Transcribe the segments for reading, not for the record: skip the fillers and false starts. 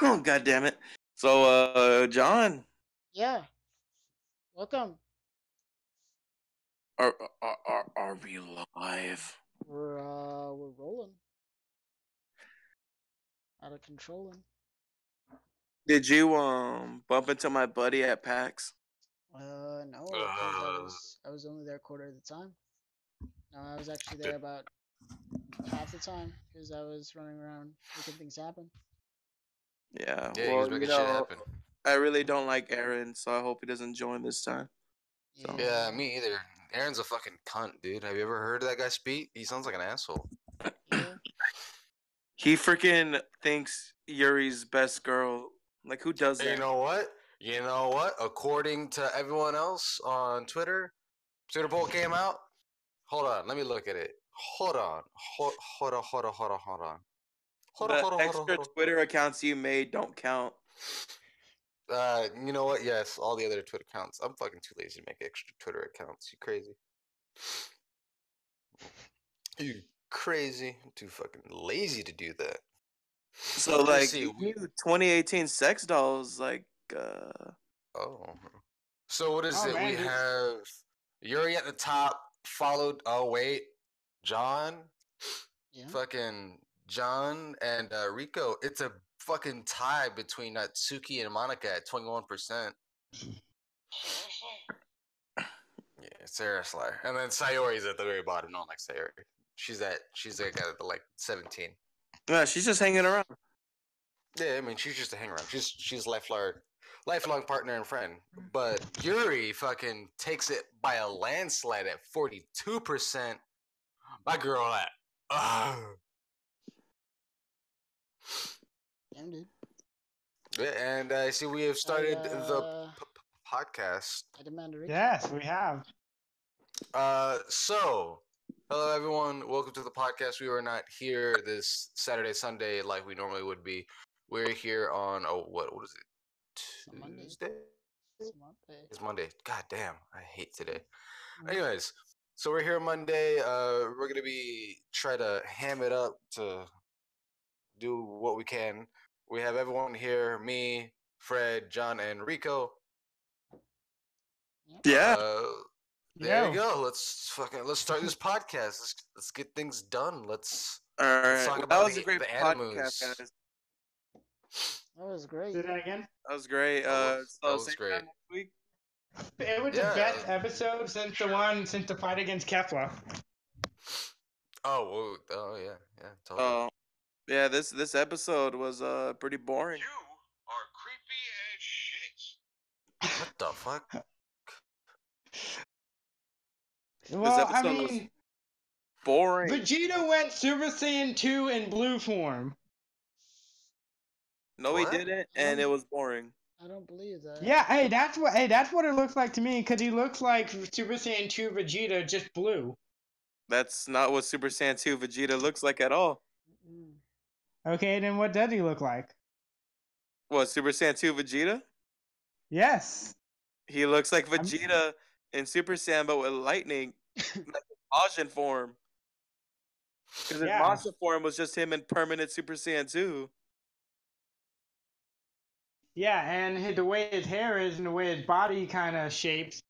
God damn it. So, John, Yeah. Welcome. are we live? We're rolling. Out of controlling. Did you bump into my buddy at PAX? No, because I was only there a quarter of the time. No, I was actually there about half the time because I was running around making things happen. Yeah. Yeah, he was Well, making shit happen. I really don't like Aaron, so I hope he doesn't join this time. So. Yeah, me either. Aaron's a fucking cunt, dude. Have you ever heard of that guy speak? He sounds like an asshole. Yeah. He freaking thinks Yuri's best girl. Like, who does that? Hey, you know what? You know what? According to everyone else on Twitter poll came out. Hold on, let me look at it. Hold on. Hold on. The extra Twitter accounts you made don't count. You know what? Yes, all the other Twitter accounts. I'm fucking too lazy to make extra Twitter accounts. You crazy? You crazy? I'm too fucking lazy to do that. So, like, you 2018 sex dolls, like, Oh. So what is it? Man, we have Yuri at the top, followed. Oh wait, John. Yeah. Fucking John and Rico. It's a fucking tie between Natsuki and Monica at 21%. Yeah, seriously. And then Sayori's at the very bottom. No one likes Sayori. She's like at like 17. Yeah, she's just hanging around. Yeah, I mean she's just a hang around. She's lifelong partner and friend. But Yuri fucking takes it by a landslide at 42%. My girl at Damn, dude. Yeah, and I see we have started the podcast. I demand a recap. Yes, we have. So hello everyone, welcome to the podcast. We were not here this Saturday, Sunday like we normally would be. We're here on what is it? Tuesday? It's Monday. God damn, I hate today. Anyways, so we're here Monday. We're gonna be try to ham it up to do what we can. We have everyone here: me, Fred, John, and Rico. Yeah. There you go. Let's start this podcast. Let's get things done. Let's talk about that was a great the podcast, animus. guys. That was great. Say that again. That was great. That was great. It was the best episode since the fight against Kefla. Oh yeah, totally. Yeah, this episode was pretty boring. You are creepy as shit. What the fuck? Well, I mean, boring. Vegeta went Super Saiyan 2 in blue form. No, he didn't, and it was boring. I don't believe that. Yeah, that's what it looks like to me, because he looks like Super Saiyan 2 Vegeta, just blue. That's not what Super Saiyan 2 Vegeta looks like at all. Okay, then what does he look like? What, Super Saiyan 2 Vegeta? Yes. He looks like Vegeta in Super Saiyan, but with lightning, like Majin form. Because his Majin form was just him in permanent Super Saiyan 2. Yeah, and the way his hair is and the way his body kind of shapes,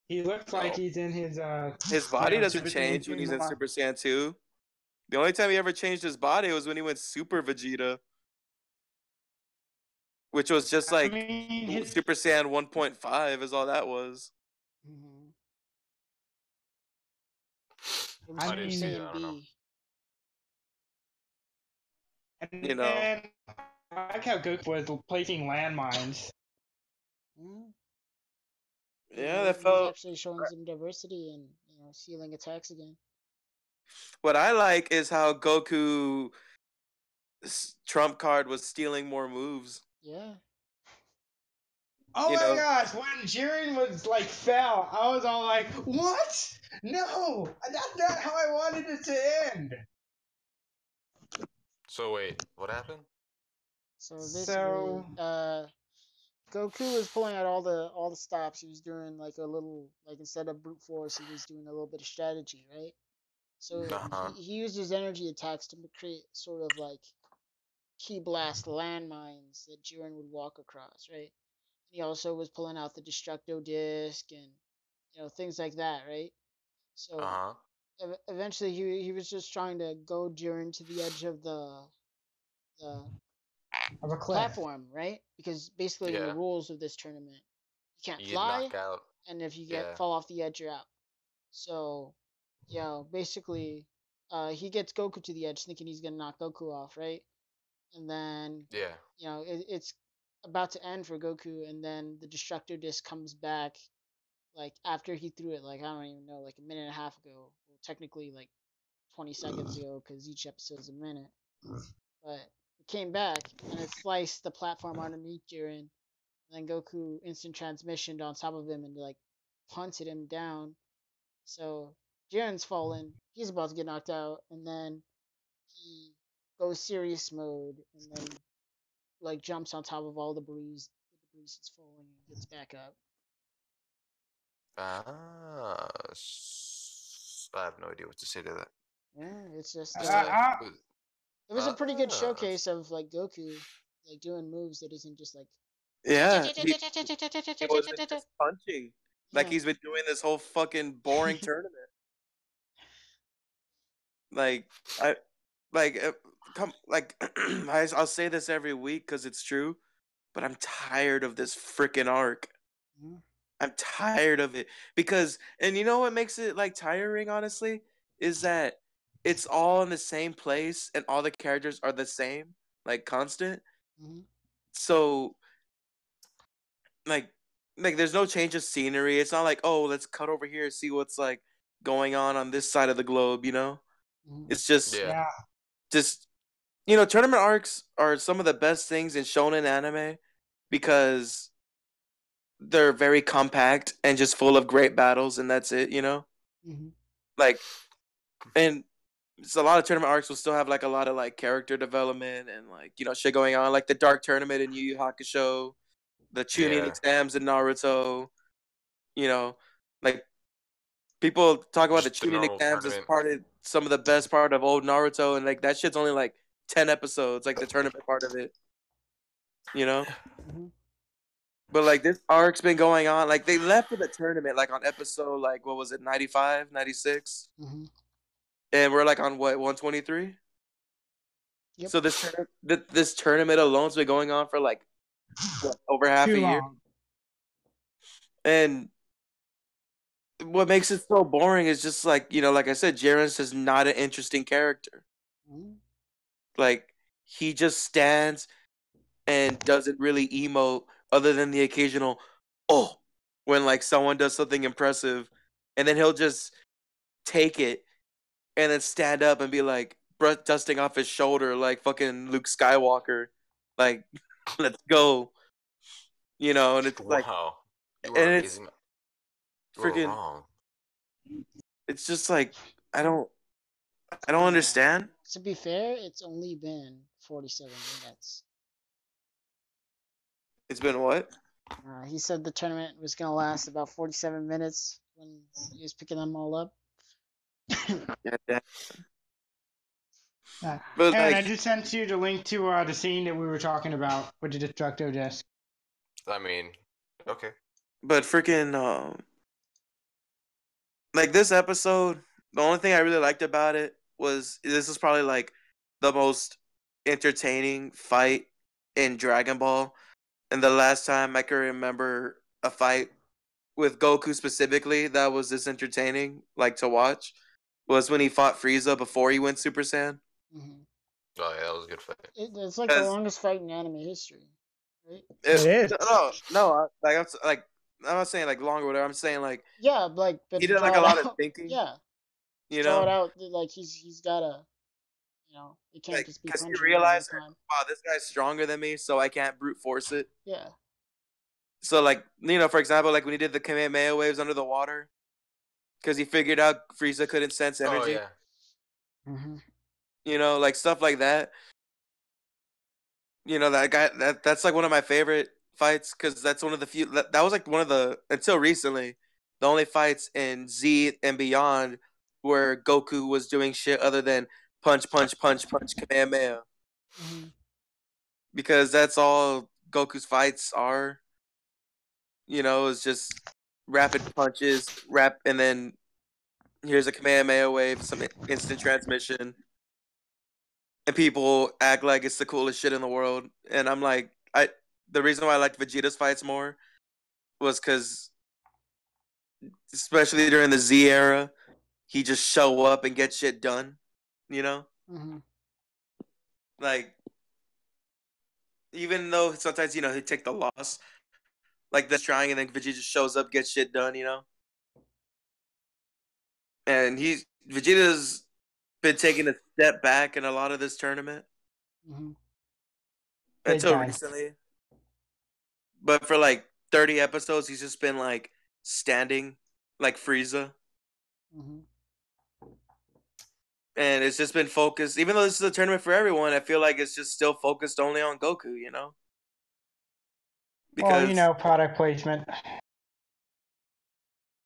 he looks like he's in his His body doesn't change when he's in Super Saiyan 2. The only time he ever changed his body was when he went Super Vegeta. Which was just like Super Saiyan 1.5 is all that was. I mean, you know. I like how Goku was placing landmines. Yeah, that felt actually showing some diversity and sealing attacks again. What I like is how Goku's trump card was stealing more moves. Yeah. Oh my gosh, when Jiren was like fell, I was all like, what? No, that's not how I wanted it to end. So wait, what happened? So basically, Goku was pulling out all the stops. He was doing like a little, like instead of brute force, he was doing a little bit of strategy, right? So he used his energy attacks to create sort of like key blast landmines that Jiren would walk across, right? He also was pulling out the destructo disc and things like that, right? So Uh-huh. eventually he was just trying to go Jiren to the edge of the Of a cliff. platform, right? Because basically in the Yeah. rules of this tournament, you can't You fly, knock out. and if you Yeah. fall off the edge, you're out. So, basically, he gets Goku to the edge, thinking he's gonna knock Goku off, right? And then, Yeah. it's about to end for Goku, and then the Destructo Disc comes back, like after he threw it, like I don't even know, like a minute and a half ago. Well, technically, like 20 seconds ago, because each episode is a minute. But it came back, and it sliced the platform underneath Jiren. And then Goku instant transmissioned on top of him and like punted him down. So Jiren's fallen. He's about to get knocked out, and then he goes serious mode, and then like jumps on top of all the debris. The debris is falling and gets back up. I have no idea what to say to that. Yeah, it's just it was a pretty good Ah. showcase of like Goku like doing moves that isn't just like Yeah, he wasn't just punching like he's been doing this whole fucking boring tournament. Like I, I'll say this every week because it's true, but I'm tired of this freaking arc. Mhm. I'm tired of it because, and you know what makes it like tiring, honestly, is that it's all in the same place and all the characters are the same, like constant. Mhm. So, like, there's no change of scenery. It's not like, oh, let's cut over here and see what's like going on this side of the globe. Mhm. It's just, Yeah. just tournament arcs are some of the best things in shonen anime because they're very compact and just full of great battles, and that's it. Mhm. Like, and it's a lot of tournament arcs will still have like a lot of like character development and like shit going on, like the Dark Tournament in Yu Yu Hakusho, the Chunin Yeah. exams in Naruto. Like people talk about the Just the Chunin normal exams as tournament. part of some of the best part of old Naruto, and like that shit's only like 10 episodes, like the tournament part of it. Mhm. But like this arc's been going on. Like they left for the tournament like on episode like what was it 95, 96? Mhm. And we're like on what 123. Yep. So this tournament alone's been going on for like what, over half Too a year. long. And what makes it so boring is just like like I said, Jiren's just not an interesting character. Mhm. Like he just stands and doesn't really emote other than the occasional oh when like someone does something impressive, and then he'll just take it and then stand up and be like dusting off his shoulder like fucking Luke Skywalker, like let's go, and it's like, Wow. You are and it's amazing. You are freaking, wrong. it's just like I don't understand. To be fair, it's only been 47 minutes. It's been what? He said the tournament was gonna last about 47 minutes when he was picking them all up. Yeah, Yeah. but And I like, just sent you the link to the scene that we were talking about with the Destructo Disc. I mean, okay. but freaking, like this episode, the only thing I really liked about it was this is probably like the most entertaining fight in Dragon Ball. And the last time I can remember a fight with Goku specifically that was this entertaining, like to watch, was when he fought Frieza before he went Super Saiyan. Mm-hmm. Oh yeah, that was a good fight. It's like the longest fight in anime history, right? It is. No, like I'm not saying like long or whatever. I'm saying like Yeah, like but he to did like draw a it lot of out, thinking. yeah, You draw it know, out. Like he's gotta, it can't like just be because he punching all realized, the time. wow, this guy's stronger than me, so I can't brute force it. Yeah. So like for example, like when he did the Kamehameha waves under the water, because he figured out Frieza couldn't sense energy. Oh yeah. Mm-hmm. Like stuff like that. That guy that's like one of my favorite fights because that's one of the few that was like one of the until recently the only fights in Z and beyond where Goku was doing shit other than punch punch punch punch Kamehameha. Mm-hmm. because that's all Goku's fights are. It's just rapid punches, and then here's a Kamehameha wave, some instant transmission, and people act like it's the coolest shit in the world. And I'm like, the reason why I liked Vegeta's fights more was because, especially during the Z era, he just show up and get shit done. You know, Mm-hmm. like even though sometimes he take the loss, like that's trying, and then Vegeta just shows up, gets shit done. And Vegeta's been taking a step back in a lot of this tournament Mm-hmm. until recently. But for like 30 episodes, he's just been like standing like Frieza. Mm-hmm. And it's just been focused. Even though this is a tournament for everyone, I feel like it's just still focused only on Goku, Because product placement.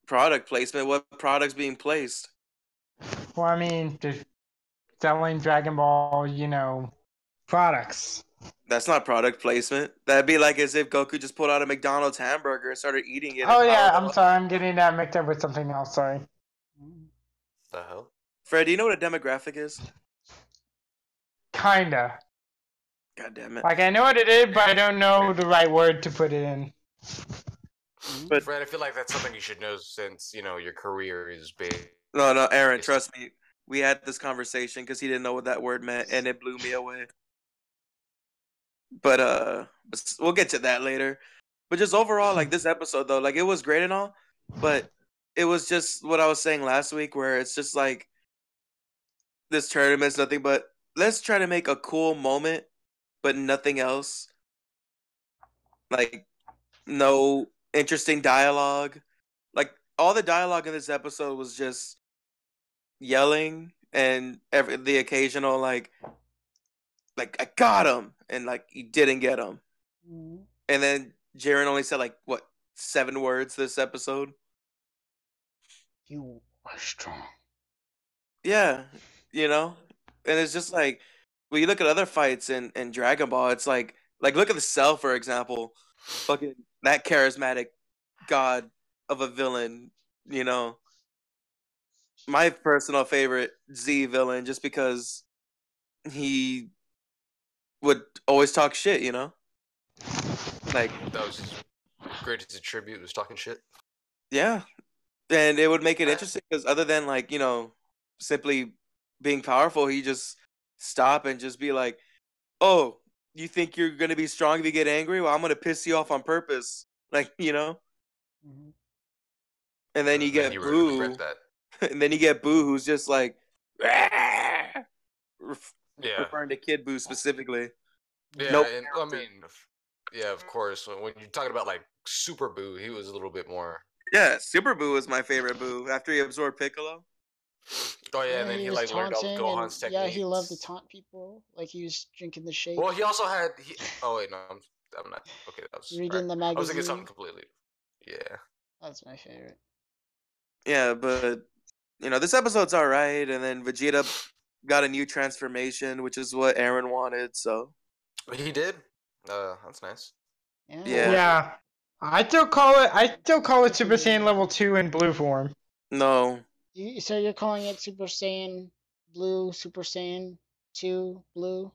product placement, what product's being placed? Well, I mean, just selling Dragon Ball, products. That's not product placement. That'd be like as if Goku just pulled out a McDonald's hamburger and started eating it. Oh and yeah, powered I'm up. sorry, I'm getting that mixed up with something else. Sorry. The hell? Fred, do you know what a demographic is? Kinda. God damn it. Like I know what it is, but I don't know the right word to put it in. But Fred, I feel like that's something you should know since your career is based. no, Aaron, trust me. We had this conversation because he didn't know what that word meant, and it blew me away. But we'll get to that later. But just overall, like this episode though, like it was great and all, but it was just what I was saying last week, where it's just like this tournament's nothing but let's try to make a cool moment, but nothing else. Like no interesting dialogue. Like all the dialogue in this episode was just yelling and the occasional like I got him, and like he didn't get him. Mm-hmm. And then Jiren only said like what 7 words this episode. You are strong. Yeah, and it's just like when you look at other fights in Dragon Ball, it's like look at the Cell for example, fucking that charismatic god of a villain. My personal favorite Z villain, just because he would always talk shit. Like That was his greatest attribute, was talking shit. yeah, and it would make it interesting because other than like simply being powerful, he just stop and just be like, "Oh, you think you're gonna be strong if you get angry? Well, I'm gonna piss you off on purpose." Like Mm-hmm. and then you Then get you Boo, regret that. and then you get Boo, who's just like, Yeah. referring to Kid Boo specifically. Yeah, Nope. and I mean, yeah, of course. When you're talking about like Super Boo, he was a little bit more. Yeah, Super Boo was my favorite Boo after he absorbed Piccolo. Oh yeah, Yeah, and then he was like learned all of taunting, and Gohan's techniques. yeah, he loved to taunt people. Like he was drinking the shake. Well, he also had. Oh wait, no, I'm not. Okay, that was. Reading the I was thinking magazine. something completely. Yeah. That's my favorite. Yeah, but this episode's all right, and then Vegeta got a new transformation, which is what Aaron wanted. So He did. That's nice. Yeah. Yeah. I still call it Super Saiyan level 2 in blue form. no, So you're calling it Super Saiyan Blue, Super Saiyan 2 Blue?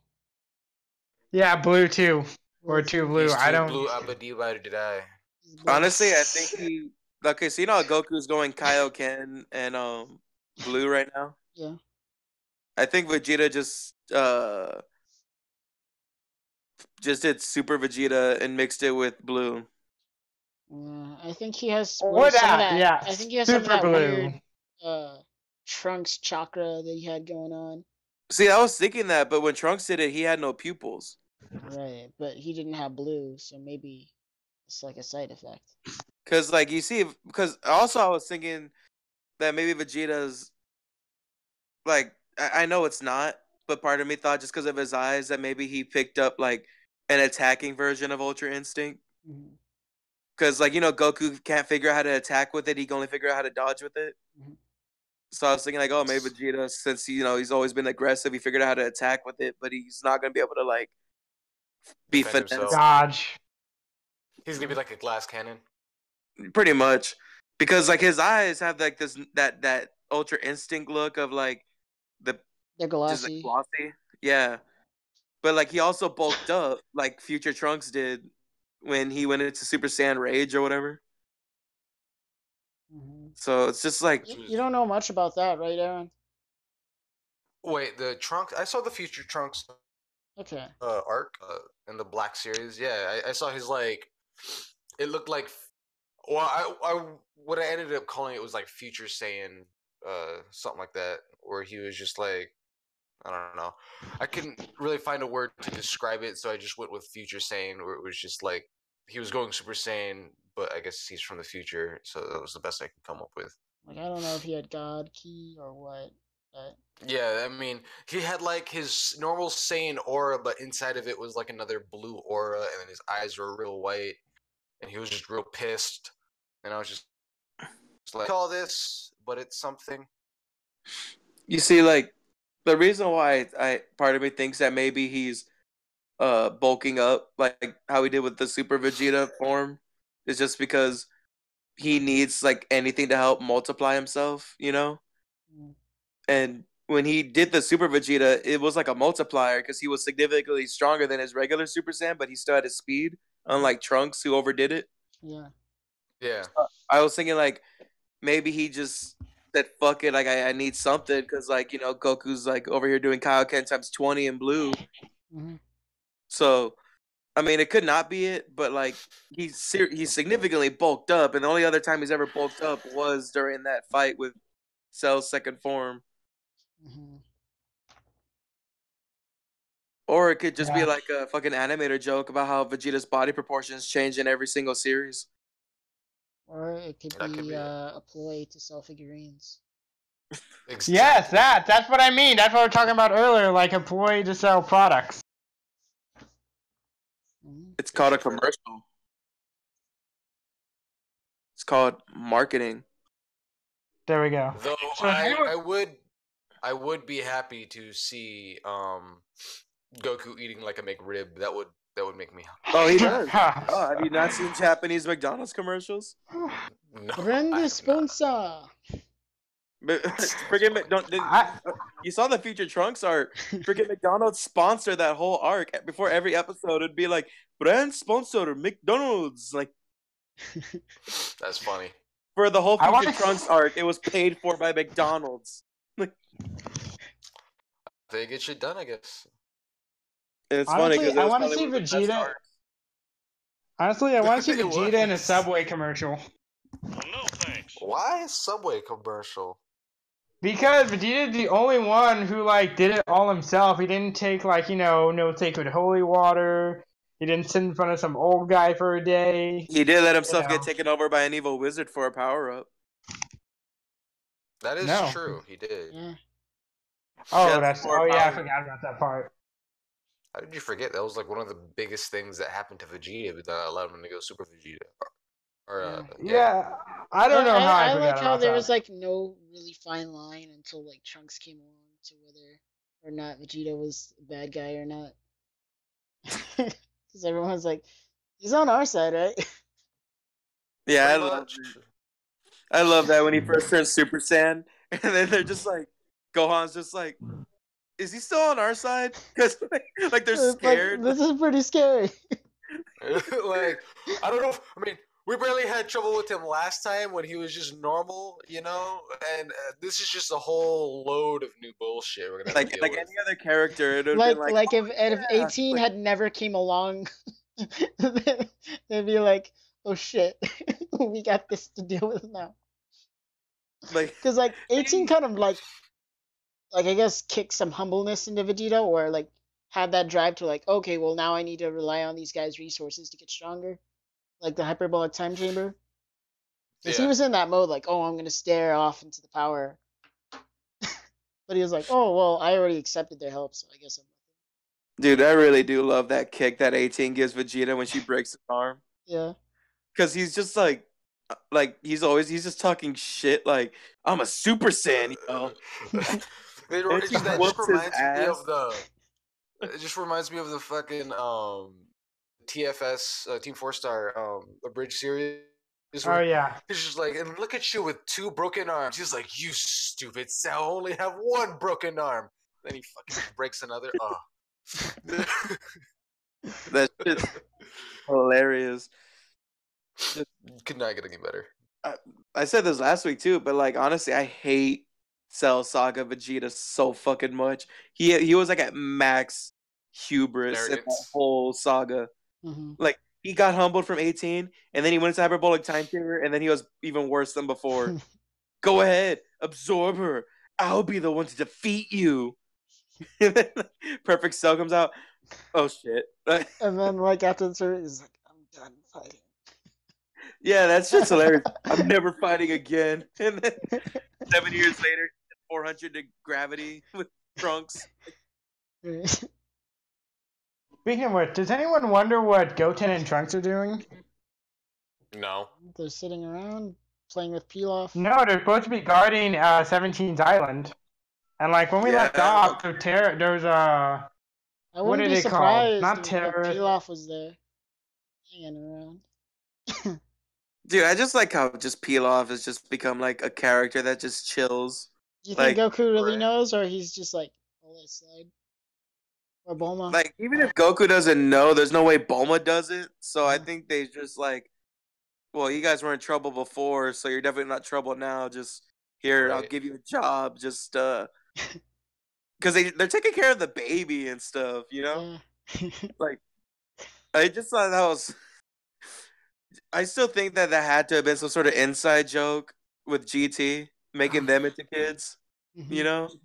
Yeah, blue 2 or Blue 2 blue. He's I too don't. blue. Abadi did I? He's blue. honestly, I think he. Okay, so how Goku's going Kaioken and Blue right now. Yeah. I think Vegeta just did Super Vegeta and mixed it with Blue. I think he has What some of that? that. Yeah, I think he has some of super that blue. weird Trunks chakra that he had going on. See, I was thinking that, but when Trunks did it, he had no pupils. Right, but he didn't have blue, so maybe it's like a side effect. Because, like, you see, because also I was thinking that maybe Vegeta's, like, I know it's not, but part of me thought just because of his eyes that maybe he picked up, like, an attacking version of Ultra Instinct. Mm-hmm. Because, like, Goku can't figure out how to attack with it. He can only figure out how to dodge with it. Mm-hmm. So I was thinking, like, oh, maybe Vegeta, since, he's always been aggressive, he figured out how to attack with it, but he's not going to be able to, like, be Defend himself. finessed. Dodge. He's gonna be like a glass cannon. Pretty much, because like his eyes have like this that ultra instinct look of like the They're just like glossy. glossy. Yeah, but like he also bulked up like Future Trunks did when he went into Super Saiyan Rage or whatever. Mm-hmm. So it's just like You don't know much about that, right, Aaron? Wait, the Trunks. I saw the Future Trunks Okay. arc in the Black series. Yeah, I saw his like. It looked like. Well, what I ended up calling it was like Future Saiyan, something like that, where he was just like, I don't know. I couldn't really find a word to describe it, so I just went with Future Saiyan, where it was just like he was going Super Saiyan, but I guess he's from the future, so that was the best I could come up with. Like, I don't know if he had God Key or what, but Yeah, I mean, he had like his normal Saiyan aura, but inside of it was like another blue aura, and then his eyes were real white, and he was just real pissed. And I was just like, all this, but it's something. you see, like the reason why I part of me thinks that maybe he's bulking up like how he did with the Super Vegeta form is just because he needs like anything to help multiply himself, you know? mm, And when he did the Super Vegeta, it was like a multiplier because he was significantly stronger than his regular Super Saiyan, but he still had his speed, unlike Trunks, who overdid it. yeah. Yeah. I was thinking like maybe he just said, "Fuck it, like I need something," because like Goku's like over here doing Kaioken times 20 in blue. Mm-hmm. So I mean, it could not be it, but like he's significantly bulked up, and the only other time he's ever bulked up was during that fight with Cell's second form. Mm-hmm. Or it could just be Yeah. like a fucking animator joke about how Vegeta's body proportions change in every single series. Or it could That could be be it. a ploy to sell figurines. Exactly. Yes, that's what I mean. That's what we were talking about earlier, like a ploy to sell products. Mm-hmm. It's called a commercial. It's called marketing. There we go. Though So I would be happy to see Goku eating like a McRib. That would make me. Oh, he does. Oh, have you not seen Japanese McDonald's commercials? No, Grande I have not. sponsor. But freaking you saw the Future Trunks art. Freaking McDonald's sponsor that whole arc before every episode. It'd be like brand sponsor McDonald's. Like That's funny. for the whole I Future wanna- Trunks arc, it was paid for by McDonald's. They get shit done, I guess. It's Honestly, funny because I want to see Vegeta. Honestly, I want to see It Vegeta in a was. Subway commercial. No thanks. Why a Subway commercial? Because Vegeta is the only one who like did it all himself. He didn't take no sacred holy water. He didn't sit in front of some old guy for a day. He did let himself You get know. taken over by an evil wizard for a power up. That is No. true. He did. Yeah. Oh, Just I more forgot power. about that part. How did you forget? That was like one of the biggest things that happened to Vegeta that allowed him to go Super Vegeta. Yeah, I don't know how I I forgot like how about there that. was like no really fine line until like Trunks came along to whether or not Vegeta was a bad guy or not. Because everyone was like, he's on our side, right? Yeah, I Pretty love much. it. I love that when he first turns Super Saiyan, and then they're just like, Gohan's just like, is he still on our side? Because like they're It's scared. Like, this is pretty scary. Like, I don't know. I mean, we barely had trouble with him last time when he was just normal, and this is just a whole load of new bullshit we're gonna have to deal like with. any other character, it would have been like, if 18 had never came along, they'd be like, oh shit, we got this to deal with now. like Because like 18 kind of like I guess kicked some humbleness into Vegeta, or like had that drive to like, okay, well now I need to rely on these guys' resources to get stronger, like the hyperbolic time chamber. Because he Yeah. was in that mode, like, oh, I'm gonna stare off into the power. But he was like, oh well, I already accepted their help, so I guess I'm. dude, I really do love that kick that 18 gives Vegeta when she breaks his arm. Yeah. Because he's just like he's just talking shit like, I'm a Super Saiyan, It And she just whoops his reminds me ass. of the It just reminds me of the fucking TFS Team 4-Star abridged series. Oh yeah. He's just like, and look at you with 2 broken arms. He's like, you stupid Sal, only have 1 broken arm. Then he fucking breaks another. Oh, That shit's hilarious. could not get any better. I said this last week too, but like honestly, I hate Cell Saga Vegeta so fucking much. He was like at max hubris in that Arrogance. whole saga. Mhm. Like he got humbled from 18, and then he went into hyperbolic time chamber, and then he was even worse than before. Go ahead, absorb her. I'll be the one to defeat you. And then, Perfect Cell comes out. Oh shit. And then like after the surgery, he's like, I'm done fighting. Yeah, that shit's hilarious. I'm never fighting again. And then 7 years later, 400 to gravity with Trunks. Speaking of which, does anyone wonder what Goten and Trunks are doing? No. They're sitting around playing with Pilaf. No, they're supposed to be guarding 17's island. And like when we left Yeah. off, there's I what wouldn't are be they called? surprised Not if terrorists. Pilaf was there, hanging around. Dude, I just like how just Pilaf has just become like a character that just chills. Do you think Like, Goku really right. knows, or he's just like, I'll let it slide? Or Bulma? like even if Goku doesn't know, there's no way Bulma does it. So I think they just like, well, you guys were in trouble before, so you're definitely not trouble now. Just here, I'll Right. give you a job. Just because they're taking care of the baby and stuff, you know. Yeah. Like, I just thought that was. I still think that had to have been some sort of inside joke with GT making them into kids, you Mhm. know? And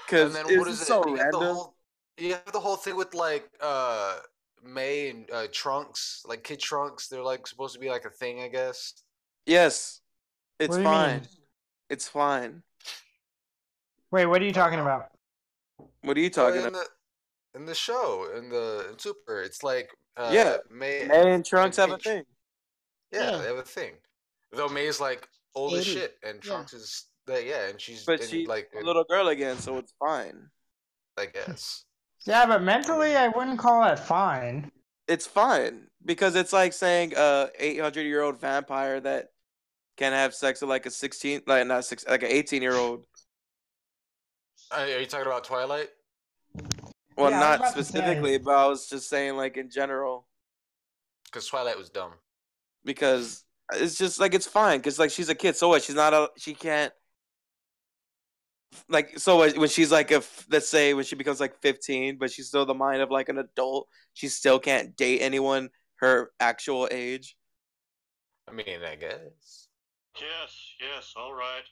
Because then it's what is just it? so You have random. the whole thing with like May and Trunks, like Kid Trunks. They're like supposed to be like a thing, I guess. Yes, it's What do you fine. mean? It's fine. Wait, what are you talking about? What are you talking in about? the show in Super, it's like Yeah, May May and Trunks and have a thing. Yeah, Yeah. they have a thing. Though May's like old as 80. shit, and Yeah. Trunks is yeah, and she's But and she's like a little girl again, so it's fine. I guess. Yeah, but mentally, I wouldn't call that fine. It's fine because it's like saying 800-year-old vampire that can have sex with like a 16, like not six, like an 18-year-old. Are you talking about Twilight? Well, Yeah, I was not about to say. specifically, but I was just saying like in general Because Twilight was dumb. because it's just like it's fine because like she's a kid. So what? She can't like so when she's like let's say when she becomes like 15, but she's still the mind of like an adult. She still can't date anyone her actual age. I mean, I guess. Yes, all right.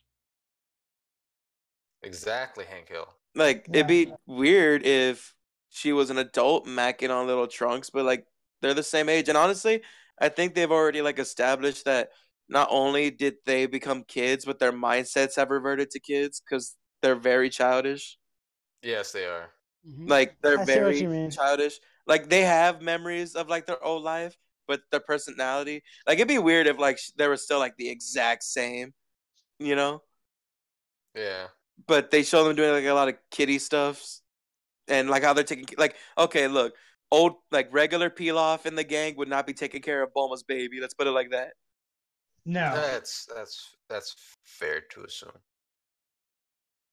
Exactly, Hank Hill. Like Yeah. it'd be weird if she was an adult macking on little Trunks, but like they're the same age. And honestly, I think they've already like established that not only did they become kids, but their mindsets have reverted to kids because they're very childish. Yes, they are. Mhm. Like they're I see what you very mean. childish. Like they have memories of like their old life, but their personality. Like it'd be weird if like they were still like the exact same, you know. Yeah. But they show them doing like a lot of kiddie stuff, and like how they're taking like okay, look, old like regular Pilaf in the gang would not be taking care of Bulma's baby. Let's put it like that. No. That's fair to assume.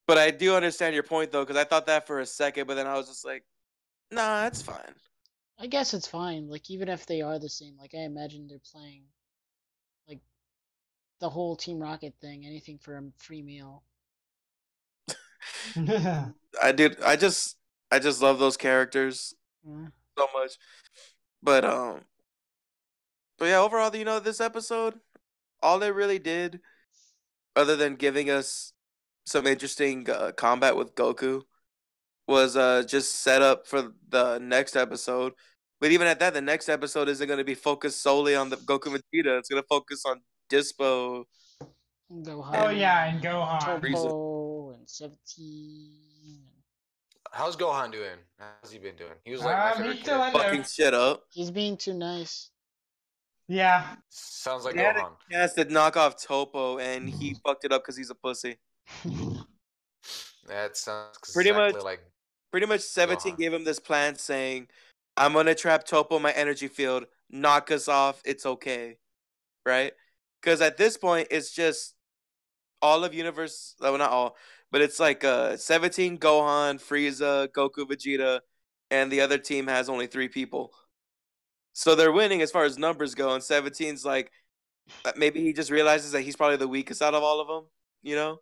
But I do understand your point though, because I thought that for a second, but then I was just like, nah, that's fine. I guess it's fine. Like even if they are the same, like I imagine they're playing like the whole Team Rocket thing, anything for a free meal. I just love those characters Yeah. so much. But but yeah, overall, you know, this episode, all they really did, other than giving us some interesting combat with Goku, was just set up for the next episode. But even at that, the next episode isn't going to be focused solely on the Goku Vegeta. It's going to focus on Dispo. Gohan. Oh yeah, and Gohan. Toppo and 17. How's Gohan doing? How's he been doing? He was like my favorite He's still character. in there. Fucking shit up. He's being too nice. Yeah. Sounds like They had Gohan. a chance to knock off Topo, and he fucked it up because he's a pussy. That sounds Pretty exactly much. like Pretty much 17 gave him this plan saying, I'm going to trap Topo in my energy field, knock us off, it's okay. Right? Because at this point, it's just all of universe, well, not all, but it's like 17 Gohan, Frieza, Goku, Vegeta, and the other team has only 3 people. So they're winning as far as numbers go, and 17's like, maybe he just realizes that he's probably the weakest out of all of them, you know?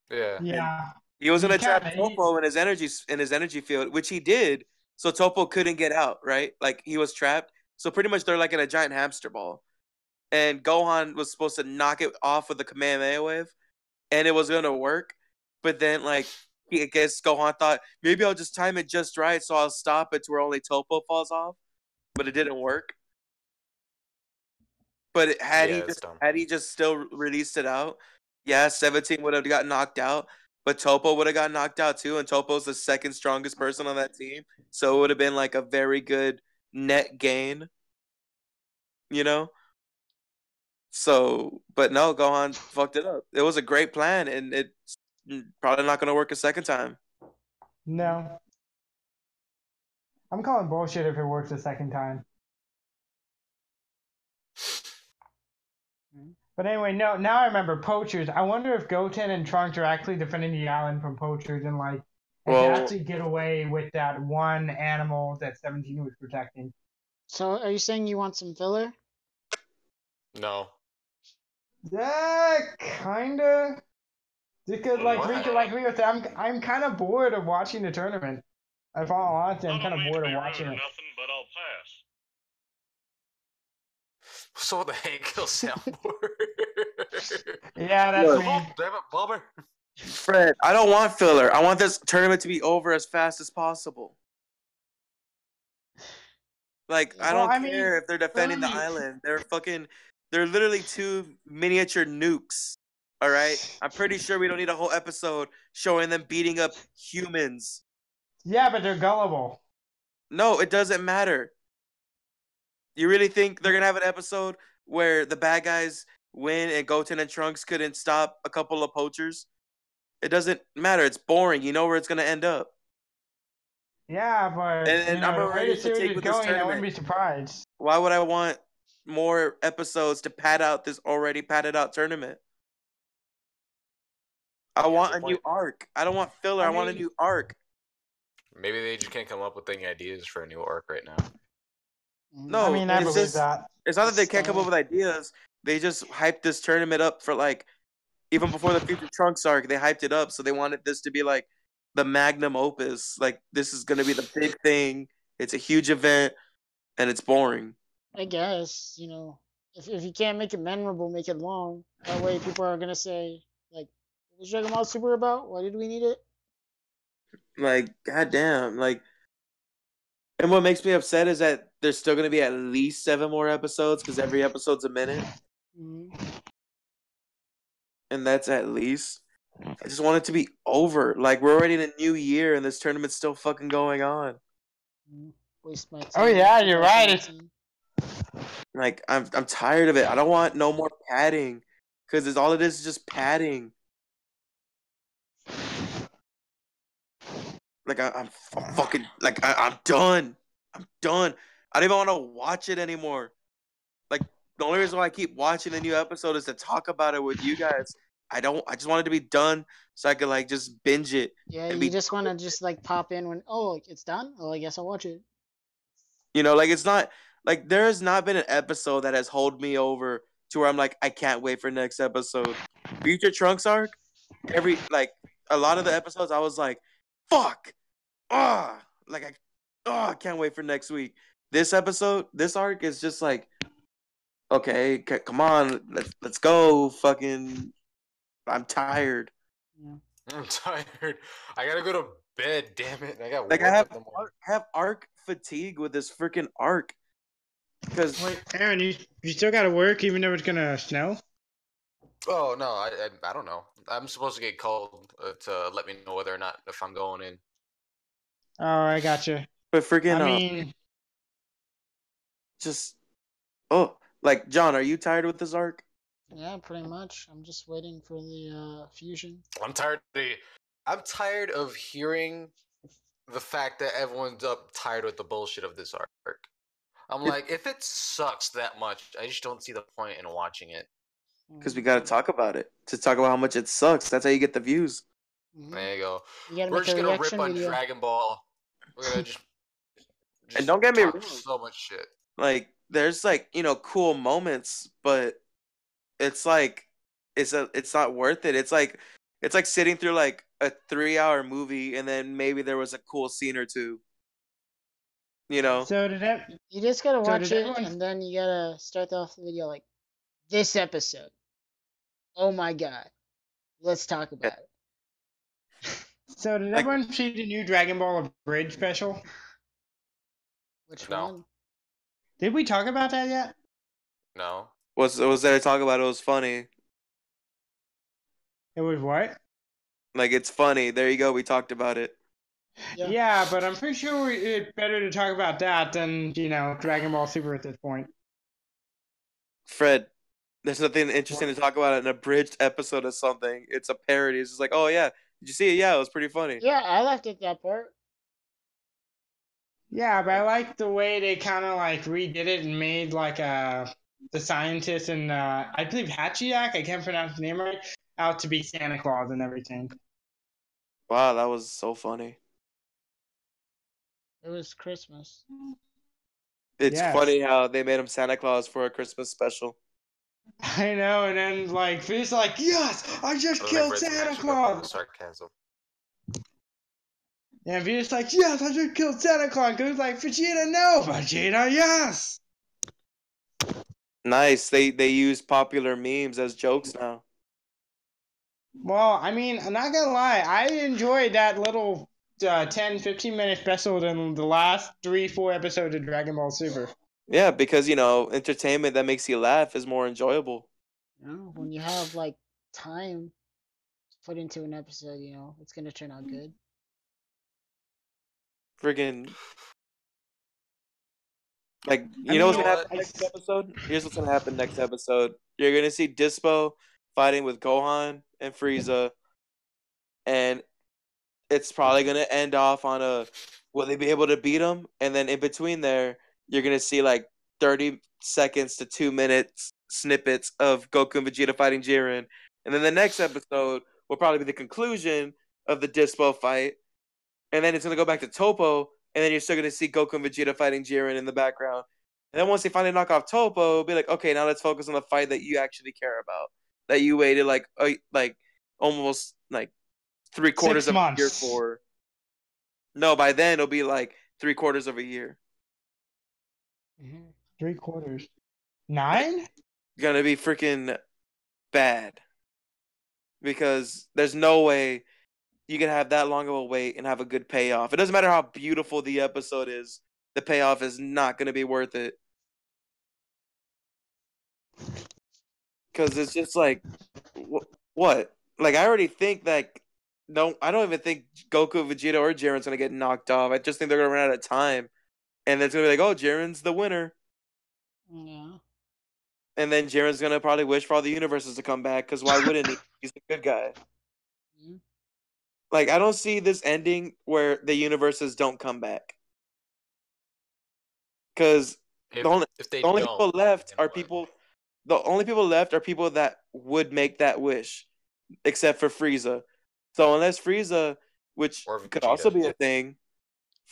Yeah. Yeah. He was He gonna trap kinda- he- Topo in his energy field, which he did. So Topo couldn't get out, right? Like he was trapped. So pretty much they're like in a giant hamster ball. And Gohan was supposed to knock it off with a Kamehameha wave, and it was gonna work. But then like I guess Gohan thought maybe I'll just time it just right, so I'll stop it to where only Topo falls off. But it didn't work. But Yeah, it's dumb. had he just still released it out, yeah, 17 would have got knocked out, but Topo would have got knocked out too, and Topo's the second strongest person on that team, so it would have been like a very good net gain, you know. So, but no, Gohan fucked it up. It was a great plan, and it's probably not going to work a second time. No. I'm calling bullshit if it works a second time. But anyway, no. Now I remember poachers. I wonder if Goten and Trunks are actually defending the island from poachers, and like, if they actually get away with that one animal that 17 was protecting. So, are you saying you want some filler? No. Yeah, kinda. Because like Rico said, I'm kind of bored of watching the tournament. I follow honestly, I'm kind of bored of watching it. Nothing, but I'll pass. So the Hank soundboard. Yeah, that's Look. me. Oh, damn it, Bobber. Fred, I don't want filler. I want this tournament to be over as fast as possible. Like, I don't care if they're defending the island. They're literally 2 miniature nukes. All right? I'm pretty sure we don't need a whole episode showing them beating up humans. Yeah, but they're gullible. No, it doesn't matter. You really think they're going to have an episode where the bad guys win and Goten and Trunks couldn't stop a couple of poachers? It doesn't matter. It's boring. You know where it's going to end up. Yeah, but And I'm the way already the series fatigued is with this going, I wouldn't tournament. be surprised. Why would I want more episodes to pad out this already padded out tournament? I want a new arc. I don't want filler. I want a new arc. Maybe they just can't come up with any ideas for a new arc right now. No, I mean, I believe it's that. not that they can't come up with ideas. They just hyped this tournament up for like, even before the Future Trunks arc, they hyped it up. So they wanted this to be like the magnum opus. Like, this is going to be the big thing. It's a huge event, and it's boring. I guess, if you can't make it memorable, make it long. That way people are going to say, like, what was Dragon Ball Super about? Why did we need it? Like, goddamn. Like, and what makes me upset is that there's still going to be at least 7 more episodes because every episode's a minute. Mm-hmm. And that's at least. I just want it to be over. Like, we're already in a new year and this tournament's still fucking going on. Waste my time. Oh yeah, you're right. Like, I'm tired of it. I don't want no more padding because all it is just padding. Like, I'm fucking, like, I'm done. I'm done. I don't even want to watch it anymore. Like, the only reason why I keep watching the new episode is to talk about it with you guys. I just want it to be done so I could, like, just binge it. Yeah, you just want to just, like, pop in when, it's done? Oh, I guess I'll watch it. Like, it's not, like, there has not been an episode that has held me over to where I'm like, I can't wait for next episode. Future Trunks arc, a lot of the episodes I was like, fuck. I can't wait for next week. This arc is just like, okay, come on, let's go. Fucking, I'm tired. Yeah. I'm tired. I gotta go to bed. Damn it! I got like work in the morning. I have arc fatigue with this freaking arc. Because wait, Aaron, you still gotta work even though it's gonna snow. Oh no, I don't know. I'm supposed to get called to let me know whether or not if I'm going in. Oh, I gotcha. But freaking, I mean, just like John, are you tired with this arc? Yeah, pretty much. I'm just waiting for the fusion. I'm tired of hearing the fact that everyone's up tired with the bullshit of this arc. I'm like, if it sucks that much, I just don't see the point in watching it. Because we gotta talk about it. To talk about how much it sucks. That's how you get the views. There you go. You gotta We're make just a gonna rip reaction on video. Dragon Ball. We're gonna just And don't get me talk wrong. so much shit. Like, there's like, cool moments, but it's like it's not worth it. It's like sitting through like a 3-hour movie and then maybe there was a cool scene or two. You know? So did that? You just gotta So watch did it, everyone- and then you gotta start off the video like, this episode. Oh my god. Let's talk about it. So did Like- everyone see the new Dragon Ball Bridge special? Which No. one? Did we talk about that yet? No. Was there to talk about? It was funny. It was what? Like, it's funny. There you go. We talked about it. Yeah. Yeah, but I'm pretty sure it's better to talk about that than Dragon Ball Super at this point. Fred, there's nothing interesting to talk about in an abridged episode of something. It's a parody. It's just like, oh yeah, did you see it? Yeah, it was pretty funny. Yeah, I laughed at that part. Yeah, but I like the way they kind of like redid it and made like the scientist and I believe Hachiyak, I can't pronounce his name right, out to be Santa Claus and everything. Wow, that was so funny. It was Christmas. It's Yes. funny how they made him Santa Claus for a Christmas special. I know, and then like Vegeta's like, yes, I just I don't killed think Red's Santa matching up with the Claus. sarcasm. Yeah, Vegeta's like, yes, I just killed Santa Claus. Goes like, Vegeta, no, Vegeta, yes. Nice. They use popular memes as jokes now. Well, I mean, I'm not gonna lie, I enjoyed that little 10-15 minute special than the last 3-4 episodes of Dragon Ball Super. Yeah, because entertainment that makes you laugh is more enjoyable. When you have like time to put into an episode, it's gonna turn out good. Friggin' like I what's mean, gonna happen next episode? Here's what's gonna happen next episode. You're gonna see Dispo fighting with Gohan and Frieza, and it's probably gonna end off on a will they be able to beat him? And then in between there, you're gonna see like 30 seconds to 2 minutes snippets of Goku and Vegeta fighting Jiren. And then the next episode will probably be the conclusion of the Dispo fight. And then it's gonna go back to Topo, and then you're still gonna see Goku and Vegeta fighting Jiren in the background. And then once they finally knock off Topo, it'll be like, okay, now let's focus on the fight that you actually care about. That you waited like almost like 3/4 of a year for. No, by then it'll be like 3/4 of a year. 3/4. 9? Gonna be freaking bad. Because there's no way you can have that long of a wait and have a good payoff. It doesn't matter how beautiful the episode is, the payoff is not gonna be worth it. Because it's just like, what? Like, I already think that I don't even think Goku, Vegeta, or Jiren's gonna get knocked off. I just think they're gonna run out of time, and it's gonna be like, oh, Jiren's the winner, Yeah. and then Jiren's gonna probably wish for all the universes to come back. Because why wouldn't he? He's a good guy. Yeah. Like, I don't see this ending where the universes don't come back. Because If they the only don't, people left then are what? people that would make that wish, except for Frieza. So unless Frieza, which Or could Vegeta. also be a thing,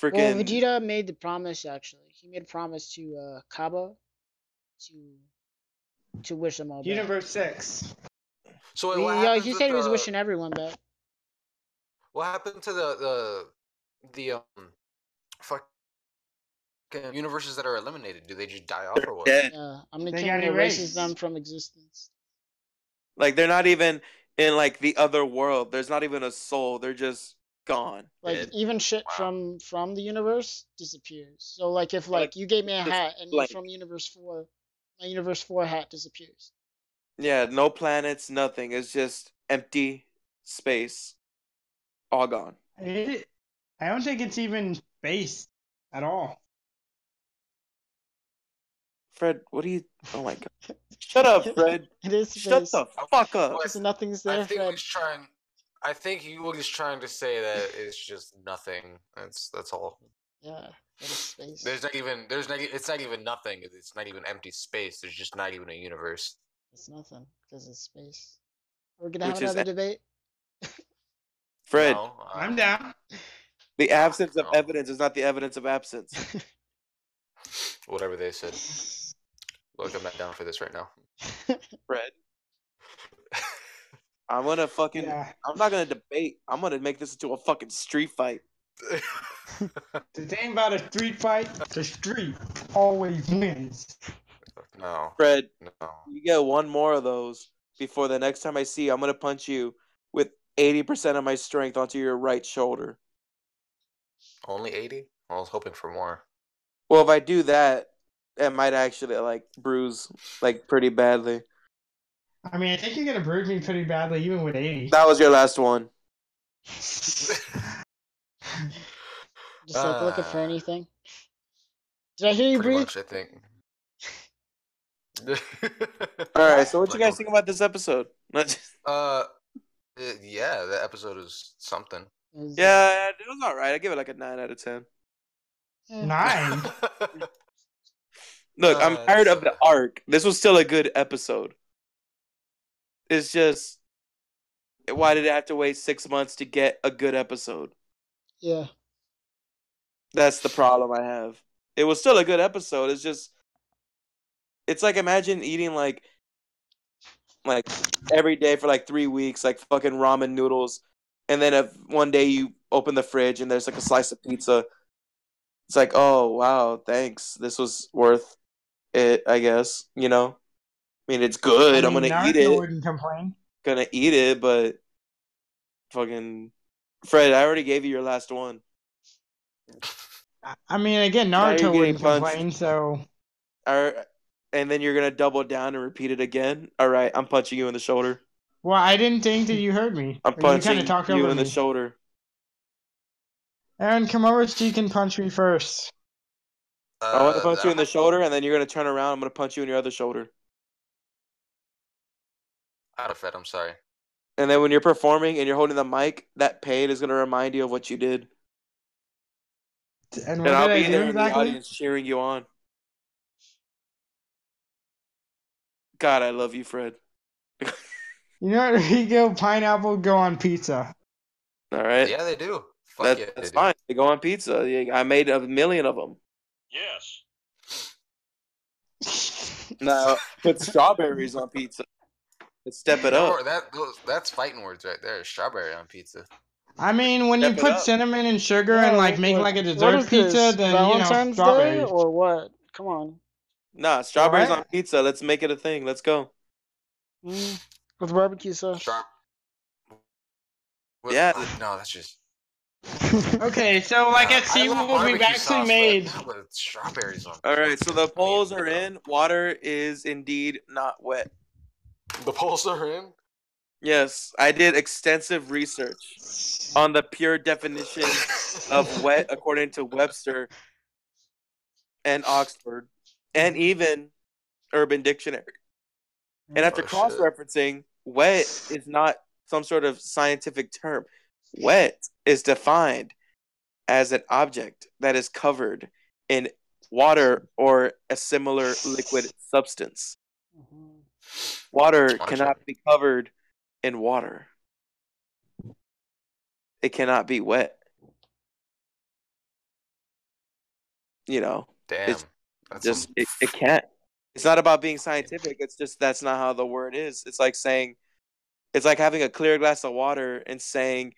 Well, freaking Vegeta made the promise. Actually, he made a promise to Kaba to wish them all back. Universe 6. So wait, what Yeah, happens he with said he was the- wishing everyone back. What happened to the fucking universes that are eliminated? Do they just die off or what? dead. Yeah, They Omnikin got erases erased. them from existence. Like, they're not even in like the other world. There's not even a soul. They're just gone. Like Dead? even shit Wow. from the universe disappears. So like if Like, you gave me a just hat and you're blank. from universe 4, my universe 4 hat disappears. Yeah, no planets, nothing. It's just empty space, all gone. I don't think it's even space at all. Fred, what are you? Oh my god! Shut up, Fred. It is Shut space. the fuck up. Because nothing's I there, think Fred. he's trying. I think he was trying to say that it's just nothing. That's all. Yeah, that is space. It's not even nothing. It's not even empty space. There's just not even a universe. It's nothing because it's space. We're gonna have Which is another debate. Fred. No, I'm down. The absence of no. evidence is not the evidence of absence. Whatever they said. Look, I'm not down for this right now. Fred. I'm gonna fucking. Yeah. I'm not gonna debate. I'm gonna make this into a fucking street fight. The thing about a street fight, the street always wins. No. Fred, No. you get one more of those before the next time I see you, I'm gonna punch you with 80% of my strength onto your right shoulder. Only 80? I was hoping for more. Well, if I do that, it might actually like bruise like pretty badly. I mean, I think you're gonna bruise me pretty badly, even with 80. That was your last one. Just like looking for anything. Did I hear you Pretty breathe? much, I think. All right. So what you Like guys think about this episode? Yeah, the episode is something. Yeah, it was all right. I give it like a 9 out of 10. 9. Look, I'm tired of the arc. This was still a good episode. It's just, why did it have to wait 6 months to get a good episode? Yeah. That's the problem I have. It was still a good episode. It's just, it's like imagine eating like every day for like 3 weeks, like fucking ramen noodles, and then if one day you open the fridge and there's like a slice of pizza. It's like, oh wow, thanks. This was worth it, I guess. You know, I mean, it's good. I I'm mean, gonna eat Naruto it. wouldn't complain. Gonna eat it, but fucking Fred, I already gave you your last one. I mean, again, Now you're Naruto getting wouldn't punched. complain, so. And then you're gonna double down and repeat it again. All right, I'm punching you in the shoulder. Well, I didn't think that you heard me. I'm Or you kind punching of talked you over in the me. shoulder. Aaron, come over so you can punch me first. I want to punch you in the shoulder, and then you're gonna turn around. I'm gonna punch you in your other shoulder. Out of it, I'm sorry. And then when you're performing and you're holding the mic, that pain is gonna remind you of what you did. And what And I'll did I be do there in the exactly? audience cheering you on. God, I love you, Fred. You know what, Rico? Pineapple go on pizza. All right. Yeah, they do. Fuck yeah, That's they fine. do. They go on pizza. Yeah, I made 1 million of them. Yes. Now put strawberries on pizza. Let's step it up. That's fighting words right there. Strawberry on pizza. I mean, when you Step it put up. cinnamon and sugar and like make like a what dessert is pizza, this? then Valentine's Day strawberries. or what? Come on. Nah, strawberries What? on pizza. Let's make it a thing. Let's go. With barbecue sauce. Yeah. No, that's just. Okay, so like at I love SeaWorld, we've barbecue actually sauce, made. but with strawberries on. All right. So the polls are I mean, in. Water is indeed not wet. The polls are in. Yes, I did extensive research on the pure definition of wet according to Webster and Oxford, and even Urban Dictionary. And after cross-referencing, wet is not some sort of scientific term. Wet is defined as an object that is covered in water or a similar liquid substance. Water cannot be covered in water. It cannot be wet. You know, Damn. it can't. It's not about being scientific. It's just that's not how the word is. It's like having a clear glass of water and saying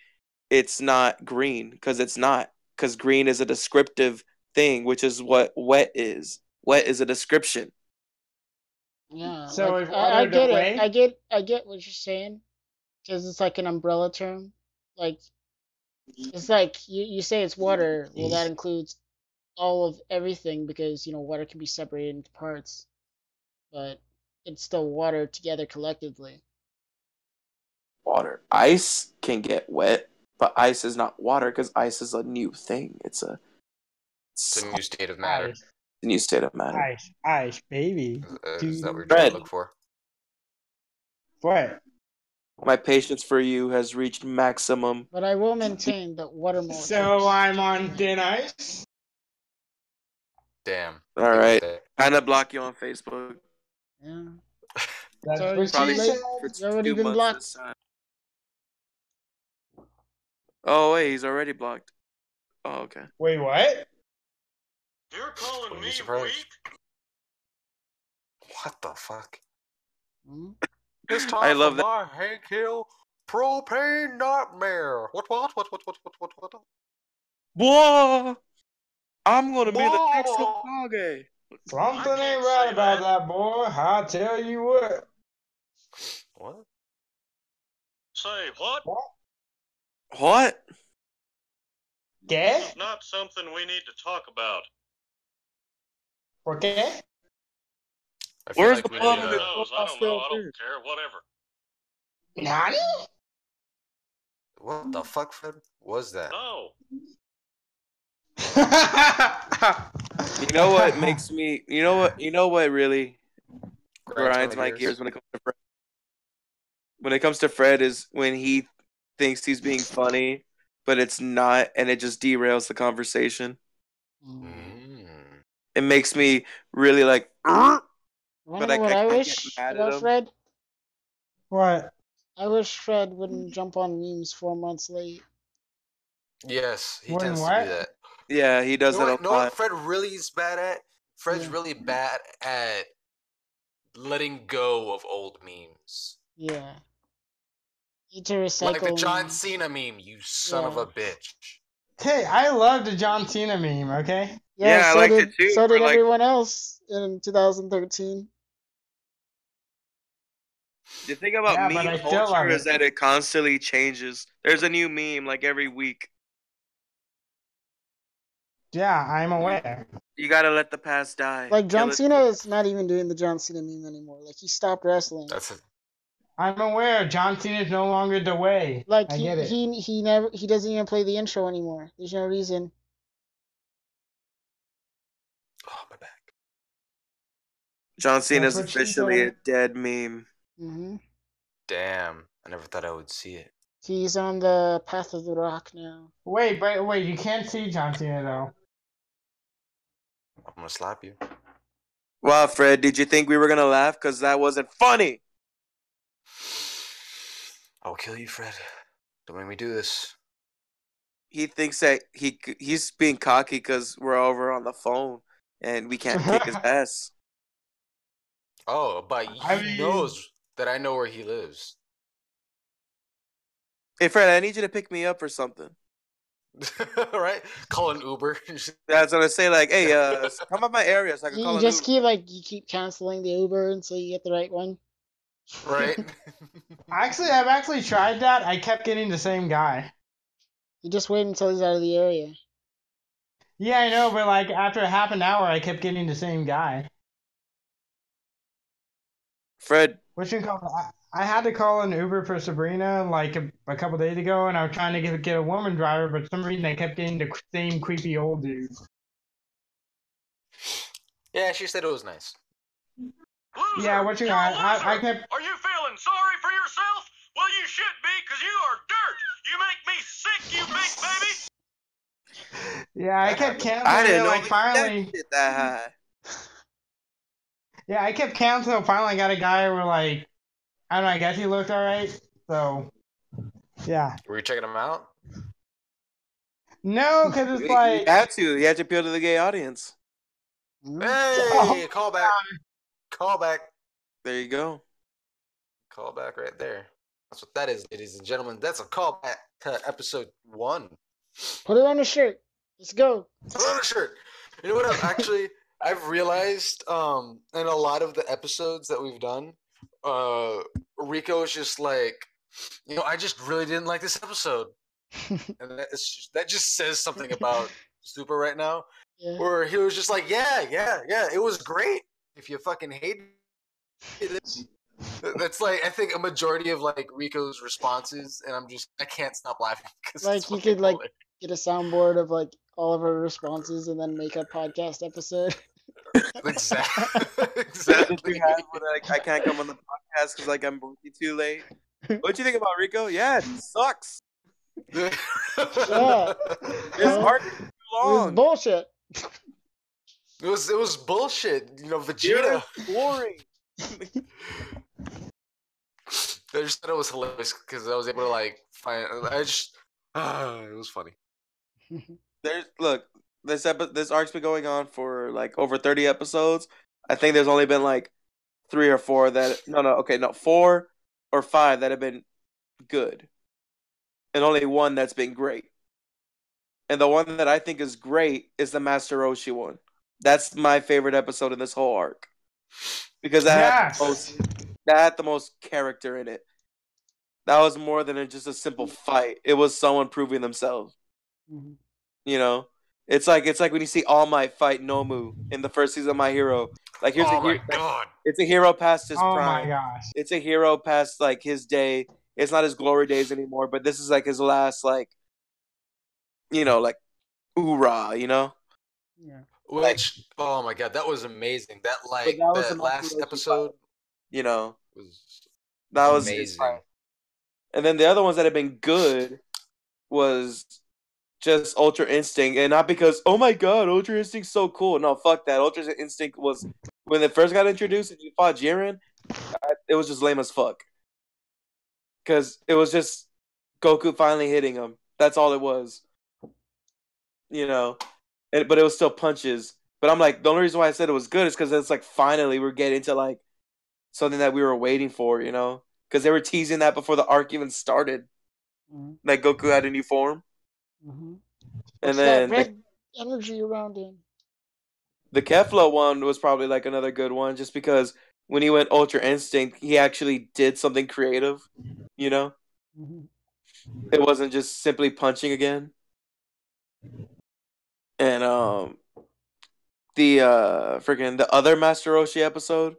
it's not green because it's not. Because green is a descriptive thing, which is what wet is. Wet is a description. Yeah. So like, if I water get away? it. I get what you're saying. Because it's like an umbrella term. Like, it's like you say it's water. Well, that includes all of everything because, water can be separated into parts. But it's still water together collectively. Water. Ice can get wet, but ice is not water because ice is a new thing. It's a new state of matter. Ice, a new state of matter. ice, baby. Is that what you're Fred. trying to look for? What? My patience for you has reached maximum. But I will maintain that water molecules. So I'm on thin ice. Damn. All right. Kind of block you on Facebook. Yeah. That's So what Probably she said. for You already 2 been months blocked? this time. Oh wait, he's already blocked. Oh okay. Wait, what? You're calling Wouldn't me be surprised. weak? What the fuck? Hmm? It's time I love for that. my Hank Hill propane nightmare. What? Boy, I'm gonna be the Boy. next Hokage. Something I ain't can't right say about that. that boy. I tell you what. What? Say what? What? ¿Qué? This is not something we need to talk about. ¿Por qué? I feel Where's like the we Maybe need plot who on this knows? I don't know. hostile I don't affair? care. Whatever. Nani? What the fuck, Fred? Was that? No. You know what makes me? You know what really grinds my gears. gears when it comes to Fred? When it comes to Fred is when he thinks he's being funny, but it's not, and it just derails the conversation. Mm. It makes me really like. Wanna But know I what I can't wish get mad at about him. Fred? What? I wish Fred wouldn't jump on memes 4 months late. Yes, he When tends to what? do that. Yeah, he does You know that what? a Know what lot. Fred really is bad at? Fred's Yeah. really bad at letting go of old memes. Yeah. Need to recycle. Like the John memes. Cena meme, you son of a bitch. Hey, I love the John Cena meme, okay? Yeah, I so liked did it too, so for did like- everyone else in 2013. The thing about Yeah, but meme I still love culture is it. that it constantly changes. There's a new meme like every week. Yeah, I'm aware. You gotta let the past die. Like John Kill it. Cena is not even doing the John Cena meme anymore. Like he stopped wrestling. That's it. I'm aware. John Cena is no longer the way. Like I get it. he doesn't even play the intro anymore. There's no reason. Oh, my back. John Cena's what she officially a said. dead meme. Hmm. Damn, I never thought I would see it. He's on the path of the Rock now. Wait, you can't see John Cena though. I'm gonna slap you. Wow, Fred, did you think we were gonna laugh? Because that wasn't funny. I'll kill you, Fred. Don't make me do this. He thinks that he's being cocky because we're over on the phone and we can't kick his ass. Oh, but I he mean- knows that I know where he lives. Hey, Fred, I need you to pick me up or something. Right? Call an Uber. That's what I say. Like, hey, come up my area so I can call You an just Uber. keep canceling the Uber until you get the right one. Right? I've actually tried that. I kept getting the same guy. You just wait until he's out of the area. Yeah, I know, but like after half an hour, I kept getting the same guy. Fred, What you call? I had to call an Uber for Sabrina like a couple days ago, and I was trying to get a woman driver, but for some reason I kept getting the same creepy old dude. Yeah, she said it was nice. Loser, Yeah, what you you're got? a I loser. kept. Are you feeling sorry for yourself? Well, you should be, because you are dirt. You make me sick, you big baby. Yeah, I kept I canceling didn't it. know Like that finally, shit that high. yeah, I kept canceling. Finally, I got a guy where like I don't know. I guess he looked all right. So, yeah. Were you checking him out? No, because it's You like had to. You had to appeal to the gay audience. Hmm? Hey, call back. Call back. There you go. Call back right there. That's what that is, ladies and gentlemen. That's a callback to episode 1. Put it on a shirt. Let's go. Put on a shirt. You know what? I've realized in a lot of the episodes that we've done, Rico is just like, I just really didn't like this episode, and that just says something about Super right now. Yeah. Where he was just like, yeah, it was great. If you fucking hated it, that's like I think a majority of like Rico's responses, and I can't stop laughing because Like you could get a soundboard of like all of our responses and then make a podcast episode. exactly. That's what you have when I can't come on the podcast because like I'm working too late. What you think about Rico? Yeah, it sucks. Yeah. This arc is too It was long. bullshit. It was bullshit. You know, Jiren's Vegeta. boring. I just thought it was hilarious because I was able to like find. I just it was funny. This arc's been going on for like over 30 episodes. I think there's only been like 3 or 4 that 4 or 5 that have been good, and only one that's been great. And the one that I think is great is the Master Roshi one. That's my favorite episode in this whole arc because Yes. that had the most character in it. That was more than just a simple fight. It was someone proving themselves. Mhm. You know, it's like when you see All Might fight Nomu in the first season of My Hero. Like here's Oh my god! it's a hero past his Oh prime. my gosh. It's a hero past like his day. It's not his glory days anymore, but this is like his last like like hoorah, Yeah. Which oh my god, that was amazing. That But like that was the that Master last Roshi episode fight, was that was his amazing. fight. And then the other ones that have been good was just Ultra Instinct, and not because oh my god, Ultra Instinct's so cool. No, fuck that. Ultra Instinct was when it first got introduced and you fought Jiren, it was just lame as fuck. Because it was just Goku finally hitting him. That's all it was. But it was still punches. But I'm like, the only reason why I said it was good is because it's like finally we're getting to like something that we were waiting for, because they were teasing that before the arc even started. Mhm. Like Goku had a new form, Mhm. and What's that then red energy around him? the Kefla one was probably like another good one, just because when he went Ultra Instinct, he actually did something creative. Mhm. It wasn't just simply punching again. And the other Master Roshi episode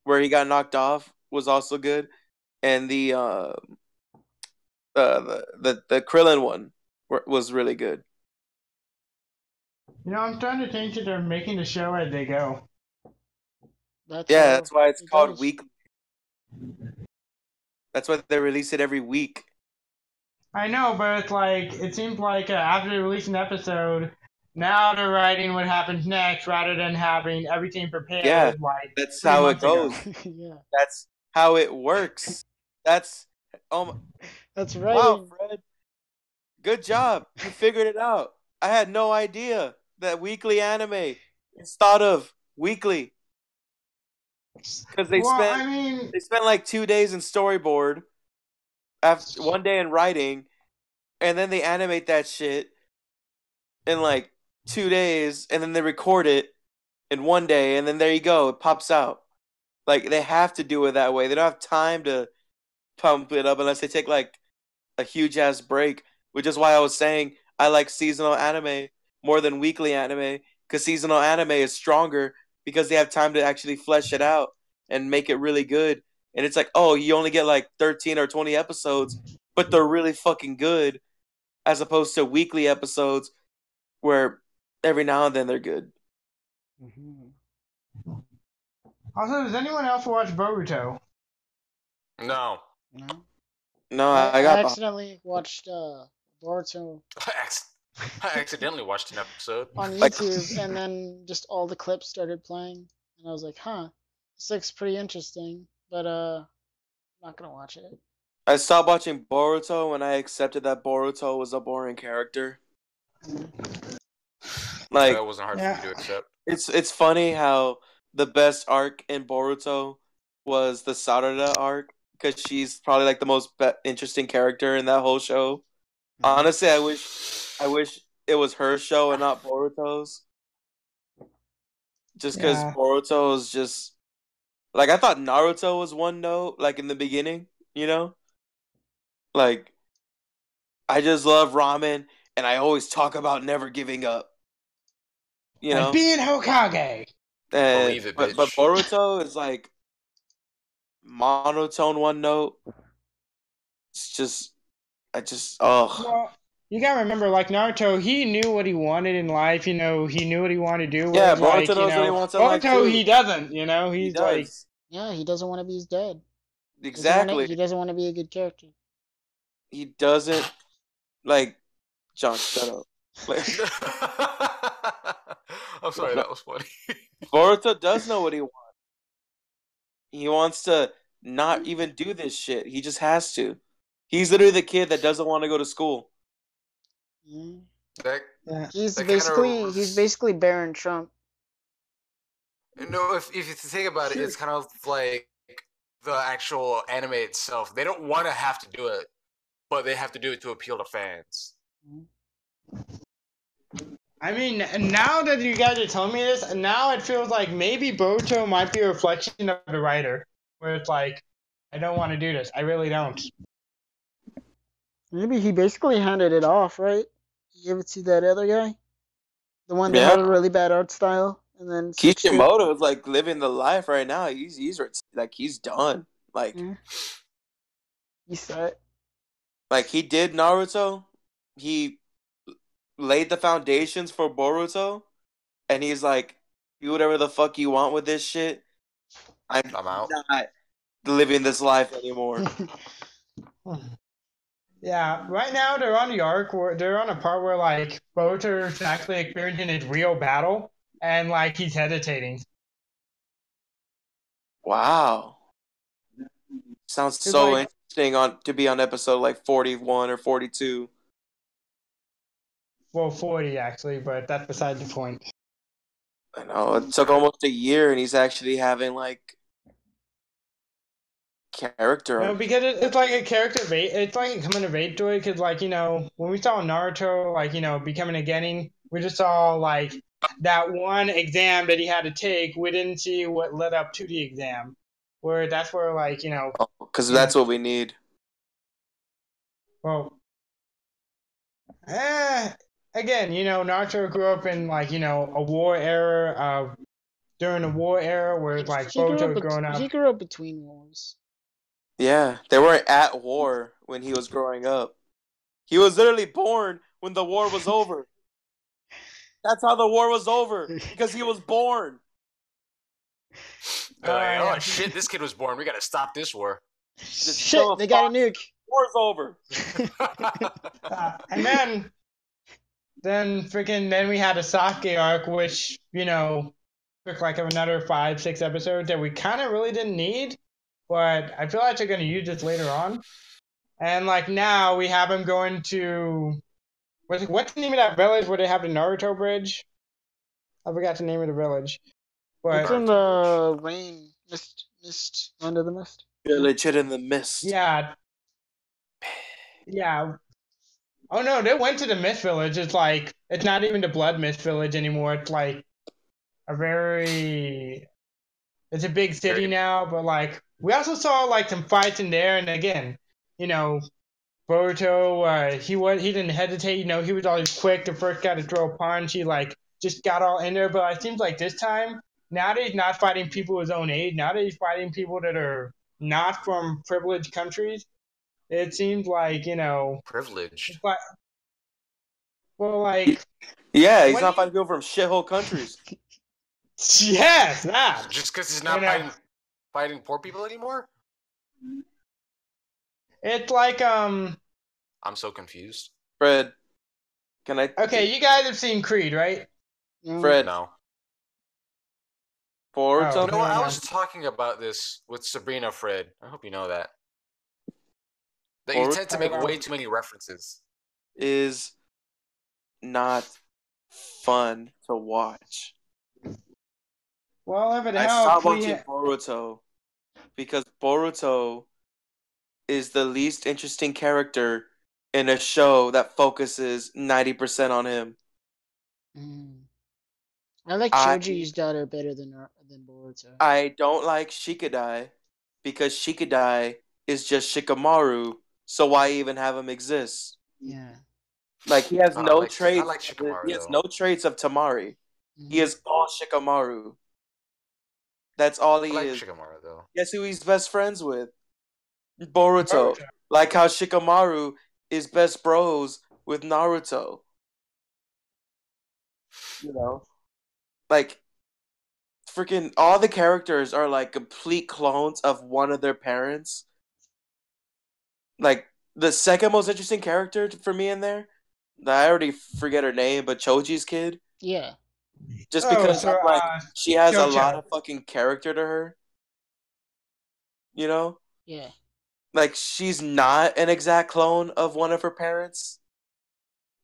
where he got knocked off was also good, and the Krillin one was really good. I'm starting to think that they're making the show as they go. That's why it's it called does. weekly. That's why they release it every week. I know, but it's like it seems like after they release an episode, now they're writing what happens next rather than having everything prepared. Yeah, like that's 3 how it months ago. goes. Yeah. That's how it works. That's That's wow, writing. Fred. Good job. You figured it out. I had no idea that weekly anime is thought of weekly because they Well, spent I mean, they spent like 2 days in storyboard, after 1 day in writing, and then they animate that shit in like 2 days, and then they record it in 1 day, and then there you go, it pops out. Like they have to do it that way. They don't have time to pump it up unless they take like a huge ass break, which is why I was saying I like seasonal anime more than weekly anime because seasonal anime is stronger because they have time to actually flesh it out and make it really good. And it's like, oh, you only get like 13 or 20 episodes, but they're really fucking good, as opposed to weekly episodes where every now and then they're good. Mhm. also, does anyone else watch Boruto? No. No. No, I I got accidentally watched Boruto I accidentally watched an episode. on Like- YouTube, and then just all the clips started playing, and I was like, "Huh, this looks pretty interesting," but I'm not gonna watch it. I stopped watching Boruto when I accepted that Boruto was a boring character. Like That wasn't hard for me to accept. it's funny how the best arc in Boruto was the Sarada arc because she's probably like the most interesting character in that whole show. Honestly, I wish it was her show and not Boruto's. Just because Yeah. Boruto is just like I thought Naruto was one note, like in the beginning, Like I just love ramen, and I always talk about never giving up. Like being Hokage. Believe it, but bitch. Boruto is like monotone one note. It's just Well, you gotta remember, like Naruto, he knew what he wanted in life. He knew what he wanted to do. Yeah, Whereas, Boruto like, knows what he wants in life, too. Boruto, he doesn't. he He's like, does. Yeah, he doesn't want to be his dad. Exactly. He doesn't want to be a good character. He doesn't like John. Shut up. Like, I'm sorry, that was funny. Boruto does know what he wants. He wants to not even do this shit. He just has to. He's literally the kid that doesn't want to go to school. Yeah. That Yeah. He's that kind basically Baron Trump. no, if you think about it, it's kind of like the actual anime itself. They don't want to have to do it, but they have to do it to appeal to fans. I mean, now that you guys are telling me this, now it feels like maybe Boruto might be a reflection of the writer, where it's like, I don't want to do this. I really don't. Maybe he basically handed it off, right? He gave it to that other guy, the one that Yeah. had a really bad art style, and then Kishimoto is like living the life right now. He's done. Like Yeah. He said, like he did Naruto. He laid the foundations for Boruto, and he's like, do whatever the fuck you want with this shit. I'm out. not living this life anymore. Yeah, right now they're on the arc where they're on a part where like Boruto's actually experiencing his real battle, and like he's hesitating. Wow. Sounds It's so like, interesting to be on episode like 41 or 42. well, 40 actually, but that's beside the point. I know it took almost a year, and he's actually having like character No, arc. because it's like a character of age. It's like a coming of age story. Because like when we saw Naruto, like becoming a Genin, we just saw like that one exam that he had to take. We didn't see what led up to the exam. Where that's where like Because that's what we need. well, again, Naruto grew up in like a war era. During the war era, where like Boruto growing up. he grew up between wars. Yeah, they weren't at war when he was growing up. He was literally born when the war was over. That's how the war was over, because he was born. They're like, oh Yeah. shit, this kid was born. We gotta stop this war. Shit, they got a nuke. War's over. And then we had a Sasuke arc, which took like another 5-6 episodes that we kind of really didn't need, but I feel like they're gonna use this later on. And like now we have him going to what's the name of that village where they have the Naruto bridge? I forgot the name of the village. But It's in the rain, mist, under the mist. Village hid in the mist. Yeah. Oh no, they went to the Mist Village. It's like it's not even the Blood Mist Village anymore. It's like it's a big city now, but like we also saw like some fights in there, and again, Boruto, he didn't hesitate. He was always quick. The first guy to throw a punch, he like just got all in there. But it seems like this time, now that he's not fighting people his own age, now that he's fighting people that are not from privileged countries, it seems like Privileged. but well, like Yeah, he's not fighting people from shithole countries. yes, that Just because he's not fighting poor people anymore? it's like I'm so confused. Fred, can I? okay, you guys have seen Creed, right? Fred, No. Boruto. Oh. You know what? I was talking about this with Sabrina, Fred. I hope you know that. That you tend to make way too many references. Is not fun to watch. Well, if it I helps, stopped watching Boruto because Boruto is the least interesting character in a show that focuses 90% on him. I like Choji's daughter better than Boruto. I don't like Shikadai because Shikadai is just Shikamaru, so why even have him exist? Yeah. Like he has no traits. I like Shikamaru, he has no traits of Tamari. He is all Shikamaru. That's all he is. Shikamaru, though. Guess who he's best friends with? Boruto. Like how Shikamaru is best bros with Naruto. Like freaking all the characters are like complete clones of one of their parents, like the second most interesting character for me in there. I already forget her name, but Choji's kid. Yeah. Just Oh, because so I'm like, she has a lot JoJo. of fucking character to her. You know, Yeah. like she's not an exact clone of one of her parents.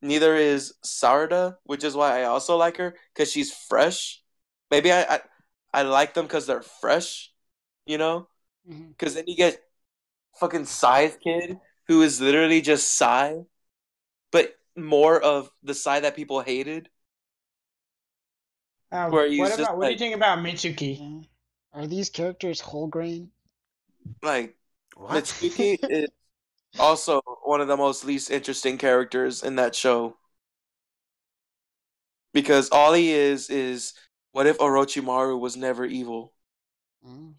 Neither is Sarda, which is why I also like her because she's fresh. Maybe I like them because they're fresh. You know, Hmm. because then you get fucking Psy's kid who is literally just Psy, but more of the Psy that people hated. Where What he's just about what do you think about Mitsuki? Yeah. Are these characters whole grain? like What? Mitsuki is also one of the most least interesting characters in that show because all he is what if Orochimaru was never evil? Mm.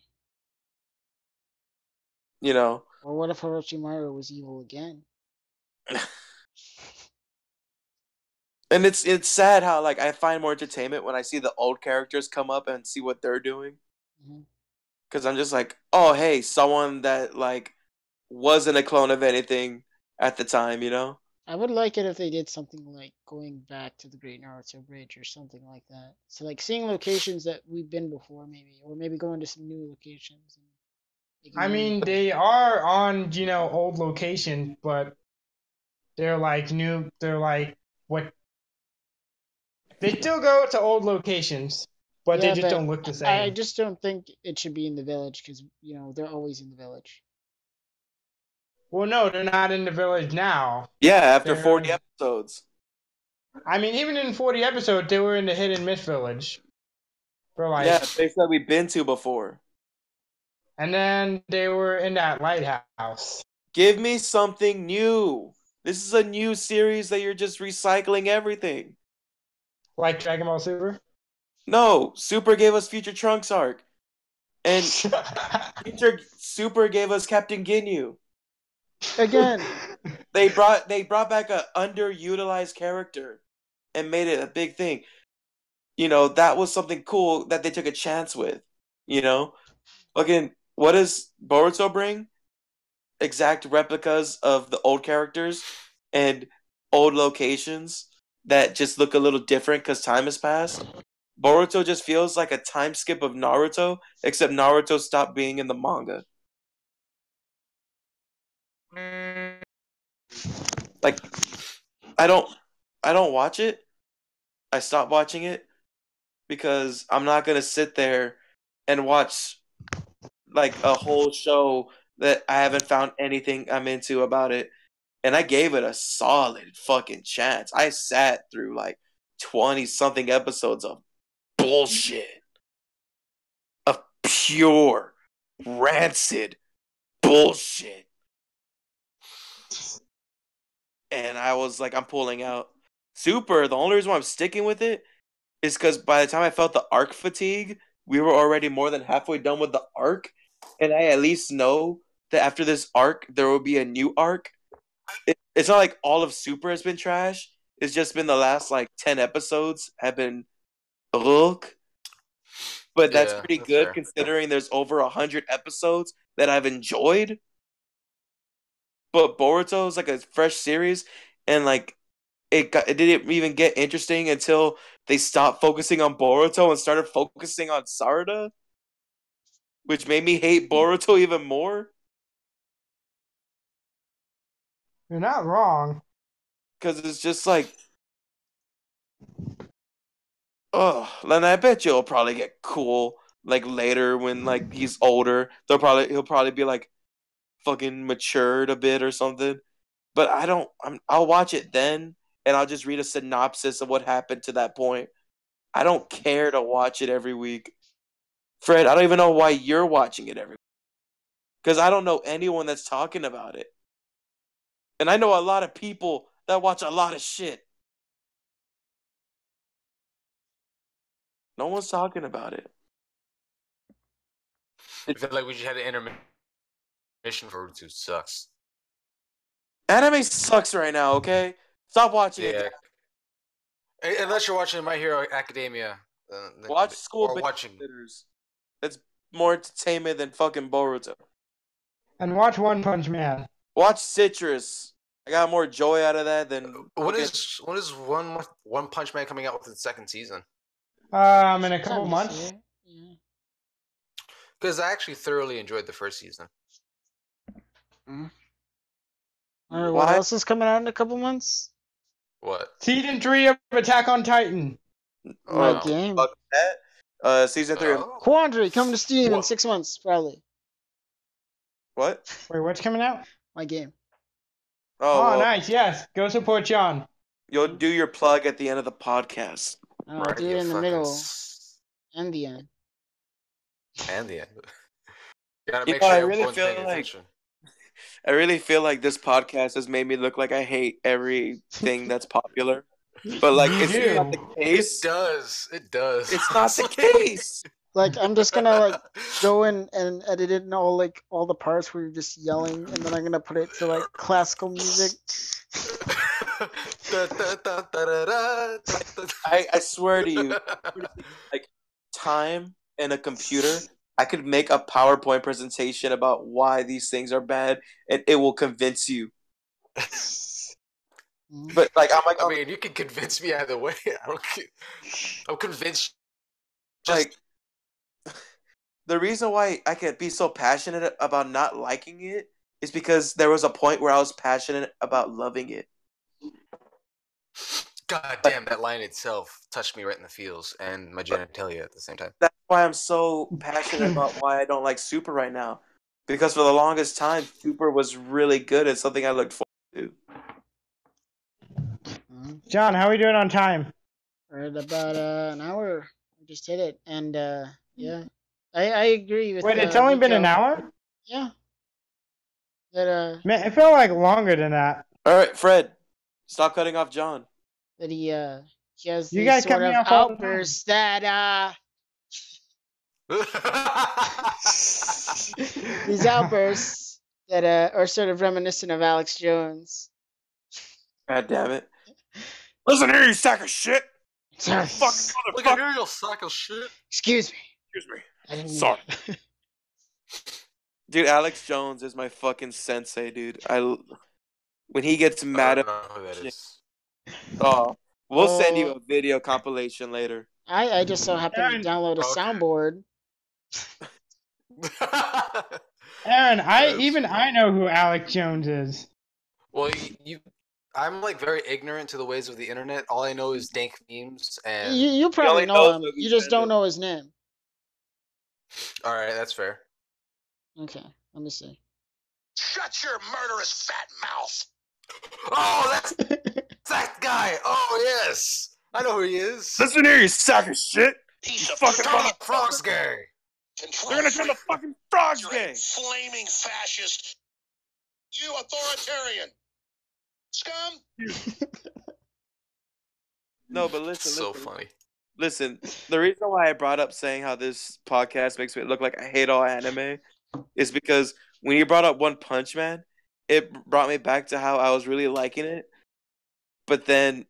You know, Or what if Orochimaru was evil again? and it's sad how like I find more entertainment when I see the old characters come up and see what they're doing Hmm. because I'm just like, oh hey, someone that like wasn't a clone of anything at the time, you know? I would like it if they did something like going back to the Great Naruto Bridge or something like that. So like seeing locations that we've been before, maybe, or maybe going to some new locations and making I new mean, encounters. they are on old location, but they're like new. They're like what they still go to old locations, but they Yeah, just but don't look the I same. just don't think it should be in the village because they're always in the village. Well, no, they're not in the village now. Yeah, after They're 40 episodes. I mean, even in 40 episodes, they were in the Hidden Myth Village for Yeah, like, place that we've been to before. and then they were in that lighthouse. Give me something new. This is a new series that you're just recycling everything. Like Dragon Ball Super. No, Super gave us Future Trunks arc, and Future Super gave us Captain Ginyu. Again, They brought back a underutilized character and made it a big thing. That was something cool that they took a chance with. You know, again, what does Boruto bring? Exact replicas of the old characters and old locations that just look a little different because time has passed. Boruto just feels like a time skip of Naruto, except Naruto stopped being in the manga. Like I don't I don't watch it. I stopped watching it because I'm not gonna sit there and watch like a whole show that I haven't found anything I'm into about it. And I gave it a solid fucking chance. I sat through like 20 something episodes of bullshit, of pure, rancid bullshit. And I was like, I'm pulling out. Super, the only reason why I'm sticking with it is because by the time I felt the arc fatigue, we were already more than halfway done with the arc. And I at least know that after this arc, there will be a new arc. It's not like all of Super has been trash. It's just been the last like 10 episodes have been ugh. But that's Yeah, pretty that's good fair. considering there's over 100 episodes that I've enjoyed. But Boruto is like a fresh series, and like it didn't even get interesting until they stopped focusing on Boruto and started focusing on Sarada, which made me hate Boruto even more. You're not wrong. Because it's just like, oh, and I bet you'll probably get cool like later when like he's older. He'll probably be like fucking matured a bit or something. But I'll watch it then, and I'll just read a synopsis of what happened to that point. I don't care to watch it every week. Fred, I don't even know why you're watching it every week. Because I don't know anyone that's talking about it. And I know a lot of people that watch a lot of shit. No one's talking about it. I feel like we just had an intermission for Naruto. Sucks. Anime sucks right now, okay? Stop watching it, Yeah, guys. unless you're watching My Hero Academia, Watch School or watching. Babysitters. It's more entertainment than fucking Boruto. And watch One Punch Man. Watch Citrus. I got more joy out of that than When is One Punch Man coming out with its second season? In a Sometime couple this months. year. Yeah. Because I actually thoroughly enjoyed the first season. All right, what Why? else is coming out in a couple months? What? Season 3 of Attack on Titan. My Oh. game. Fuck that. Season 3 of Oh. Quandary coming to Steam in Whoa. 6 months, probably. what? Wait, what's coming out? My game. Oh, Oh, well, nice. Yes. Go support John. you'll do your plug at the end of the podcast. I'll Right, do you it in the fucking middle and the end. and the end. You gotta You make know, sure I really everyone's feel paying like attention. I really feel like this podcast has made me look like I hate everything that's popular. But like, You it's just not the do. case. It does. It does. It's not the case. Like, I'm just gonna like go in and edit it in all the parts where you're just yelling, and then I'm gonna put it to like classical music. I swear to you, like time and a computer, I could make a PowerPoint presentation about why these things are bad, and it will convince you. But like, I'm like, I mean, you can convince me either way. I'm convinced. like, the reason why I can be so passionate about not liking it is because there was a point where I was passionate about loving it. God damn, that line itself touched me right in the feels and my genitalia at the same time. That's why I'm so passionate about why I don't like Super right now. Because for the longest time, Super was really good and something I looked forward to. John, how are we doing on time? We're at about an hour. We just hit it, and yeah, I agree with. Wait, it's only been an Miko. hour? Yeah. That Man, it felt like longer than that. All right, Fred, stop cutting off John. that he has You these guys cut sort me of off all the time. outbursts that these outbursts that are sort of reminiscent of Alex Jones. God damn it! Listen here, you sack of shit! Sorry. Fucking Look at motherfucker! here, you sack of shit. Excuse me. Excuse me. I didn't Sorry. mean Dude, Alex Jones is my fucking sensei, dude. When he gets I mad don't at know who that is. oh, we'll send you Oh. a video compilation later. I just so happened to Aaron- download a Okay. soundboard. Aaron, Yes. even I know who Alex Jones is. Well, I'm like very ignorant to the ways of the internet. All I know is dank memes and. You probably only know knows him. what we You just said don't it. know his name. All right, that's fair. Okay, let me see. Shut your murderous fat mouth. Oh, that's that guy. Oh yes, I know who he is. Listen here, you sack of shit! Piece You of fucking Turn the frogs gay. control. They're gonna turn the fucking frogs You're gay! a flaming fascist. You authoritarian. Scum. No, but listen, So listen. funny. Listen, the reason why I brought up saying how this podcast makes me look like I hate all anime is because when you brought up One Punch Man, it brought me back to how I was really liking it, but then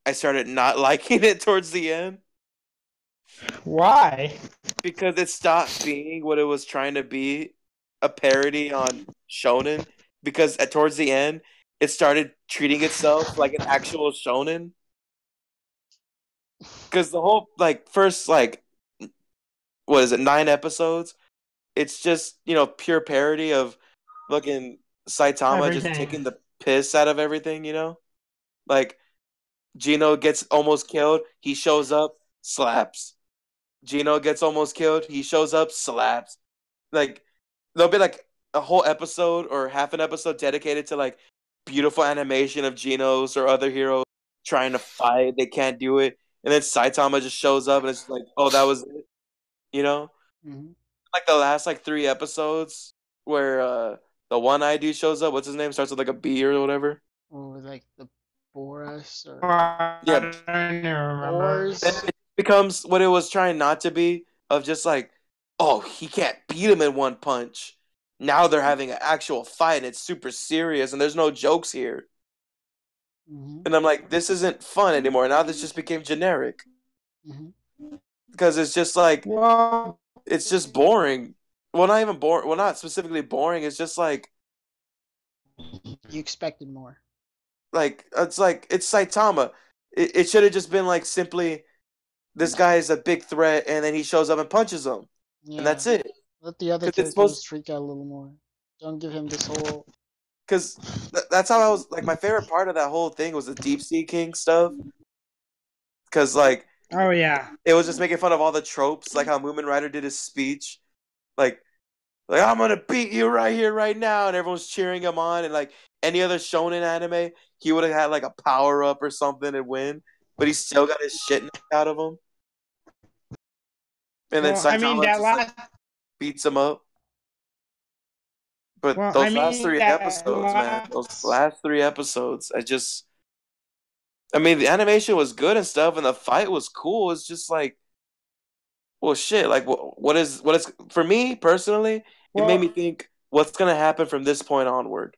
I started not liking it towards the end Why? because it stopped being what it was trying to be, a parody on shonen, because towards the end it started treating itself like an actual shonen. Because the whole first what is it, 9 episodes? It's just pure parody of fucking Saitama just Everything. taking the piss out of everything. Like Gino gets almost killed, he shows up, slaps. Gino gets almost killed, he shows up, slaps. Like there'll be like a whole episode or half an episode dedicated to like beautiful animation of Genos or other heroes trying to fight, they can't do it, and then Saitama just shows up and it's like, oh, that was it. Mhm. Like the last 3 episodes where the one eye dude shows up. What's his name? Starts with like a B or whatever. Or like the Boris or I Yeah. don't even remember. Boars. And it becomes what it was trying not to be, of just like, oh, he can't beat him in one punch. Now they're having an actual fight and it's super serious and there's no jokes here. Mhm. And I'm like, this isn't fun anymore. Now this just became generic. Mhm. Because it's just like, Well, it's just boring. Well, not even boring. Well, not specifically boring. It's just like, You expected more. Like it's Saitama. It should have just been like simply this guy is a big threat, and then he shows up and punches him, Yeah. and that's it. Let the other Because it's characters supposed freak out a little more. Don't give him this whole. because that's how I was like. My favorite part of that whole thing was the deep sea king stuff. Because like Oh yeah. it was just making fun of all the tropes, like how Moomin Rider did his speech, like I'm gonna beat you right here, right now, and everyone's cheering him on. And like any other shonen anime, he would have had like a power up or something and win, but he still got his shit knocked out of him. And then Well, I mean Saitama that just like last. beats him up. But Well, I those last mean three that episodes, man, those last. last 3 episodes, I mean, the animation was good and stuff, and the fight was cool. It's just like, well, shit. Like, what is for me personally? It made me Well, think, what's gonna happen from this point onward?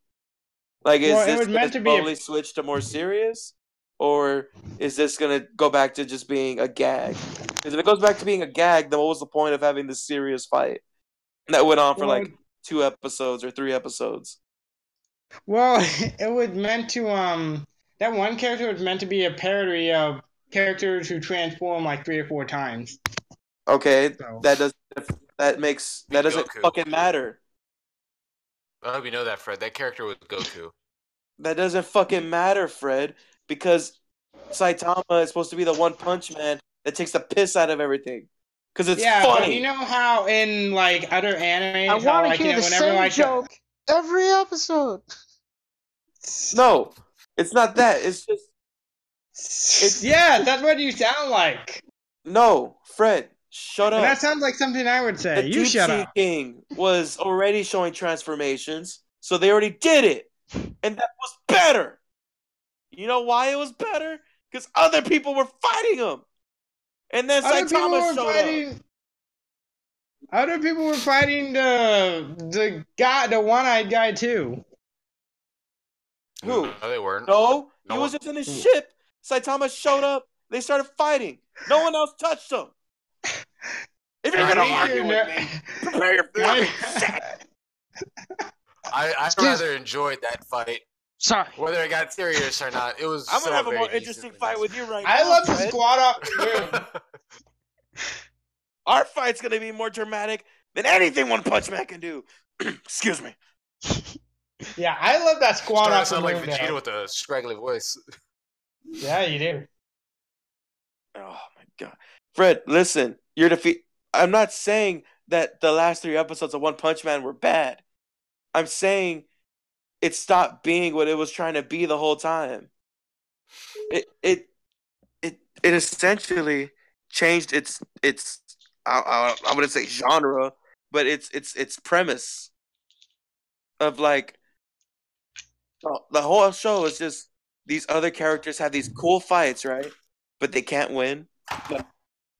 Like, is it this was gonna meant to be slowly switch to more serious, or is this gonna go back to just being a gag? Because if it goes back to being a gag, then what was the point of having this serious fight that went on for well, like 2 episodes or 3 episodes? well, it was meant to that one character was meant to be a parody of characters who transform like 3 or 4 times. Okay, So that doesn't I mean, doesn't Goku. fucking matter. I hope you know that, Fred. That character was Goku. That doesn't fucking matter, Fred, because Saitama is supposed to be the One Punch Man that takes the piss out of everything. Because it's yeah, but funny. you know how in like other animes, I how want to like hear the whenever same like joke every episode. No, it's not that. It's just yeah, that's what you sound like, no, Fred. Shut and up. that sounds like something I would say. The You Deep shut Sea up. King was already showing transformations, so they already did it, and that was better. You know why it was better? Because other people were fighting him, and then Other people Saitama were showed up. fighting. Other people were fighting the guy, the one-eyed guy too. Who? No, they weren't. No, he No was one. just in his ship. Saitama showed up. They started fighting. No one else touched him. If you're I gonna think argue you're with me, prepare your fucking shit. I Excuse- rather enjoyed that fight, Sorry. whether it got serious or not. It was. I'm gonna still have a very more decent interesting and fight nice. with you right I now. love the Fred. squad off the moon. Our fight's gonna be more dramatic than anything One Punch Man can do. Excuse me. Yeah, I love that squad Starting to off the sound like moon. Vegeta though. with a scraggly voice. Yeah, you do. Oh my god, Fred, listen. You're defeat. I'm not saying that the last 3 episodes of One Punch Man were bad. I'm saying it stopped being what it was trying to be the whole time. It essentially changed its I wouldn't say genre, but its premise of like the whole show is just these other characters have these cool fights, right? But they can't win.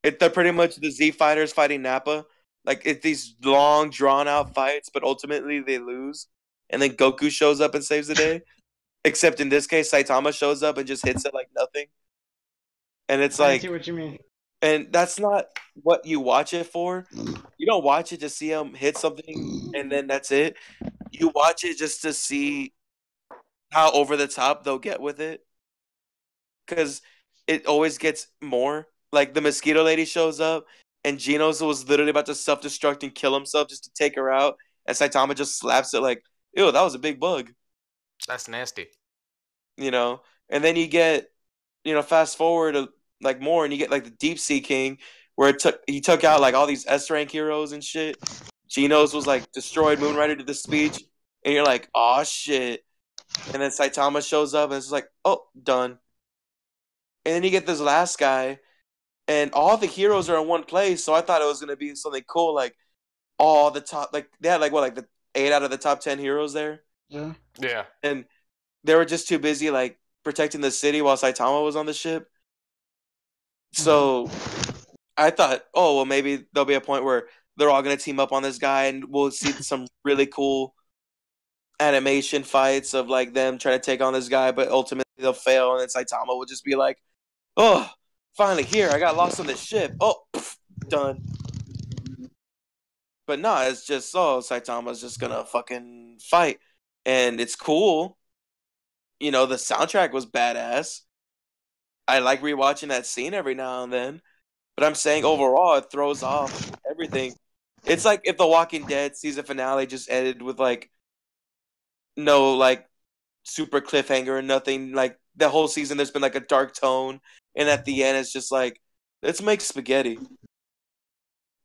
They're pretty much the Z fighters fighting Nappa. Like it's these long, drawn out fights, but ultimately they lose. And then Goku shows up and saves the day. Except in this case, Saitama shows up and just hits it like nothing. And it's I see like, what you mean. and that's not what you watch it for. You don't watch it to see him hit something and then that's it. You watch it just to see how over the top they'll get with it. Because it always gets more. Like the mosquito lady shows up, and Genos was literally about to self destruct and kill himself just to take her out. And Saitama just slaps it like, ew, that was a big bug. That's nasty. You know? And then you get, fast forward like more, and you get like the Deep Sea King, where he took out like all these S rank heroes and shit. Genos was like destroyed. Moonrider did the speech, and you're like, oh shit. And then Saitama shows up, and it's like, oh, done. And then you get this last guy, and all the heroes are in one place. So I thought it was gonna be something cool, like all the top, like they had like what, like the 8 out of the top 10 heroes there, Yeah. Yeah. and they were just too busy like protecting the city while Saitama was on the ship. So I thought, oh well, maybe there'll be a point where they're all gonna team up on this guy, and we'll see some really cool animation fights of like them trying to take on this guy, but ultimately they'll fail, and then Saitama will just be like, oh, finally here, I got lost on this ship. Oh, done. But no, it's just Saitama's just gonna fucking fight, and it's cool. the soundtrack was badass. I like rewatching that scene every now and then. But I'm saying overall, it throws off everything. It's like if the Walking Dead season finale just ended with like no like super cliffhanger and nothing. Like the whole season, there's been like a dark tone, and at the end, it's just like let's make spaghetti.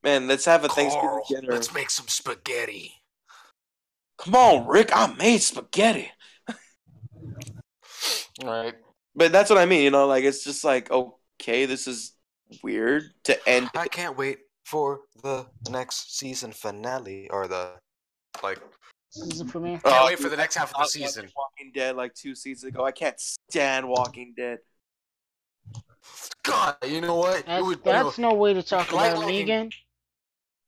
Man, let's have a Thanksgiving Carl, dinner. let's make some spaghetti. Come on, Rick, I made spaghetti. All right. But that's what I mean, like it's just like, okay, this is weird to end. I can't wait for the next season finale or the like. Season premiere. Can't wait for the next half of the season. Walking Dead like 2 seasons ago. I can't stand Walking Dead. God, you know what? That's no way to talk about Negan.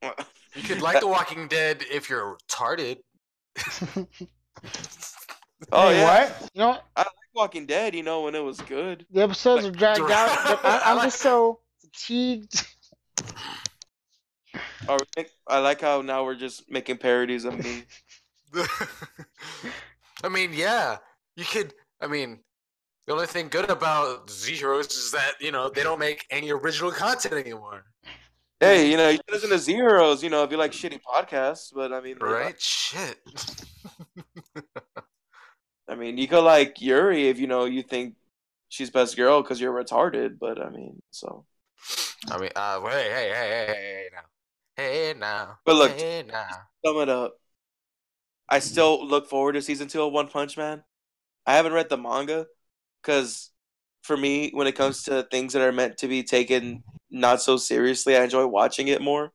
You could like The Walking Dead if you're retarded. Oh Hey, yeah, what? You know what? I like Walking Dead. When it was good. The episodes are dragged out, but I'm just so fatigued. I like how now we're just making parodies of me. I mean, yeah, you could. I mean, the only thing good about Zheroes is that they don't make any original content anymore. Hey, you should listen to Zheroes. If you like shitty podcasts, but I mean, Right? Shit. I mean, you could like Yuri if you think she's best girl because you're retarded. But I mean, so. I mean, hey now, hey now. But look, hey now. Sum it up. I still look forward to season 2 of One Punch Man. I haven't read the manga because, for me, when it comes to things that are meant to be taken not so seriously, I enjoy watching it more.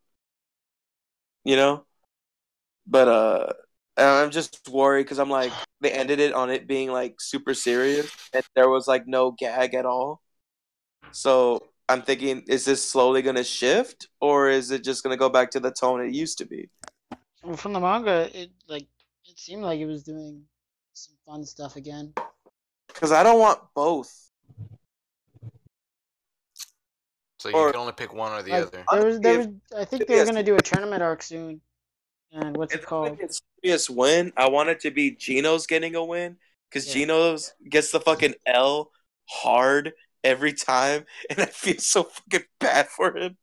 But I'm just worried because I'm like they ended it on it being like super serious and there was like no gag at all. So I'm thinking, is this slowly gonna shift or is it just gonna go back to the tone it used to be? Well, from the manga, it seemed like it was doing some fun stuff again. Because I don't want both. So you can only pick one or the other. There was. I think they were gonna do a tournament arc soon. And what's it called? It's a serious win. I want it to be Geno's getting a win because Geno's gets the fucking L hard every time, and I feel so fucking bad for him.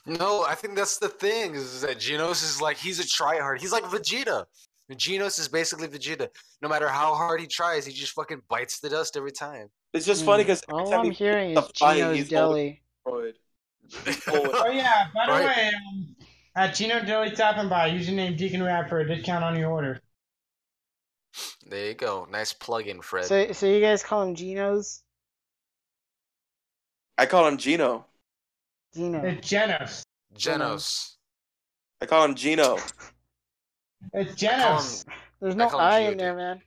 No, I think that's the thing is that Genos is like he's a tryhard. He's like Vegeta. Genos is basically Vegeta. No matter how hard he tries, he just fucking bites the dust every time. It's just funny because all I'm hearing is Geno's Deli. Oh yeah, by the way, at Gino Deli stopping by, username Deacon Rap for a discount on your order. There you go. Nice plug-in, Fred. So you guys call him Geno's? I call him Gino. Gino. It's Genos. Genos. I call him Gino. It's Genos. There's no I in there, man.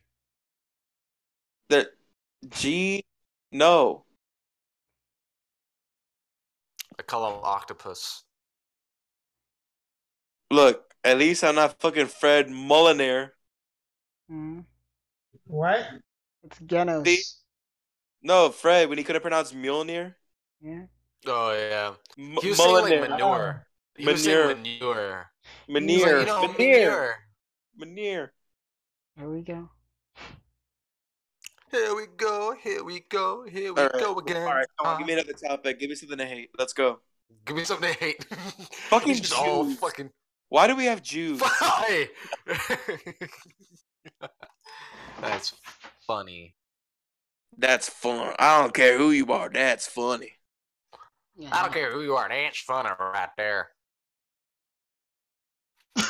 No. I call him Octopus. Look, at least I'm not fucking Fred Molyneux. What? It's Genos. No, Fred, when he couldn't pronounce Mjolnir. Yeah. Oh, yeah. He was saying like manure. He was saying manure. Manure. Manure. Manure. Here we go. Here we go. Here we go. Here we go again. All right, come on, give me another topic. Give me something to hate. Let's go. Give me something to hate. Fucking Jews. All fucking. Why do we have Jews? Why? That's funny. That's fun. I don't care who you are. That's funny. Yeah. I don't care who you are. That's funny right there.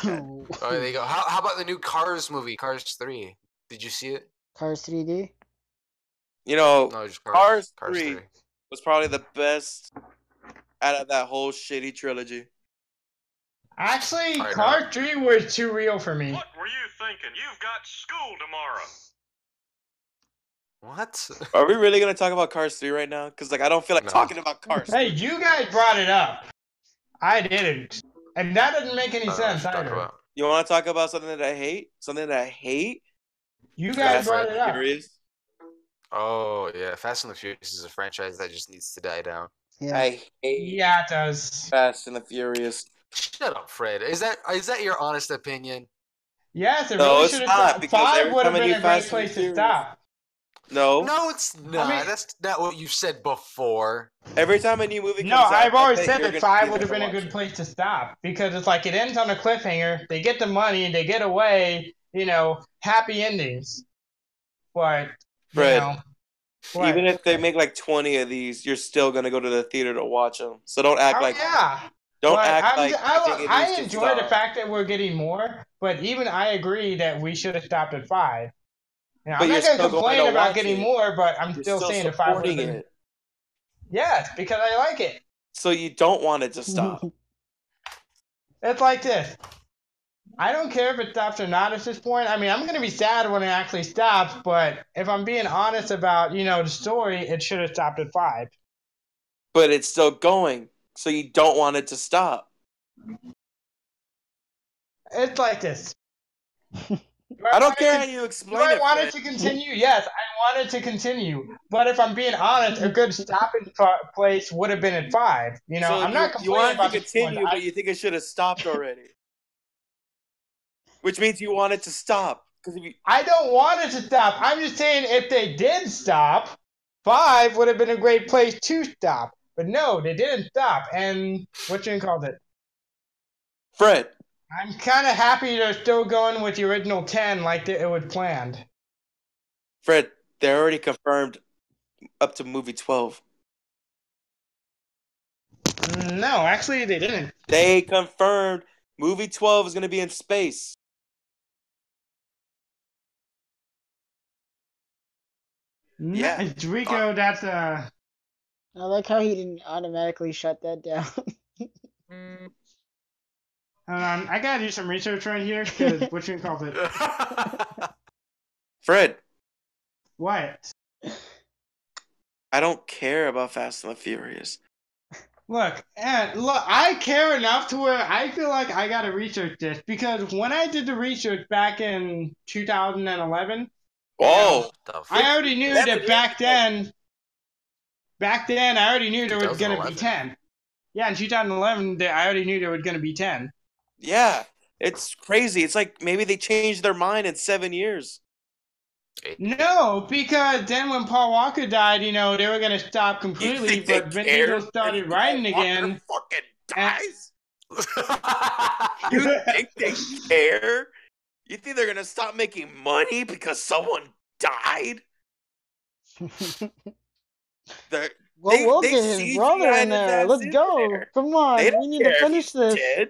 Oh, there you go. How about the new Cars movie, Cars 3? Did you see it? Cars 3D? No, just Cars 3 was probably the best out of that whole shitty trilogy. Actually, Cars 3 was too real for me. What were you thinking? You've got school tomorrow. What? Are we really going to talk about Cars 3 right now? Because I don't feel like talking about Cars 3. Hey, you guys brought it up. I didn't. And that doesn't make any sense either. You want to talk about something that I hate? Something that I hate? You guys brought it up. Oh, yeah. Fast and the Furious is a franchise that just needs to die down. Yeah. I hate it does. Fast and the Furious. Shut up, Fred. Is that your honest opinion? Yes, it really should have stopped. 5 would have been a great place to stop. No. No, it's not. mean- That's not what you said before. Every time a new movie comes No, out, I've I always bet said you're that gonna be 5 would there have to been a watch good it. place to stop because it's like it ends on a cliffhanger. They get the money, they get away. Happy endings. But Fred, what? even if they make like 20 of these, you're still gonna go to the theater to watch them. So don't act like yeah. don't But act like anything it needs I to enjoy the stop. fact that we're getting more, but even I agree that we should have stopped at 5. But I'm you're not going to still going complain to about watch getting it. more, but I'm You're still still saying the 5 would have supporting been. it. Yes, because I like it. So you don't want it to stop. It's like this. I don't care if it stops or not at this point. I mean, I'm going to be sad when it actually stops, but if I'm being honest about, the story, it should have stopped at 5. But it's still going. So you don't want it to stop. It's like this. I don't care how you Do explain I it, want Fred. it to continue? Yes, I want it to continue. But if I'm being honest, a good stopping place would have been at 5. So I'm not you complaining want it to about the continue, but you think it should have stopped already. Which means you want it to stop. I don't want it to stop. I'm just saying if they did stop, 5 would have been a great place to stop. But no, they didn't stop. And what you called it? Fred. I'm kind of happy they're still going with the original 10 like it was planned. Fred, they're already confirmed up to movie 12. No, actually they didn't. They confirmed movie 12 is going to be in space. Yeah. Rico, that's I like how he didn't automatically shut that down. I gotta do some research right here because what you called it? Fred. What? I don't care about Fast and the Furious. Look, I care enough to where I feel like I gotta research this because when I did the research back in 2011, Oh, I already knew that back then I already knew there was gonna be 10. Yeah, in 2011, I already knew there was gonna be 10. Yeah, it's crazy. It's like maybe they changed their mind in 7 years. No, because then when Paul Walker died, they were gonna stop completely, but Vin Diesel started writing again. Fucking dies. You think they care? You think they're gonna stop making money because someone died? We'll get his brother in there. Let's go. Come on, we need to finish this. Dead.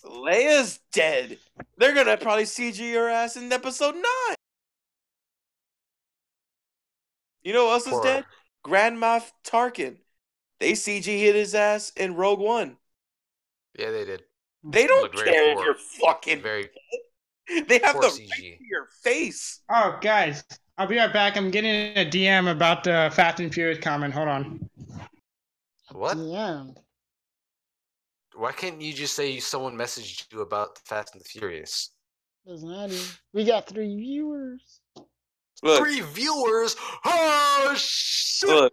Leia's dead. They're gonna probably CG her ass in episode 9. You know who else is dead? Grand Moff Tarkin. They CG hit his ass in Rogue One. Yeah, they did. They don't care if you're fucking very. They have the right to your face. Oh, guys, I'll be right back. I'm getting a DM about the Fast and Furious comment. Hold on. What? DM. Why can't you just say someone messaged you about the Fast and the Furious? Doesn't matter. We got 3 viewers. Look, 3 viewers? Oh, shit! Look,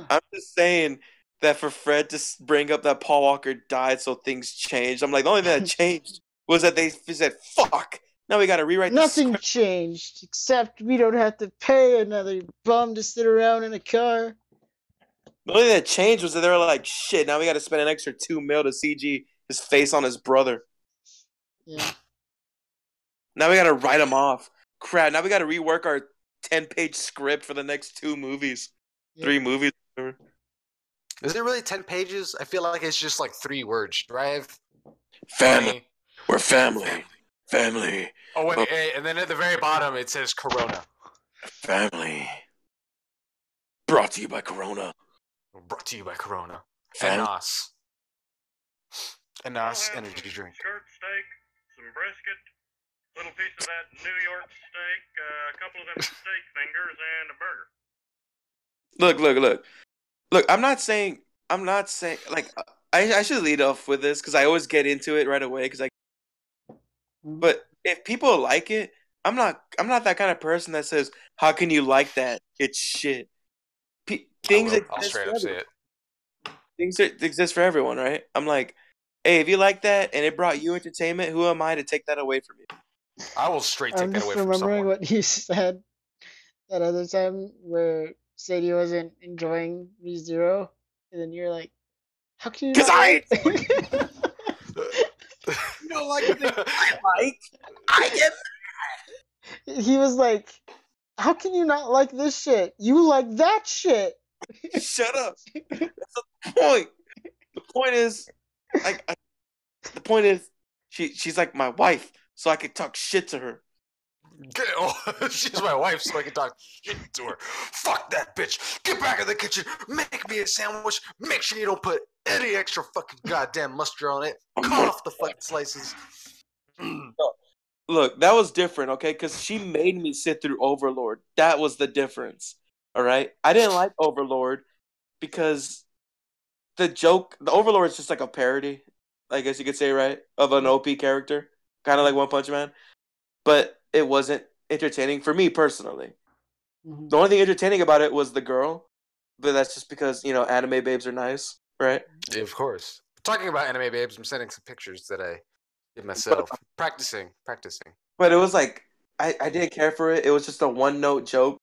I'm just saying that for Fred to bring up that Paul Walker died so things changed. I'm like, the only thing that changed was that they said, fuck, now we got to rewrite the script. Nothing changed, except we don't have to pay another bum to sit around in a car. The only thing that changed was that they were like, shit, now we got to spend an extra $2 million to CG his face on his brother. Yeah. Now we got to write him off. Crap, now we got to rework our 10-page script for the next 2 movies. Yeah. 3 movies. Is it really 10 pages? I feel like it's just like 3 words. Drive. Family. We're family. Family. Oh, wait, and then at the very bottom it says Corona. Family. Brought to you by Corona. Brought to you by Corona. Family. And NOS. And NOS energy drink. Shirt steak, some brisket, little piece of that New York steak, a couple of them steak fingers, and a burger. Look, I'm not saying like I should lead off with this because I always get into it right away but if people like it, I'm not that kind of person that says, how can you like that? It's shit. I'll straight up say it. Things exist for everyone, right? I'm like, hey, if you like that and it brought you entertainment, who am I to take that away from you? I will straight take I'm that just away from remembering someone. what you said that other time where Sadie wasn't enjoying ReZero, and then you're like, "How can you Because not I like?" you don't like the thing I like. I get He was like, "How can you not like this shit? You like that shit." shut up. That's the point. The point is, like, the point is, she's like my wife, so I could talk shit to her. She's my wife, so I can talk shit to her. Fuck that bitch. Get back in the kitchen. Make me a sandwich. Make sure you don't put any extra fucking goddamn mustard on it. Cut off the fucking slices. Look, that was different, okay? Because she made me sit through Overlord. That was the difference. All right, I didn't like Overlord because the Overlord is just like a parody, I guess you could say, right, of an OP character, kind of like One Punch Man. But it wasn't entertaining for me personally. Mhm. The only thing entertaining about it was the girl, but that's just because anime babes are nice, right? Yeah, of course. Talking about anime babes, I'm sending some pictures that I did But myself. Practicing. but it was like I didn't care for it. It was just a one note joke,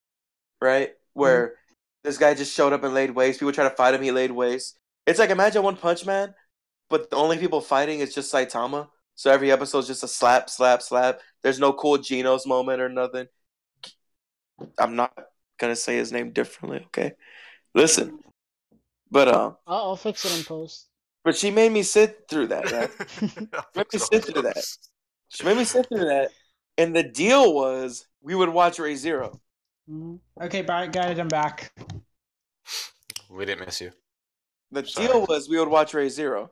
right? Where this guy just showed up and laid waste. People try to fight him, he laid waste. It's like imagine One Punch Man, but the only people fighting is just Saitama. So every episode is just a slap, slap, slap. There's no cool Genos moment or nothing. I'm not gonna say his name differently, okay? Listen, but I'll fix it in post. but she made me sit through that, right? I'll Made me fix sit through that. She made me sit through that, and the deal was we would watch ReZero. Mhm. Okay, bye, guys. I'm back. We didn't miss you. The Sorry. deal was we would watch ReZero,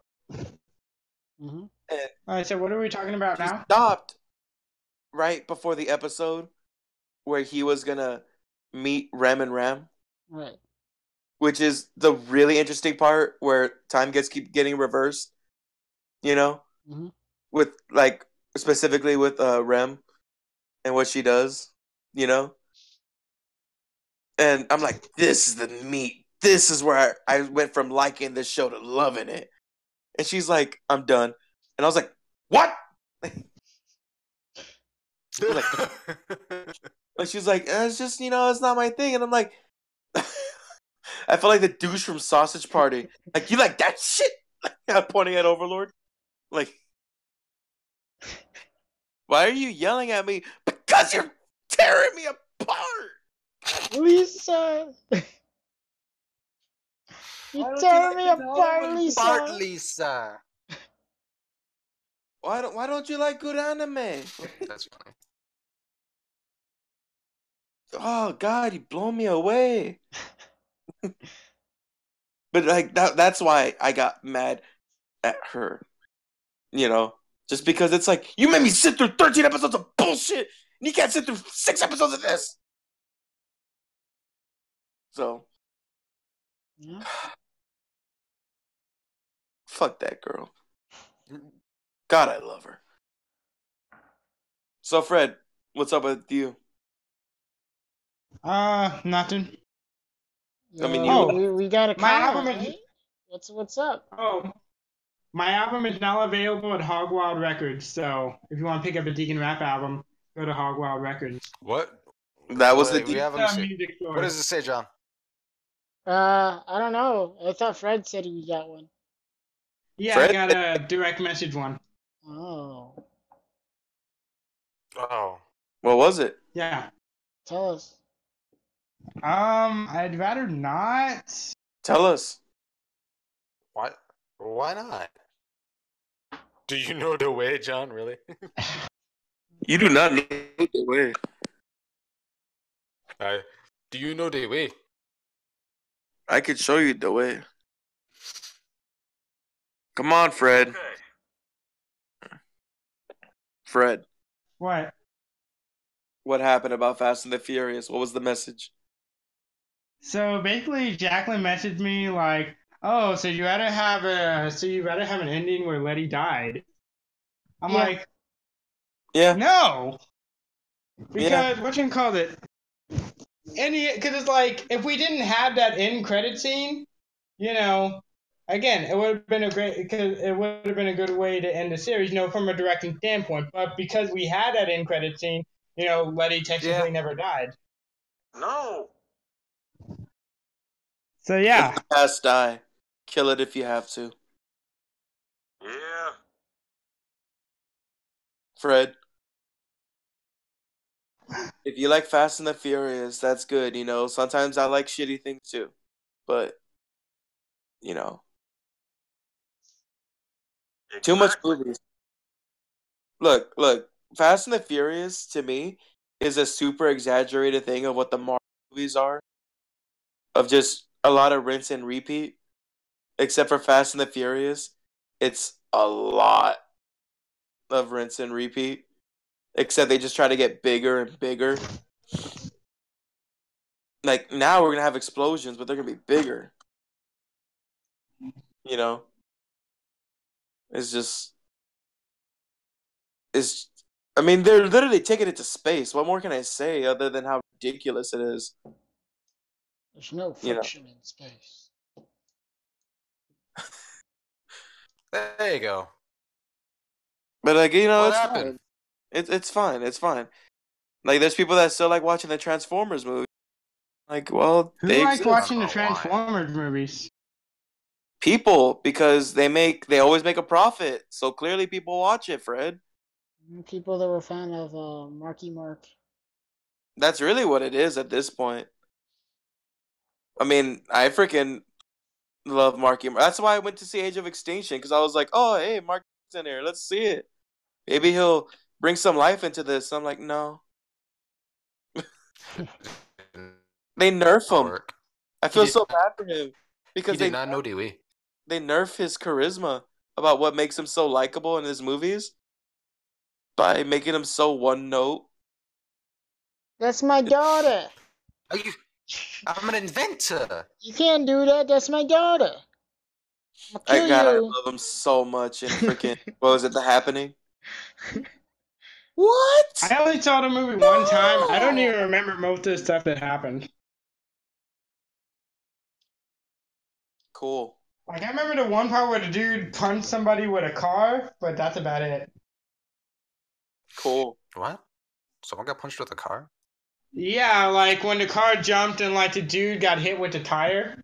Mhm. and All right. So what are we talking about she now? stopped right before the episode where he was gonna meet Rem and Ram, Right. which is the really interesting part where time keep getting reversed. You know, Mhm. with like specifically with Rem and what she does. You know, and I'm like, this is the meat. This is where I went from liking this show to loving it. And she's like, I'm done. And I was like, what? like, like she's like, it's just it's not my thing. And I'm like, I felt like the douche from Sausage Party. Like, you like that shit? Pointing at Overlord. Like, why are you yelling at me? Because you're tearing me apart. Lisa, you tear me apart, Lisa. Bart Lisa. Why don't you like good anime? That's funny. Oh God, you blow me away. But like that's why I got mad at her. Just because it's like you made me sit through 13 episodes of bullshit, and you can't sit through 6 episodes of this. So, Yeah. fuck that girl. God, I love her. So, Fred, what's up with you? Nothing. I mean, we got a my comment, album is. right? What's up? Oh, my album is now available at Hog Wild Records. So if you want to pick up a Deacon Rap album, go to Hog Wild Records. What? That was Wait, the we have It's them. a music store. What does it say, John? I don't know. I thought Fred said he got one. Yeah, Fred? I got a direct message one. Oh, Oh. What was it? Yeah. tell us. I'd rather not. Tell us. Why? Why not? Do you know the way, John? Really? You do not know the way. Do you know the way? I could show you the way. Come on, Fred. Okay. Fred, What? what happened about Fast and the Furious? What was the message? So basically, Jacqueline messaged me like, "Oh, so you rather have an ending where Letty died?" I'm Yeah. like, Yeah. "No," Yeah. because what you call it? Because it's like if we didn't have that end credit scene, you know, again, it would have been a good way to end the series, from a directing standpoint. But because we had that end credit scene, Letty technically never died. No. So yeah, Let the past die. Kill it if you have to. Yeah. Fred, if you like Fast and the Furious, that's good. Sometimes I like shitty things too, but too much Exactly. movies. Look. Fast and the Furious to me is a super exaggerated thing of what the Marvel movies are, of just a lot of rinse and repeat. Except for Fast and the Furious, it's a lot of rinse and repeat. Except they just try to get bigger and bigger. Like now we're gonna have explosions, but they're gonna be bigger. You know, it's just it's. I mean, they're literally taking it to space. What more can I say other than how ridiculous it is? There's no You know, friction in space. There you go. but like What it's happened? fine. It's fine. It's fine. Like there's people that still like watching the Transformers movie. Like, well, who they liked exist. watching the I don't know why. Transformers movies? People, because they always make a profit. So clearly people watch it, Fred. People that were a fan of Marky Mark. That's really what it is at this point. I mean, I freaking love Marky. That's why I went to see Age of Extinction, because I was like, oh, hey, Marky's in here. Let's see it. Maybe he'll bring some life into this. I'm like, no. They nerf him. Work. I feel so bad for him He because did not know Dewey. they nerf his charisma about what makes him so likable in his movies by making him so one note. That's my daughter. I'm an inventor. You can't do that. That's my daughter. I'll kill I you. love him so much in freaking what was it, The Happening? What? I only saw the movie one time. I don't even remember most of the stuff that happened. Cool. Like, I remember the one part where the dude punched somebody with a car, but that's about it. Cool. What? Someone got punched with a car? Yeah, like when the car jumped and like the dude got hit with the tire.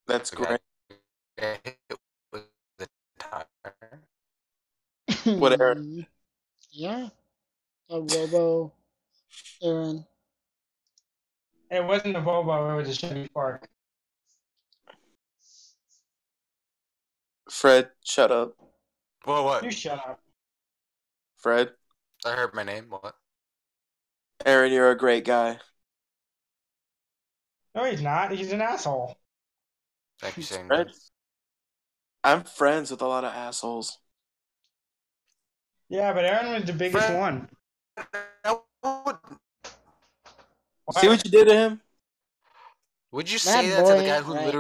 That's great. Got hit with the tire. What, Aaron? Yeah. A Robo Aaron. It wasn't a Volvo, it was a Chevy Spark. Fred, shut up. Well, what? You shut up. Fred. I heard my name. What? Aaron, you're a great guy. No, he's not. He's an asshole. Thank you, saying Fred. that. I'm friends with a lot of assholes. Yeah, but Aaron was the biggest Fred- one. See what you did to him? Would you That say that to boy the guy who ain't right.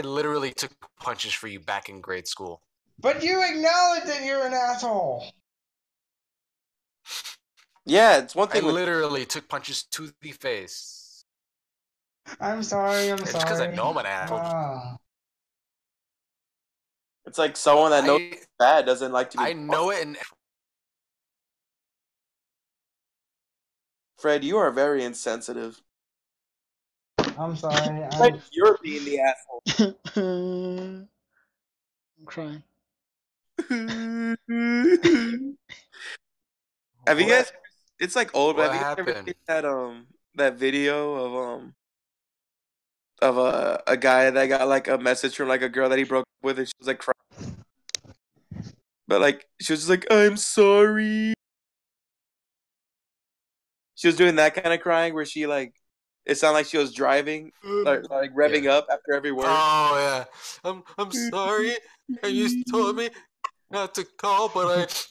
literally took punches for you back in grade school? But you acknowledge that you're an asshole. Yeah, it's one I thing with literally took punches to the face. I'm sorry, I'm Just sorry. because I know I'm an asshole. Ah. it's like someone that knows it's bad doesn't like to be. I know it, and Fred, you are very insensitive. I'm sorry. Fred, you're being the asshole. I'm crying. Have you guys? It's like old, but What have you guys ever happened? seen that video of a guy that got like a message from like a girl that he broke up with, and she was like crying, but like she was just like, "I'm sorry." She was doing that kind of crying where she like it sounded like she was driving, like revving up after every word. Oh yeah, I'm sorry. And you told me not to call, but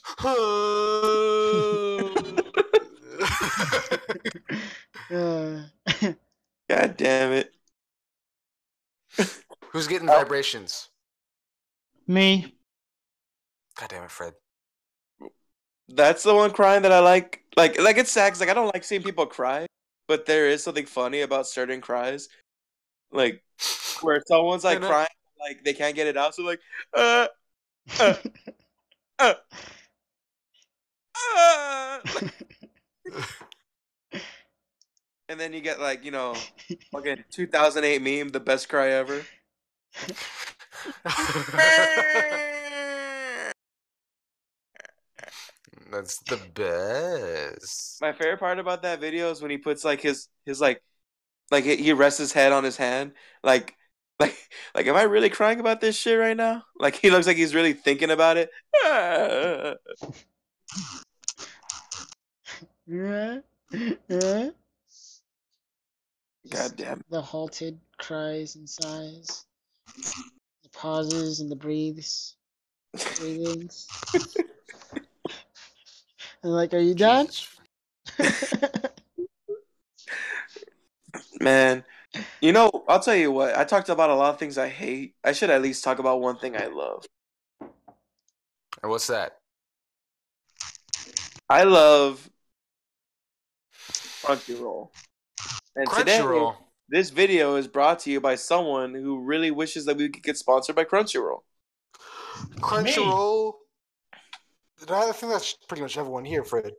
God damn it! Who's getting vibrations? Me. God damn it, Fred. That's the one crying that I like. Like it's sad 'cause, like I don't like seeing people cry, but there is something funny about certain cries. like where someone's like crying, like they can't get it out, so like uh, uh, and then you get like fucking 2008 meme, the best cry ever. That's the best. My favorite part about that video is when he puts like his like he rests his head on his hand, like like am I really crying about this shit right now? Like he looks like he's really thinking about it. God damn it. The halted cries and sighs, the pauses and the breathings. And like, are you done? Man, I'll tell you what. I talked about a lot of things I hate. I should at least talk about one thing I love. And what's that? I love Crunchyroll. And Crunchyroll. today, this video is brought to you by someone who really wishes that we could get sponsored by Crunchyroll. Crunchyroll. I think that's pretty much everyone here, Fred.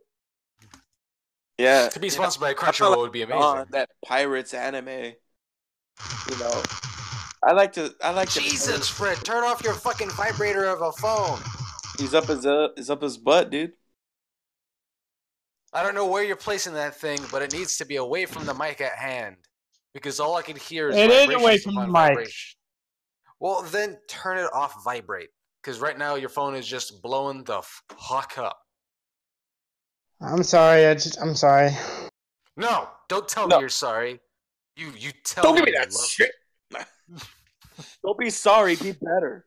Yeah. To be sponsored by Crunchyroll would be amazing. That Pirates anime. I like to. Jesus, Fred, turn off your fucking vibrator of a phone. He's up his butt, dude. I don't know where you're placing that thing, but it needs to be away from the mic at hand. Because all I can hear is vibrations. It is away from the mic. Well, then turn it off vibrate. Because right now your phone is just blowing the fuck up. I'm sorry. I'm sorry. No, don't tell me you're sorry. You tell me. Don't give me that shit. Don't be sorry. Be better.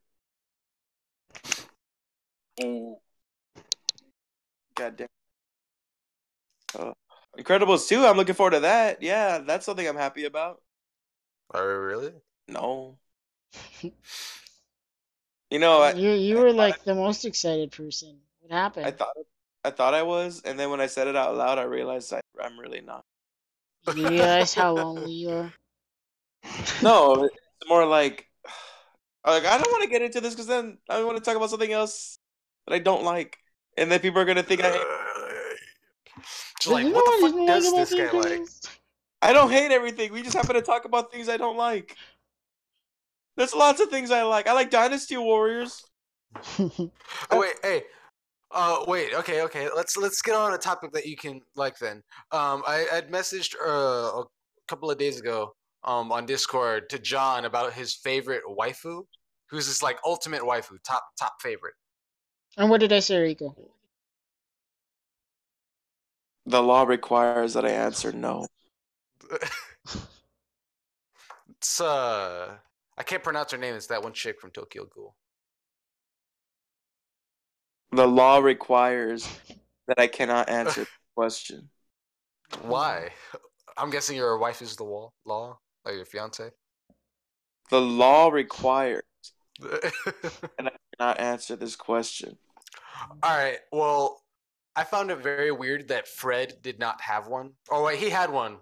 God damn. Incredibles 2, I'm looking forward to that. Yeah, that's something I'm happy about. Are you really? No. You were like the most excited person. What happened? I thought I was, and then when I said it out loud, I realized I'm really not. You realize how lonely you are? No, it's more like I don't want to get into this because then I want to talk about something else that I don't like, and then people are gonna think I hate. Just like, what the fuck does this guy like? I don't hate everything. We just happen to talk about things I don't like. There's lots of things I like. I like Dynasty Warriors. Oh, wait, hey. Wait, okay. Let's get on a topic that you can like then. I had messaged a couple of days ago on Discord to John about his favorite waifu, who's his like ultimate waifu, top favorite. And what did I say, Rico? The law requires that I answer no. It's I can't pronounce her name. It's that one chick from Tokyo Ghoul. The law requires that I cannot answer the question. Why? I'm guessing your wife is the law, like your fiance. The law requires, and I cannot answer this question. All right. Well, I found it very weird that Fred did not have one. Oh wait, he had one.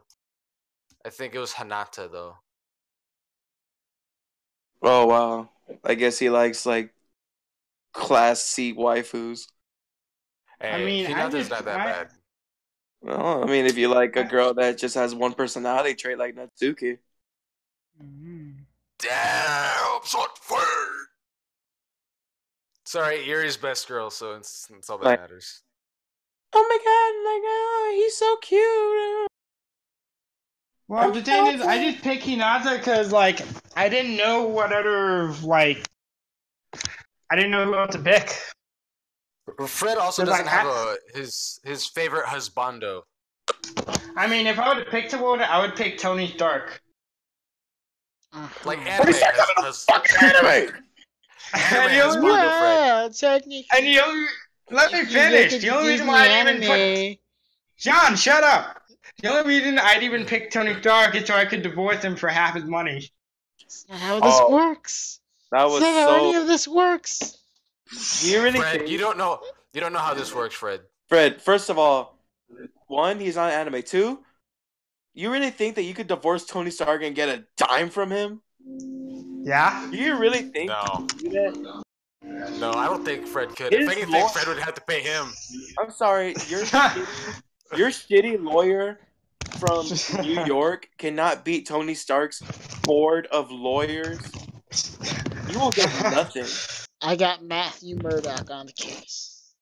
I think it was Hinata though. Oh wow! I guess he likes like Class C waifus. Hey, I mean, Hinata's not that bad. Well, I mean, if you like a girl that just has one personality trait like Natsuki. Damn, son, Fred. Sorry, Yuri's best girl, so it's all that matters. Oh my god, he's so cute. Well, the thing is, I just picked Hinata because, like, I didn't know what other, like, I didn't know who else to pick. Fred also doesn't have his favorite husbando. I mean, if I would have picked someone, I would pick Tony Stark. Like anime. Anime. Yeah, technically. And let me finish. The only reason why I didn't even put John, shut up. The only reason I'd even pick Tony Stark is so I could divorce him for half his money. That's not how this works. That was That's not how any of this works. You really Fred, you don't know how this works, Fred. Fred, first of all, 1, he's on anime. 2, You really think that you could divorce Tony Stark and get a dime from him? Yeah. Do you really think? No. You do that? No, I don't think Fred could. His If anything, lawyer- Fred would have to pay him. I'm sorry, your shitty lawyer from New York cannot beat Tony Stark's board of lawyers. You will get nothing. I got Matthew Murdock on the case.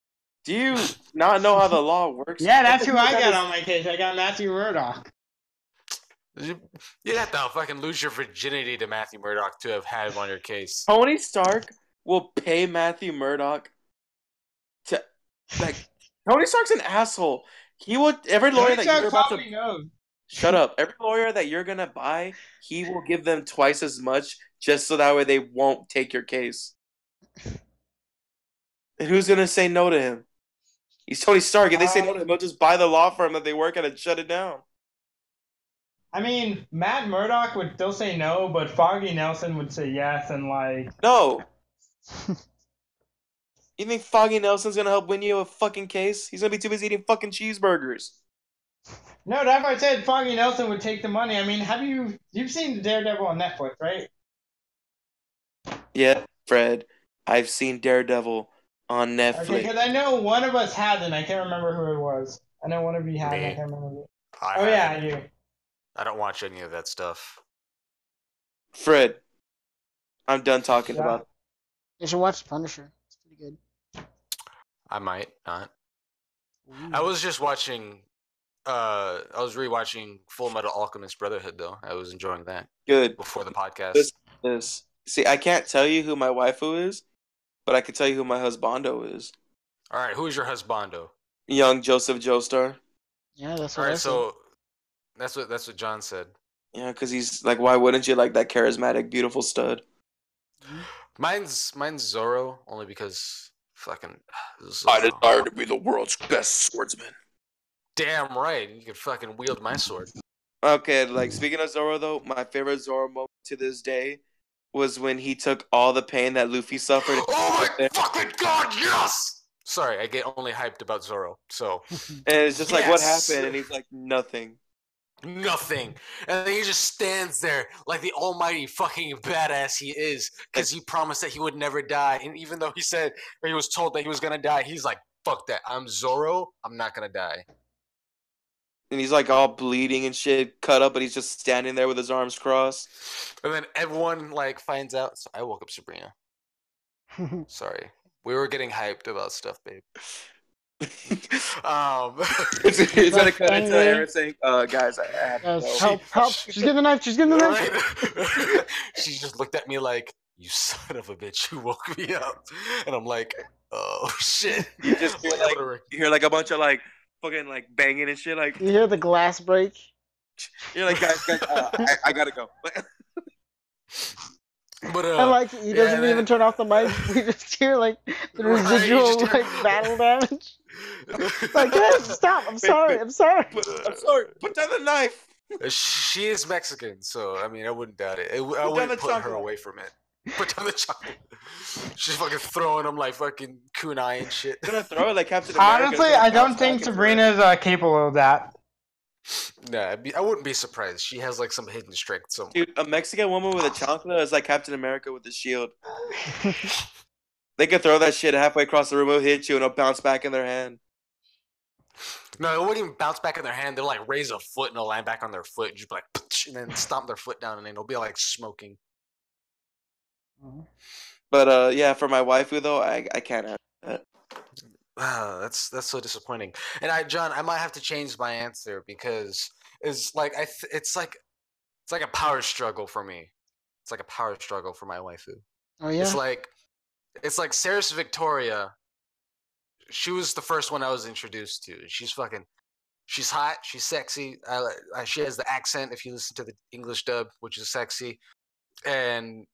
Do you not know how the law works? Yeah, that's who I got on my case. I got Matthew Murdock. You'd have to fucking lose your virginity to Matthew Murdock to have had him on your case. Tony Stark will pay Matthew Murdock to Tony Stark's an asshole. He would every lawyer that you're about to knows. shut up. Every lawyer that you're gonna buy, he will give them twice as much just so that way they won't take your case. And who's gonna say no to him? He's Tony Stark. If they say no to him, they'll just buy the law firm that they work at and shut it down. I mean, Matt Murdock would still say no, but Foggy Nelson would say yes, and No. You think Foggy Nelson's gonna help win you a fucking case? He's gonna be too busy eating fucking cheeseburgers. No, that's why I said Foggy Nelson would take the money. I mean, you've seen Daredevil on Netflix, right? Yeah, Fred. I've seen Daredevil on Netflix. Okay, because I know one of us had it, and I can't remember who it was. I know one of you had it, Me. I can't remember it. I Yeah, you. I don't watch any of that stuff. Fred, I'm done talking about it. You should watch Punisher. It's pretty good. I might not. Ooh. I was just watching. I was rewatching Full Metal Alchemist Brotherhood though. I was enjoying that Good. before the podcast. This. See, I can't tell you who my waifu is, but I can tell you who my husbando is. All right, who is your husbando? Young Joseph Joestar. Yeah, that's All what I right, said. so that's what John said. Yeah, because he's like, why wouldn't you like that charismatic, beautiful stud? Mine's Zoro only because fucking. I Zoro. desire to be the world's best swordsman. Damn right, you can fucking wield my sword. Okay, like speaking of Zoro though, my favorite Zoro moment to this day was when he took all the pain that Luffy suffered. Oh my fucking god, yes! Sorry, I get only hyped about Zoro, so. And it's just like, what Yes! happened? And he's like, nothing. Nothing. And then he just stands there like the almighty fucking badass he is because he promised that he would never die. And even though he said, or he was told that he was going to die, he's like, fuck that. I'm Zoro. I'm not going to die. And he's like all bleeding and shit, cut up, but he's just standing there with his arms crossed. And then everyone like finds out. So I woke up Sabrina. Sorry. We were getting hyped about stuff, babe. He's gonna cut into Aaron saying, guys, I have to go. Help. She's getting the knife. She's getting the knife. Right? She just looked at me like, you son of a bitch, you woke me up. And I'm like, oh shit. You just hear like, a bunch of like fucking like banging and shit. Like You hear the glass break? you're like, guys, I gotta go. But I like he doesn't even turn off the mic. We just hear like the residual like battle damage. Like, guys, stop! I'm sorry. I'm sorry. Put down the knife. She is Mexican, so I mean, I wouldn't doubt it. I wouldn't put her away from it. Put down the chocolate. She's fucking throwing them like fucking kunai and shit. Gonna throw it like Captain America. Honestly, I don't think Sabrina's capable of that. Nah, I wouldn't be surprised. She has like some hidden strength somewhere. Dude, a Mexican woman with a chancla is like Captain America with a shield. They could throw that shit halfway across the room, it'll hit you, and it'll bounce back in their hand. No, it wouldn't even bounce back in their hand. They'll like raise a foot and it'll land back on their foot, and just be like, and then stomp their foot down, and then it'll be like smoking. But yeah, for my waifu though, I can't have that. That's so disappointing. And John, I might have to change my answer because it's like it's like a power struggle for me. It's like a power struggle for my waifu. Oh yeah. It's like Sarah's Victoria. She was the first one I was introduced to. She's hot. She's sexy. She has the accent. If you listen to the English dub, which is sexy, and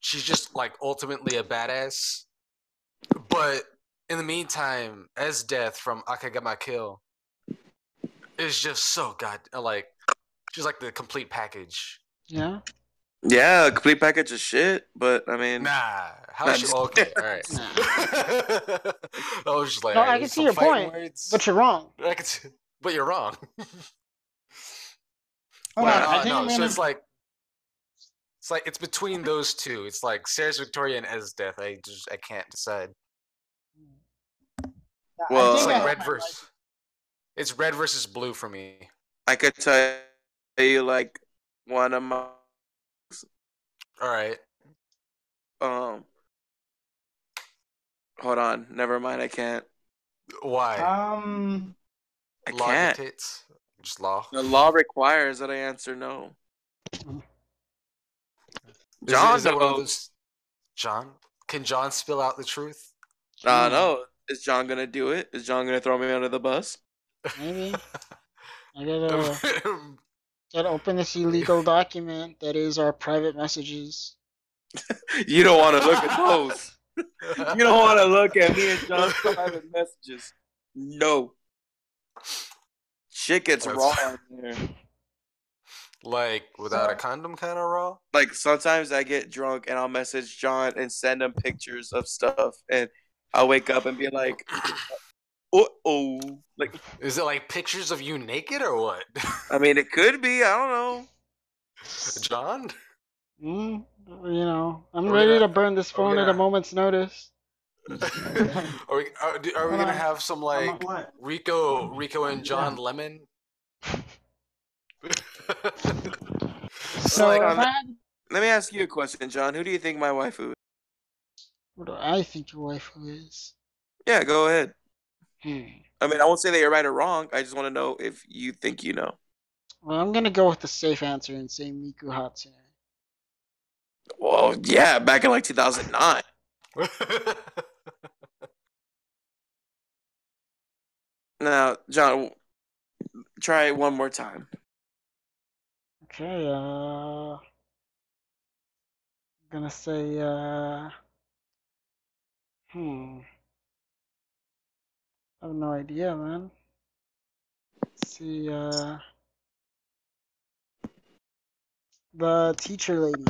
she's just like ultimately a badass. But in the meantime, as Death from Akagama Kill is just so like she's like the complete package. Yeah. Yeah, a complete package of shit, but I mean, Nah, how is she? Okay, all right. Nah. I was just like, No, I can see your point, words. but you're wrong. But you're wrong. Hold on, I think no. I'm So gonna. it's between those two. It's like Sarah's Victoria and Ez's death. I can't decide. I Well, It's think I like have red my versus. It's red versus blue for me. I could tell you like one of my All right. um. Hold on, never mind. I can't. Why? I Law can't. dictates. Just law. The law requires that I answer no. Is John it one of knows. those? John? Can John spill out the truth? No. Is John gonna do it? Is John gonna throw me under the bus? Maybe. I gotta open this illegal document that is our private messages. You don't want to look at those. You don't want to look at me and John's private messages. No. Shit gets That's- raw in there. Like without a condom, kind of raw. Like sometimes I get drunk and I'll message John and send him pictures of stuff, and I'll wake up and be like, "Oh, like." Is it like pictures of you naked or what? I mean, it could be. I don't know. John? You know, I'm Are we ready gonna- to burn this phone at a moment's notice. Are we gonna have some like What? Rico and John Lemon? So like, if I had, Let me ask you a question, John. Who do you think my waifu is? What do I think your waifu is? Yeah, go ahead. Hmm. I mean, I won't say that you're right or wrong. I just want to know if you think you know. Well, I'm gonna go with the safe answer and say Miku Hatsune. Well, yeah, back in like 2009. Now, John, try it one more time. Okay, I'm gonna say, I have no idea, man. Let's see, the teacher lady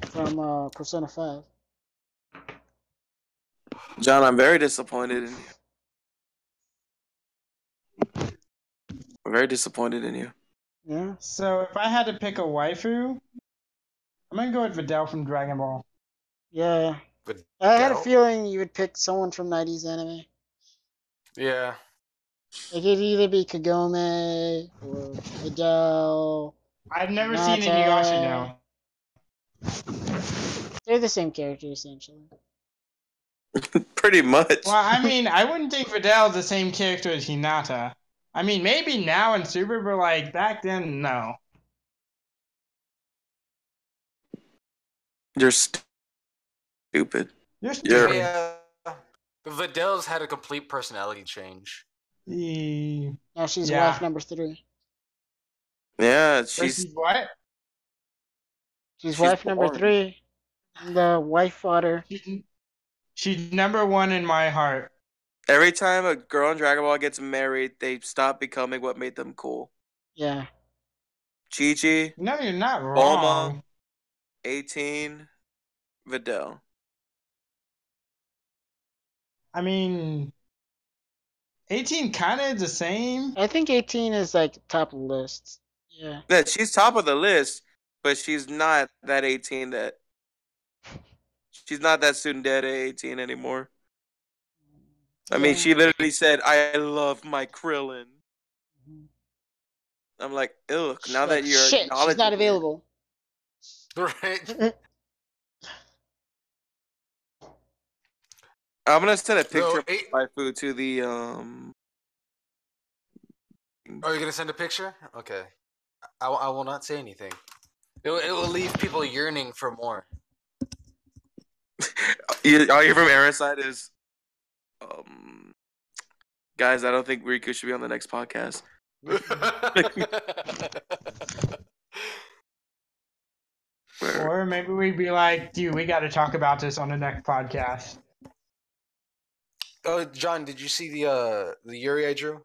from Persona 5. John, I'm very disappointed in you. I'm very disappointed in you. Yeah? so if I had to pick a waifu, I'm gonna go with Videl from Dragon Ball. Yeah. But I had a Del? feeling you would pick someone from 90s anime. Yeah. It could either be Kagome or Videl. I've never seen Inuyasha now. They're the same character, essentially. Pretty much. Well, I mean, I wouldn't think Videl the same character as Hinata. I mean, maybe now in Super, but like back then, no. You're stupid. You're stupid. Yeah. Vidal's had a complete personality change. Now she's Yeah. wife number 3. Yeah, She's what? She's She's wife number boring. 3. The wife fodder. She's number one in my heart. Every time a girl in Dragon Ball gets married, they stop becoming what made them cool. Yeah. Chi-Chi, No, you're not Bulma, wrong. 18, Videl. I mean, 18 kind of the same. I think 18 is like top of the list. Yeah. Yeah, she's top of the list, but she's not that 18 that. She's not that student dead at 18 anymore. I mean, she literally said, "I love my Krillin." I'm like, ugh. Now that you're shit, she's acknowledging not it, available. Right? I'm gonna send a picture of eight- my food to the Oh, you're gonna send a picture? Okay. I will not say anything. It will leave people yearning for more. All you from Aaron's side is, guys. I don't think Riku should be on the next podcast. Or maybe we'd be like, dude, we got to talk about this on the next podcast. Oh, John, did you see the Yuri I drew?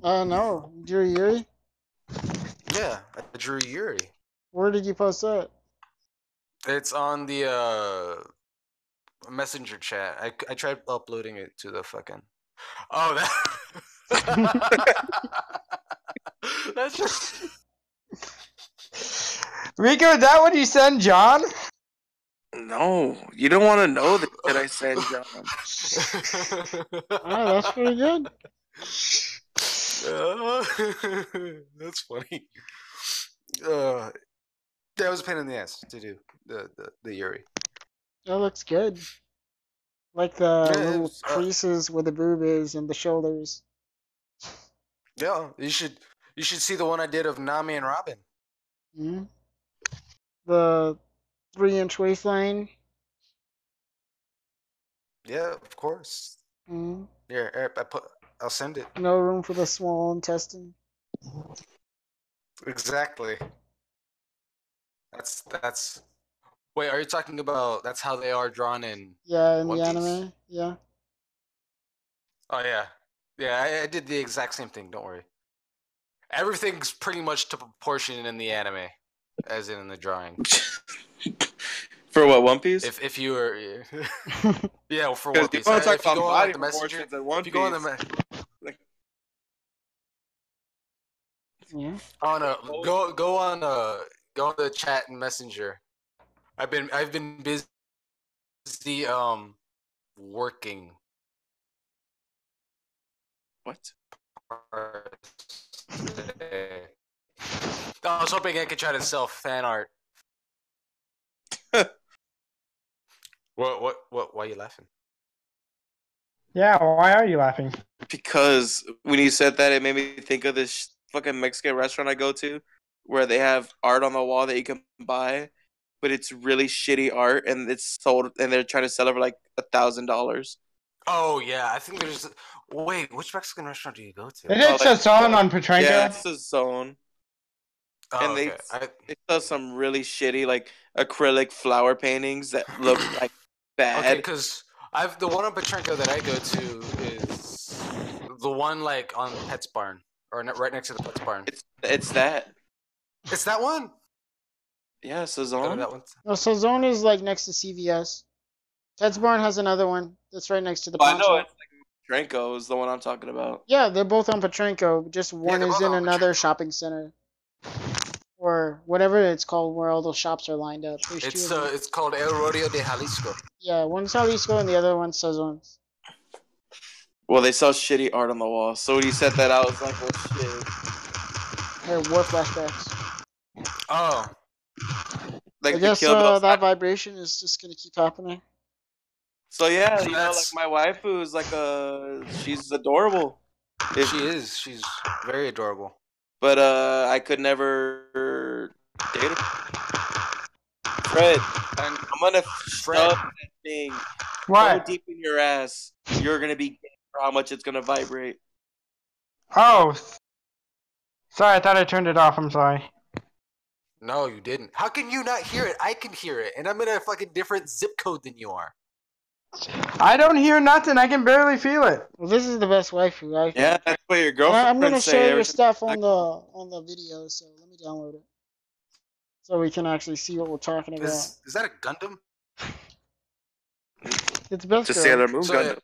No. Yuri? Yeah, I drew Yuri. Where did you post that? It's on the messenger chat. I tried uploading it to the fucking. Oh, that. That's just. Rico, is that what you sent John? No, you don't want to know the shit I send John. Alright, that's pretty good. That's funny. That was a pain in the ass to do the Yuri. That looks good. Like the Yeah, little was, creases where the boob is and the shoulders. yeah, you should see the one I did of Nami and Robin. Mm-hmm. The 3-inch waistline. Yeah, of course. Mm-hmm. Here, I'll send it. No room for the small intestine. Exactly. That's. Wait, are you talking about that's how they are drawn in? Yeah, in One the Piece? anime. Yeah. Oh yeah, yeah. I did the exact same thing. Don't worry. Everything's pretty much to proportion in the anime, as in the drawing. For what, One Piece? If you were, yeah, for Because One you Piece. want to talk If you about go on body like the messenger, proportions in One if you go on Piece. the Yeah. on a go on the chat and messenger. I've been busy working. What? Today. I was hoping I could try to sell fan art. What? Why are you laughing? Yeah, why are you laughing? Because when you said that, it made me think of this fucking Mexican restaurant I go to, where they have art on the wall that you can buy, but it's really shitty art, and it's sold, and they're trying to sell it for like $1,000. Oh yeah, I think there's. Wait, which Mexican restaurant do you go to? It is Sazon on Petrenko. Yeah, it's a zone. Oh, And okay. they sell some really shitty like acrylic flower paintings that look like bad. Okay, because the one on Petrenko that I go to is the one like on Pet's Barn or right next to the Pet's Barn. It's that. It's that one. Yeah, Go to Sazon. that one. No, Sazone is like next to CVS. Ted's Barn has another one that's right next to the pawn I know shop. it's like Tranco is the one I'm talking about. Yeah, they're both on Petrenko. Just one they're is both in on another Petrenko. shopping center. Or whatever it's called, where all those shops are lined up. There's two of them. It's called El Rodeo de Jalisco. Yeah, one's Jalisco and the other one's Sazon. Well, they sell shitty art on the wall. So when you said that, I was like, well, shit. Hey, war flashbacks. Oh. Like I guess that vibration is just gonna keep happening. So yeah, you know, like my waifu is like she's adorable. She is. She's very adorable. But I could never date her. Fred, I'm gonna shove that thing so deep in your ass. You're gonna be gay for how much it's gonna vibrate. Oh, sorry, I thought I turned it off. I'm sorry. No, you didn't. How can you not hear it? I can hear it, and I'm in a fucking different zip code than you are. I don't hear nothing. I can barely feel it. Well, this is the best waifu. Yeah, that's what your girlfriend I'm gonna say. show your stuff on the video, so let me download it, so we can actually see what we're talking about. Is that a Gundam? It's best. Just Sailor Moon Gundam.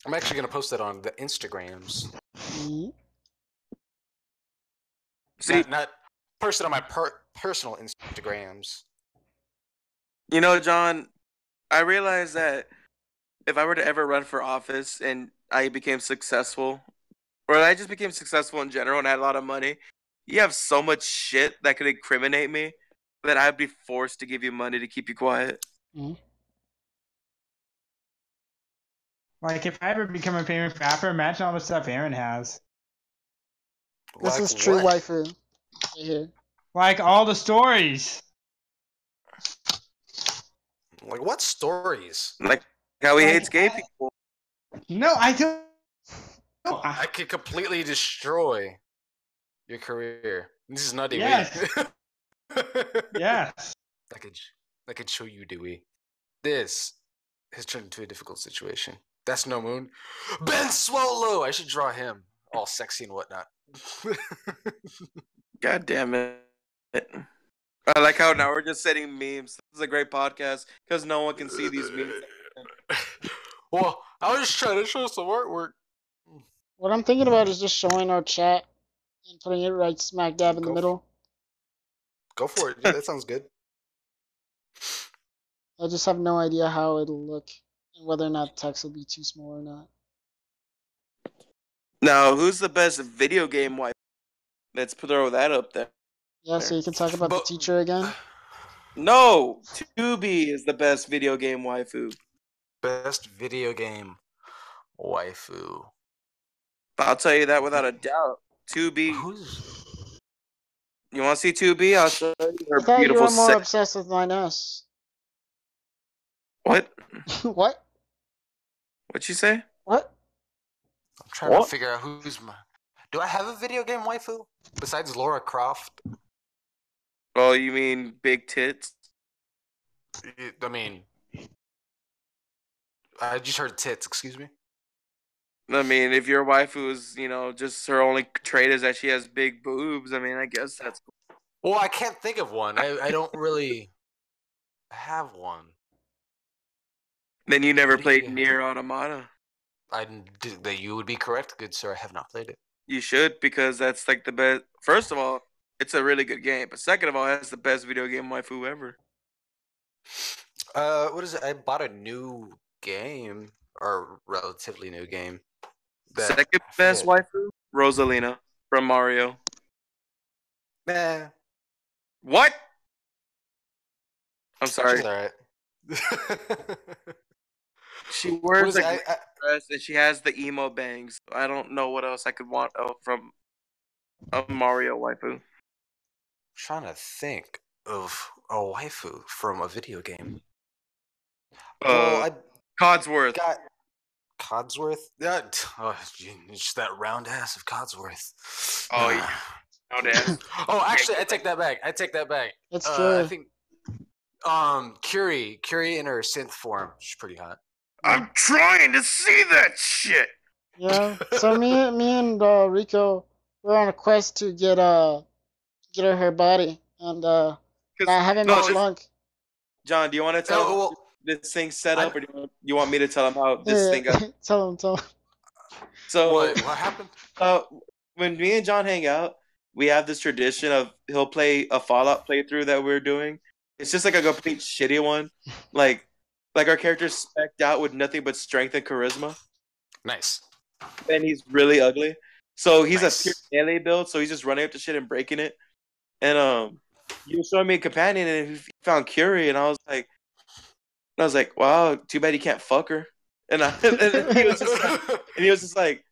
I'm actually gonna post it on the Instagrams. Mm-hmm. See, not post it on my personal Instagrams. You know, John, I realized that if I were to ever run for office and I became successful, or I just became successful in general and had a lot of money, you have so much shit that could incriminate me that I'd be forced to give you money to keep you quiet. Mm-hmm. Like, if I ever become a famous rapper, imagine all the stuff Aaron has. This is true waifu. Right here. Like, all the stories. Like, what stories? Like how he hates gay people. No, I don't. I could completely destroy your career. This is not Dewey. Yes. Yes. I could show you Dewey. This has turned into a difficult situation. That's no moon. Ben Swallow! I should draw him. All sexy and whatnot. God damn it. I like how now we're just setting memes. This is a great podcast because no one can see these memes. Well, I was just trying to show some artwork. What I'm thinking about is just showing our chat and putting it right smack dab in the middle. Go for it. That sounds good. I just have no idea how it'll look and whether or not text will be too small or not. Now, who's the best video game wife? Let's throw that up there. Yeah, so you can talk about the teacher again. No, 2B is the best video game waifu. Best video game waifu. I'll tell you that without a doubt. 2B. You want to see 2B? I'll show you her I thought beautiful you were more obsessed with 9S. What? What? What'd you say? What? I'm trying to figure out who's my... Do I have a video game waifu besides Laura Croft? Oh, you mean big tits? I mean, I just heard tits. Excuse me. I mean, if your waifu is, just her only trait is that she has big boobs, I mean, I guess that's cool. Well, I can't think of one. I don't really have one. Then you never played Nier Automata. You would be correct, good sir. I have not played it. You should, because that's like the best. First of all, it's a really good game. But second of all, that's the best video game waifu ever. What is it? I bought a new game, or relatively new game. Second best waifu? Rosalina from Mario. Nah. What? I'm sorry. She's alright. She wears a dress and she has the emo bangs. I don't know what else I could want from a Mario waifu. I'm trying to think of a waifu from a video game. Codsworth. Codsworth? Yeah, just that round ass of Codsworth. Oh, yeah. Round ass. Oh, actually, I take that back. That's true. I think Curie in her synth form, she's pretty hot. I'm trying to see that shit. Yeah. So me and Rico, we're on a quest to get her body, and I haven't much luck. John, do you want to tell him this thing set up, or do you want me to tell him how this thing got? Tell him. So what happened? When me and John hang out, we have this tradition of he'll play a Fallout playthrough that we're doing. It's just like a complete shitty one, like our character's specced out with nothing but strength and charisma. Nice. And he's really ugly. So he's a pure melee build, so he's just running up to shit and breaking it. And he was showing me a companion, and he found Curie, and I was like, wow, too bad you can't fuck her. And he was just like,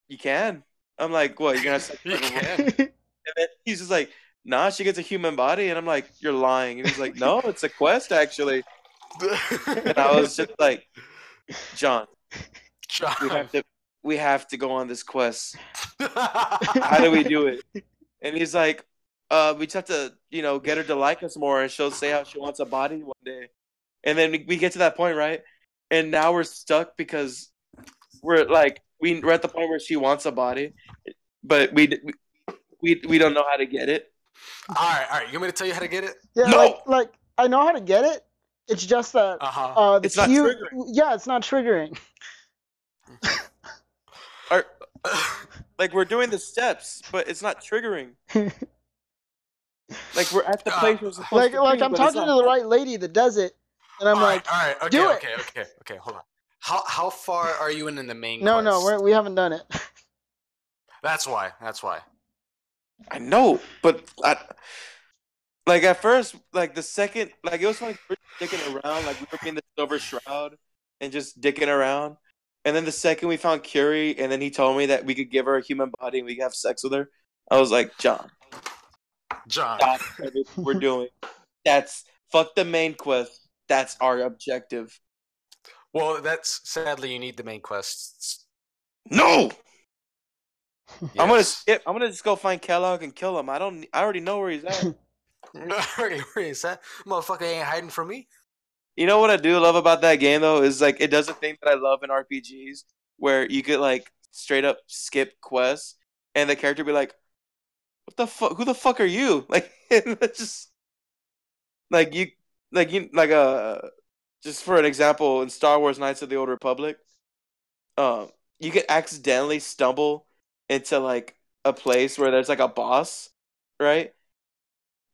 you can. I'm like, what? You're gonna have you can. And then he's just like, nah, she gets a human body, and I'm like, you're lying. And he's like, no, it's a quest actually. And I was just like, John, we have to go on this quest. How do we do it? And he's like, we just have to, get her to like us more, and she'll say how she wants a body one day. And then we get to that point, right? And now we're stuck because we're at the point where she wants a body, but we don't know how to get it. All right. You want me to tell you how to get it? Yeah, no! like I know how to get it. It's just that it's not triggering. Yeah, it's not triggering. Like we're doing the steps, but it's not triggering. Like we're at the place we're supposed to be, I'm talking to the right lady that does it, and I'm like, all right, do it. Okay, hold on. How far are you in the main No, quest? No, we haven't done it. That's why. I know, but at first, the second, it was funny, we were dicking around, we were in the silver shroud and just dicking around. And then the second we found Curie, and then he told me that we could give her a human body and we could have sex with her, I was like, John, stop everything we're doing. Fuck the main quest. That's our objective. Well, that's sadly you need the main quests. No. Yes. I'm gonna skip. I'm gonna just go find Kellogg and kill him. I already know where he's at. Motherfucker ain't hiding from me. You know what I do love about that game though is it does a thing that I love in RPGs where you could straight up skip quests and the character be like, "What the fuck? Who the fuck are you?" It's just just for an example, in Star Wars Knights of the Old Republic, you could accidentally stumble into a place where there's like a boss, right?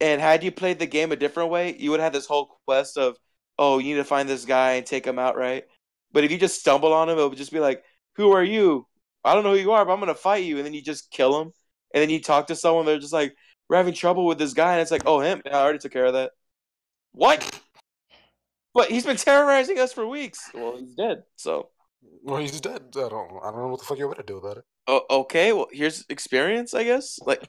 And had you played the game a different way, you would have this whole quest of, oh, you need to find this guy and take him out, right? But if you just stumble on him, it would just be like, who are you? I don't know who you are, but I'm gonna fight you. And then you just kill him. And then you talk to someone, they're just like, we're having trouble with this guy, and it's like, oh, him? Yeah, I already took care of that. What? But he's been terrorizing us for weeks. Well, he's dead, so. Well, he's dead. I don't know what the fuck you're gonna do about it. Oh, okay, well, here's experience, I guess. Like,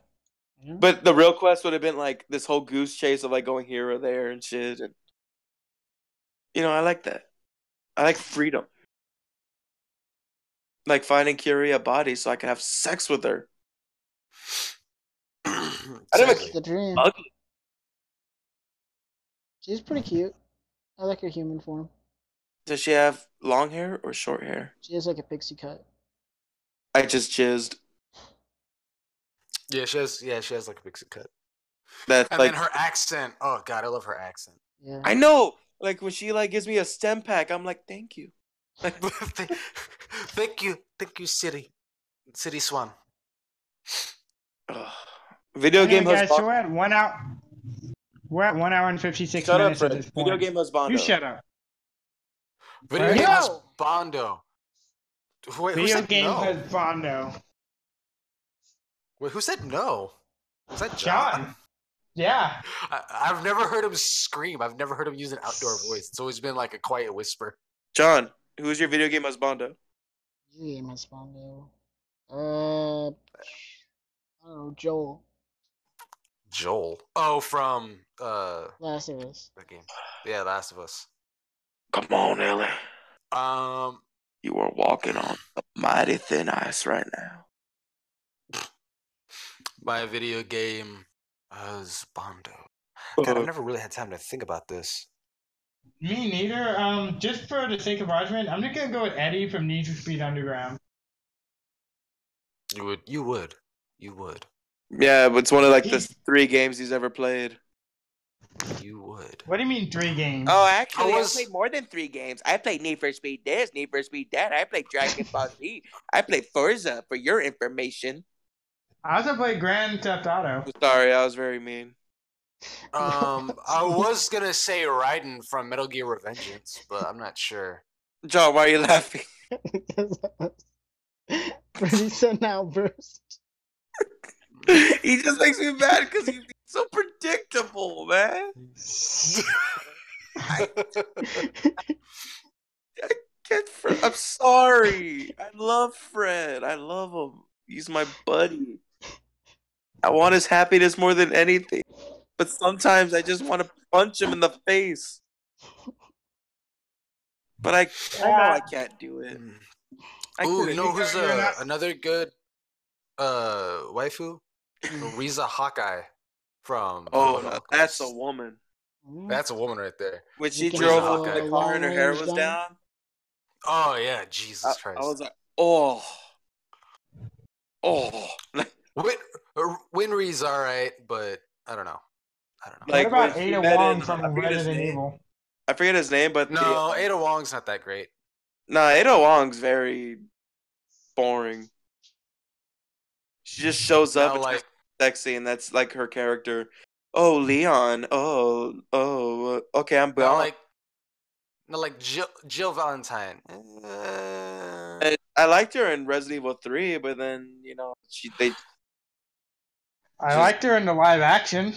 Yeah. but the real quest would have been like this whole goose chase of like going here or there and shit. And I like that. I like freedom. Like finding Curie a body so I can have sex with her. I don't Exactly. The dream. Ugly. She's pretty cute. I like her human form. Does she have long hair or short hair? She has like a pixie cut. I just jizzed. Yeah, she has like a pixie cut. That's And like, then her accent. Oh god, I love her accent. Yeah. I know. Like when she like gives me a stem pack, I'm like, thank you. Thank you, City Swan. Ugh. Video Anyway, game guys, husband. so we're at 1 hour. We're at 1 hour and 56 Shut up, minutes at Fred. this point. Video game husband. You shut up. Video Right? game has Yo! Bondo. Wait, who Video said game no? has Bondo. Wait, who said no? Was that John? John. Yeah. I've never heard him scream. I've never heard him use an outdoor voice. It's always been like a quiet whisper. John, who's your video game husbando? Video game has Bondo. I don't know, Joel. Joel. Oh, from Last of Us. the game. Yeah, Last of Us. Come on, Ellie. Um, You are walking on mighty thin ice right now. my video game was Bondo. God, I've never really had time to think about this. Me neither. Just for the sake of argument, I'm just gonna go with Eddie from Need for Speed Underground. You would. Yeah, but it's one of like the 3 games he's ever played. You would. What do you mean 3 games? Oh, actually, I was- I played more than 3 games. I played Need for Speed this, Need for Speed that. I played Dragon Ball Z. I played Forza, for your information. I also played Grand Theft Auto. Sorry, I was very mean. I was gonna say Raiden from Metal Gear Revengeance, but I'm not sure. John, why are you laughing? Freddy said now burst. He just makes me mad because he's so predictable, man. I'm sorry. I love Fred. I love him. He's my buddy. I want his happiness more than anything. But sometimes I just want to punch him in the face. But I know I can't do it. Ooh, you know who's You're not- another good waifu? Riza Hawkeye from. Oh, Full no, Metal that's a Alchemist. woman. That's a woman right there. When she You can drove have up a in the car and her hair was long-range down, Oh yeah, Jesus Christ. I was like, oh. Winry's alright, but I don't know. Like, what about when she Ada met Wong in- from I forget his Resident name. Evil? I forget his name, but No, Ada Wong's not that great. Ada Wong's very boring. She just shows up Now, and like, she's sexy, and that's like her character. Oh, Leon. Okay, I'm now, Bond. like Jill Valentine. I liked her in Resident Evil 3, but then I liked her in the live action.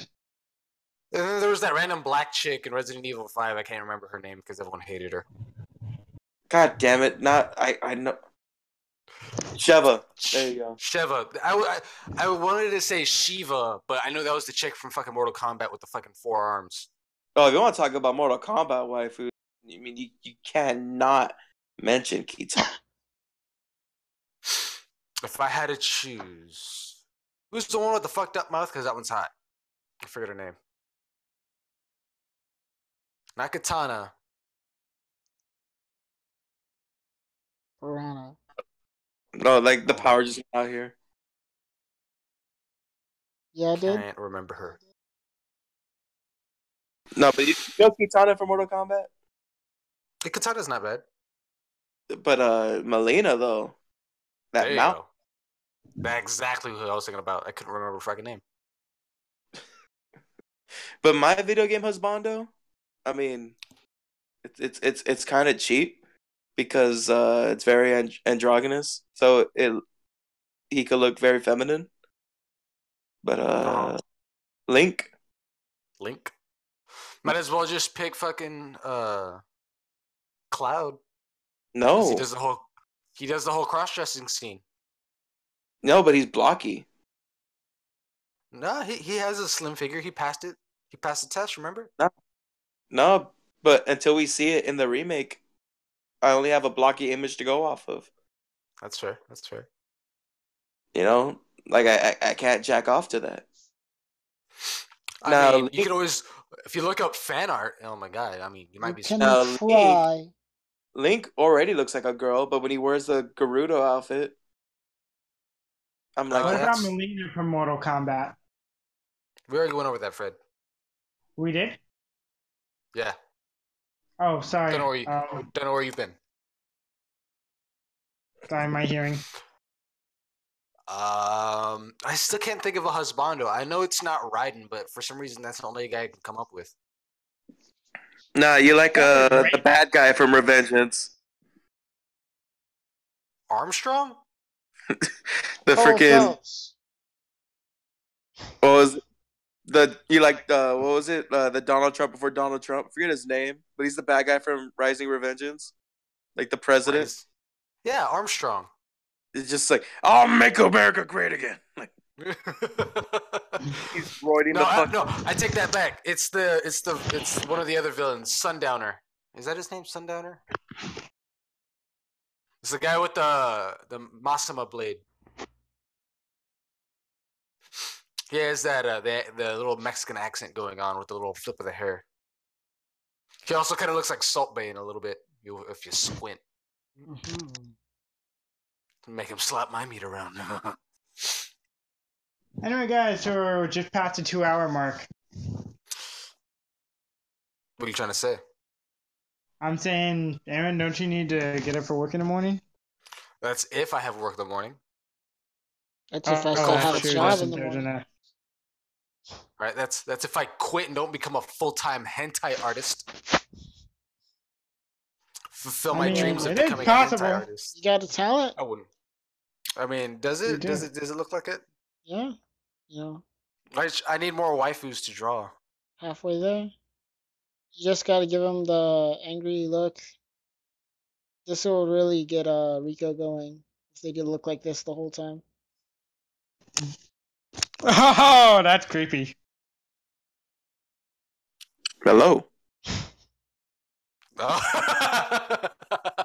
And then there was that random black chick in Resident Evil 5. I can't remember her name because everyone hated her. God damn it! I know. Sheva. There you go. Sheva. I wanted to say Shiva, but I know that was the chick from fucking Mortal Kombat with the fucking 4 arms. Oh, if you want to talk about Mortal Kombat waifu, I mean, you cannot mention Kitana. If I had to choose, who's the one with the fucked up mouth? Because that one's hot. I forget her name. Not Katana. Piranha. No, like the power just went out here. Yeah, I I did. can't remember her. No, but you know Kitana from Mortal Kombat? The Katana's not bad. But Melina though. That There you mouth. go. That's exactly who I was thinking about. I couldn't remember her fucking name. But my video game husbando, I mean, it's kind of cheap because it's very androgynous, so he could look very feminine. But Link, Might as well just pick fucking Cloud. no, He does the whole cross dressing scene. no, but he's blocky. No, he has a slim figure. He passed it. He passed the test. Remember? No, but until we see it in the remake, I only have a blocky image to go off of. That's fair. That's fair. You know, like I can't jack off to that. I mean, you could always, if you look up fan art. Oh my god! I mean, you might be. Can try. Link already looks like a girl, but when he wears the Gerudo outfit, I'm like, what about Melina from Mortal Kombat? We already went over that, Fred. We did? Yeah. Oh, sorry. Don't know where you've been. Sorry, my hearing. I still can't think of a husbando. I know it's not Raiden, but for some reason that's the only guy I can come up with. Nah, you like the bad guy from Revengeance. Armstrong? The freaking what was the what was it? The Donald Trump before Donald Trump. I forget his name, but he's the bad guy from Rising Revengeance, like the president. Yeah, Armstrong. It's just like, I'll make America great again. Like he's roiding no, I take that back. It's one of the other villains, Sundowner. Is that his name, Sundowner? It's the guy with the Masama blade. He has that the little Mexican accent going on with the little flip of the hair. He also kind of looks like Saltbane a little bit if you squint. Mm-hmm. Make him slap my meat around. Anyway, guys, so we're just past the 2-hour mark. What are you trying to say? I'm saying, Aaron, don't you need to get up for work in the morning? That's if I have work in the morning. That's if I still have a job in the morning. Right, that's if I quit and don't become a full-time hentai artist. Fulfill my dreams of becoming a hentai artist. You got a talent? I wouldn't. I mean, does it look like it? Yeah. Yeah. I need more waifus to draw. Halfway there. You just gotta give him the angry look. This will really get Rico going if they could look like this the whole time. Oh, that's creepy. Hello. Oh.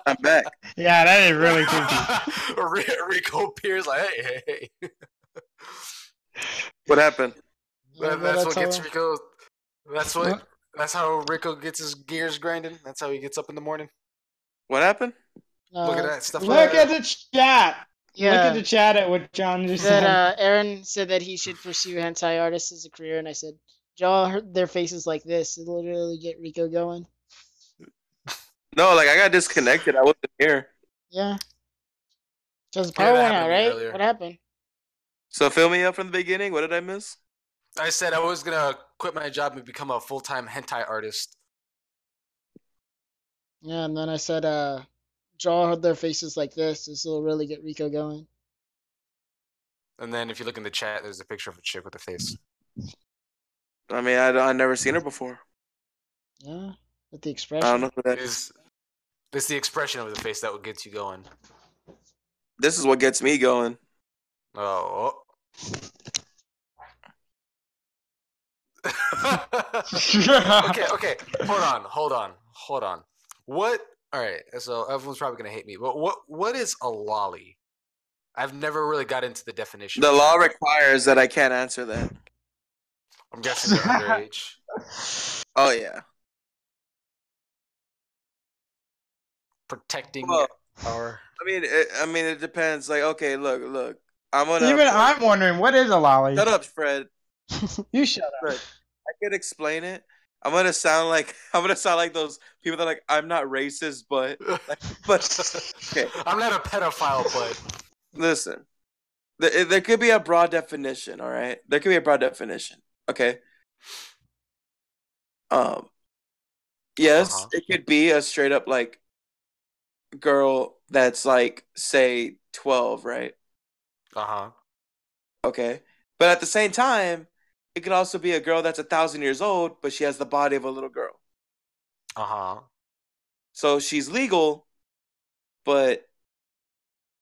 I'm back. Yeah, that is really creepy. Rico appears like, hey. What happened? That's what gets Rico. That's how Rico gets his gears grinding. That's how he gets up in the morning. What happened? Look at that stuff. Look at the chat. Yeah. Look at the chat at what John just said. said. Aaron said that he should pursue hentai artists as a career, and I said, draw their faces like this. It'll literally get Rico going. No, like I got disconnected. I wasn't here. Yeah. Because the power went out, right? Earlier. What happened? So fill me up from the beginning. What did I miss? I said I was gonna quit my job and become a full-time hentai artist. Yeah, and then I said, draw their faces like this. This will really get Rico going. And then if you look in the chat, there's a picture of a chick with a face. I mean, I never seen her before. Yeah, with the expression. I don't know who that is. It's the expression of the face that will get you going. This is what gets me going. Oh. Okay. Hold on. What? All right. So everyone's probably gonna hate me, but what is a lolly? I've never really got into the definition. The law requires that I can't answer that. I'm guessing you're underage. Oh yeah. Protecting our. I mean, it depends. Like, okay, look. I'm wondering, what is a lolly? Shut up, Fred. You shut up. Fred, I could explain it. I'm gonna sound like those people that are like, I'm not racist, but okay. I'm not a pedophile, but listen, There could be a broad definition. All right, there could be a broad definition. Okay. Yes, it could be a straight up like girl that's like say 12, right? Okay, but at the same time, it could also be a girl that's 1,000 years old, but she has the body of a little girl. So she's legal, but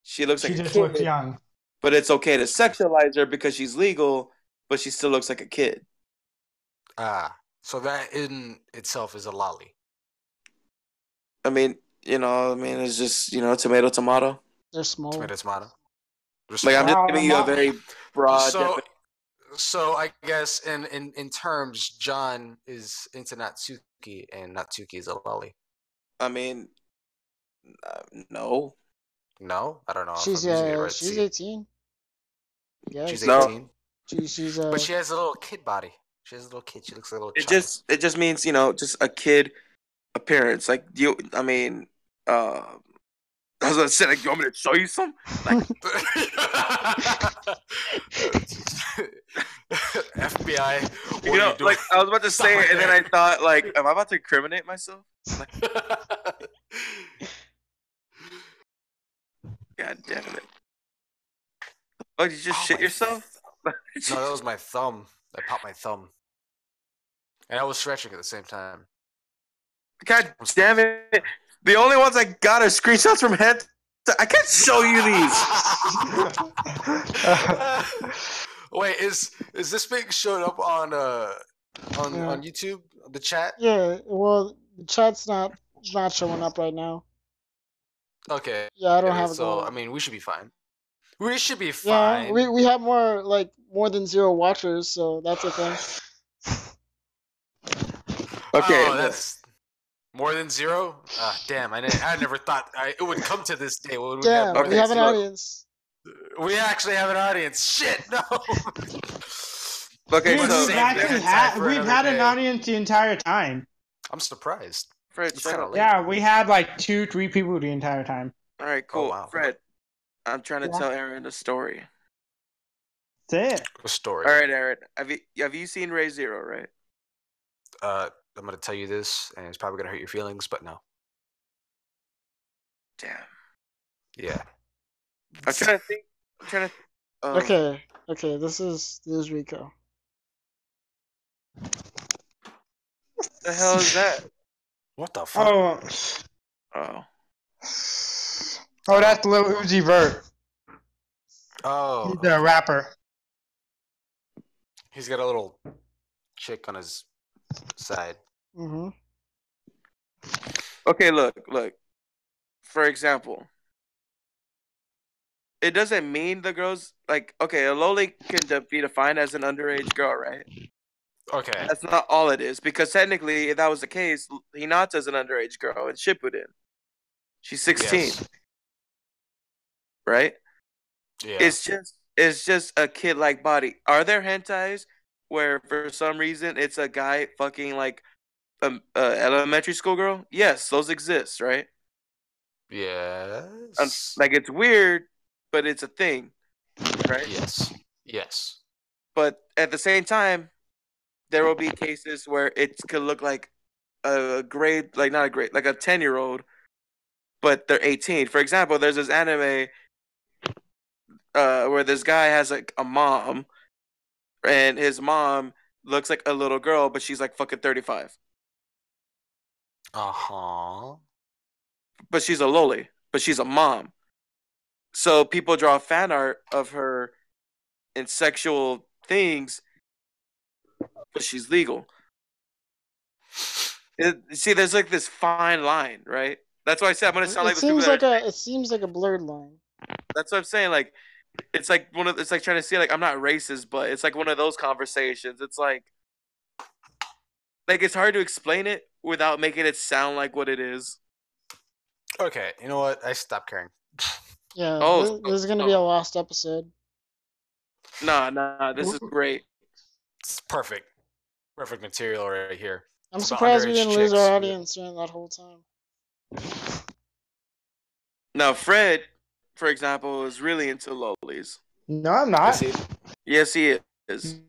she looks like She a just kid. looks young. But it's okay to sexualize her because she's legal, but she still looks like a kid. So that in itself is a lolly. I mean, it's just, tomato. They're small. Tomato. Like, I'm just giving you a very broad definition. So I guess in terms, John is into Natsuki, and Natsuki is a lolly. I mean, no. No, I don't know. She's if I'm using it right. she's 18. Yeah, she's 18. She's but she has a little kid body. She has a little kid. She looks like a little it child. It just means, just a kid appearance. Like I was gonna say, like, you want me to show you some? Like, FBI. Like, I was about to say it, and then I thought, like, am I about to incriminate myself? Like, God damn it! Oh, did you just shit yourself? No, that was my thumb. I popped my thumb, and I was stretching at the same time. God damn it! The only ones I got are screenshots from head. I can't show you these. Wait, is this being showed up on YouTube? The chat? Yeah. Well, the chat's not showing up right now. Okay. Yeah, I don't have it. So I mean, we should be fine. We should be fine. Yeah, we have more than 0 watchers, so that's a thing. Okay. Oh, that's more than 0? Damn, I never thought it would come to this day. Damn, we have an audience. We actually have an audience. Shit, no. Okay, we've had an audience the entire time. I'm surprised. Fred, yeah, we had like 2-3 people the entire time. All right, cool. Oh, wow. Fred, I'm trying to tell Aaron a story. That's it. A story. All right, Aaron. Have you seen Re:Zero, right? I'm gonna tell you this, and it's probably gonna hurt your feelings, but no. Damn. Yeah. I'm trying to think. Okay. This is Rico. What the hell is that? What the fuck? Oh, that's Lil Uzi Vert. Oh. He's a rapper. He's got a little chick on his side. Mm-hmm. Okay, look. For example, it doesn't mean the girl's like, okay, a loli can be defined as an underage girl, right? Okay. That's not all it is, because technically, if that was the case, Hinata's an underage girl and Shippuden. She's 16. Yes. Right? Yeah. It's just a kid-like body. Are there hentais where for some reason it's a guy fucking like elementary school girl? Yes, those exist, right? Yes. Like, it's weird, but it's a thing, right? Yes. But at the same time, there will be cases where it could look like a grade, like not a grade, like a 10-year-old, but they're 18. For example, there's this anime where this guy has like a mom, and his mom looks like a little girl, but she's like fucking 35. But she's a loli, but she's a mom. So people draw fan art of her in sexual things, but she's legal. See, there's like this fine line, right? That's why I said I'm gonna sound like it seems like a blurred line. That's what I'm saying. Like, it's like it's like trying to say like I'm not racist, but it's like one of those conversations. It's like it's hard to explain it without making it sound like what it is. Okay, you know what? I stopped caring. Yeah, this is gonna be a lost episode. Nah, this is great. It's perfect material right here. I'm surprised we didn't lose our audience during that whole time. Now, Fred, for example, is really into lolis. No, I'm not. Yes, he is. Yes, he is.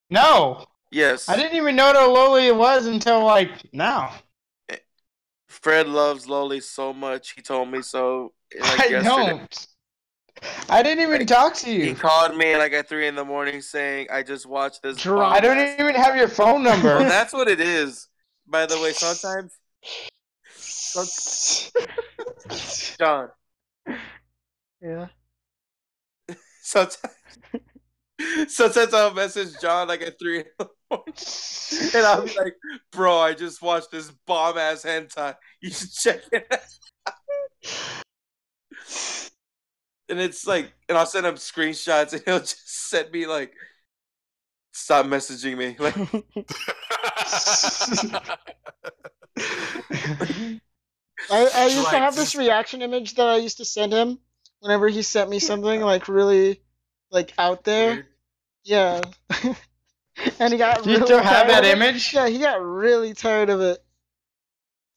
No. Yes. I didn't even know what a loli was until like now. Fred loves Loli so much. He told me so like I yesterday. don't. I didn't even talk to you. He called me like at 3 a.m. saying, "I just watched this Drunk. bomb." I don't even have your phone number. Well, that's what it is. By the way, sometimes, John, Yeah. sometimes I'll message John like at 3 a.m. and I'll be like, "Bro, I just watched this bomb ass hentai. You should check it out." And it's like, and I'll send him screenshots, and he'll just send me like, "Stop messaging me." Like, I used to Like, have this reaction image that I used to send him whenever he sent me something like really like out there. Weird. Yeah. And he got Do you really still have tired that of it. image? Yeah, he got really tired of it.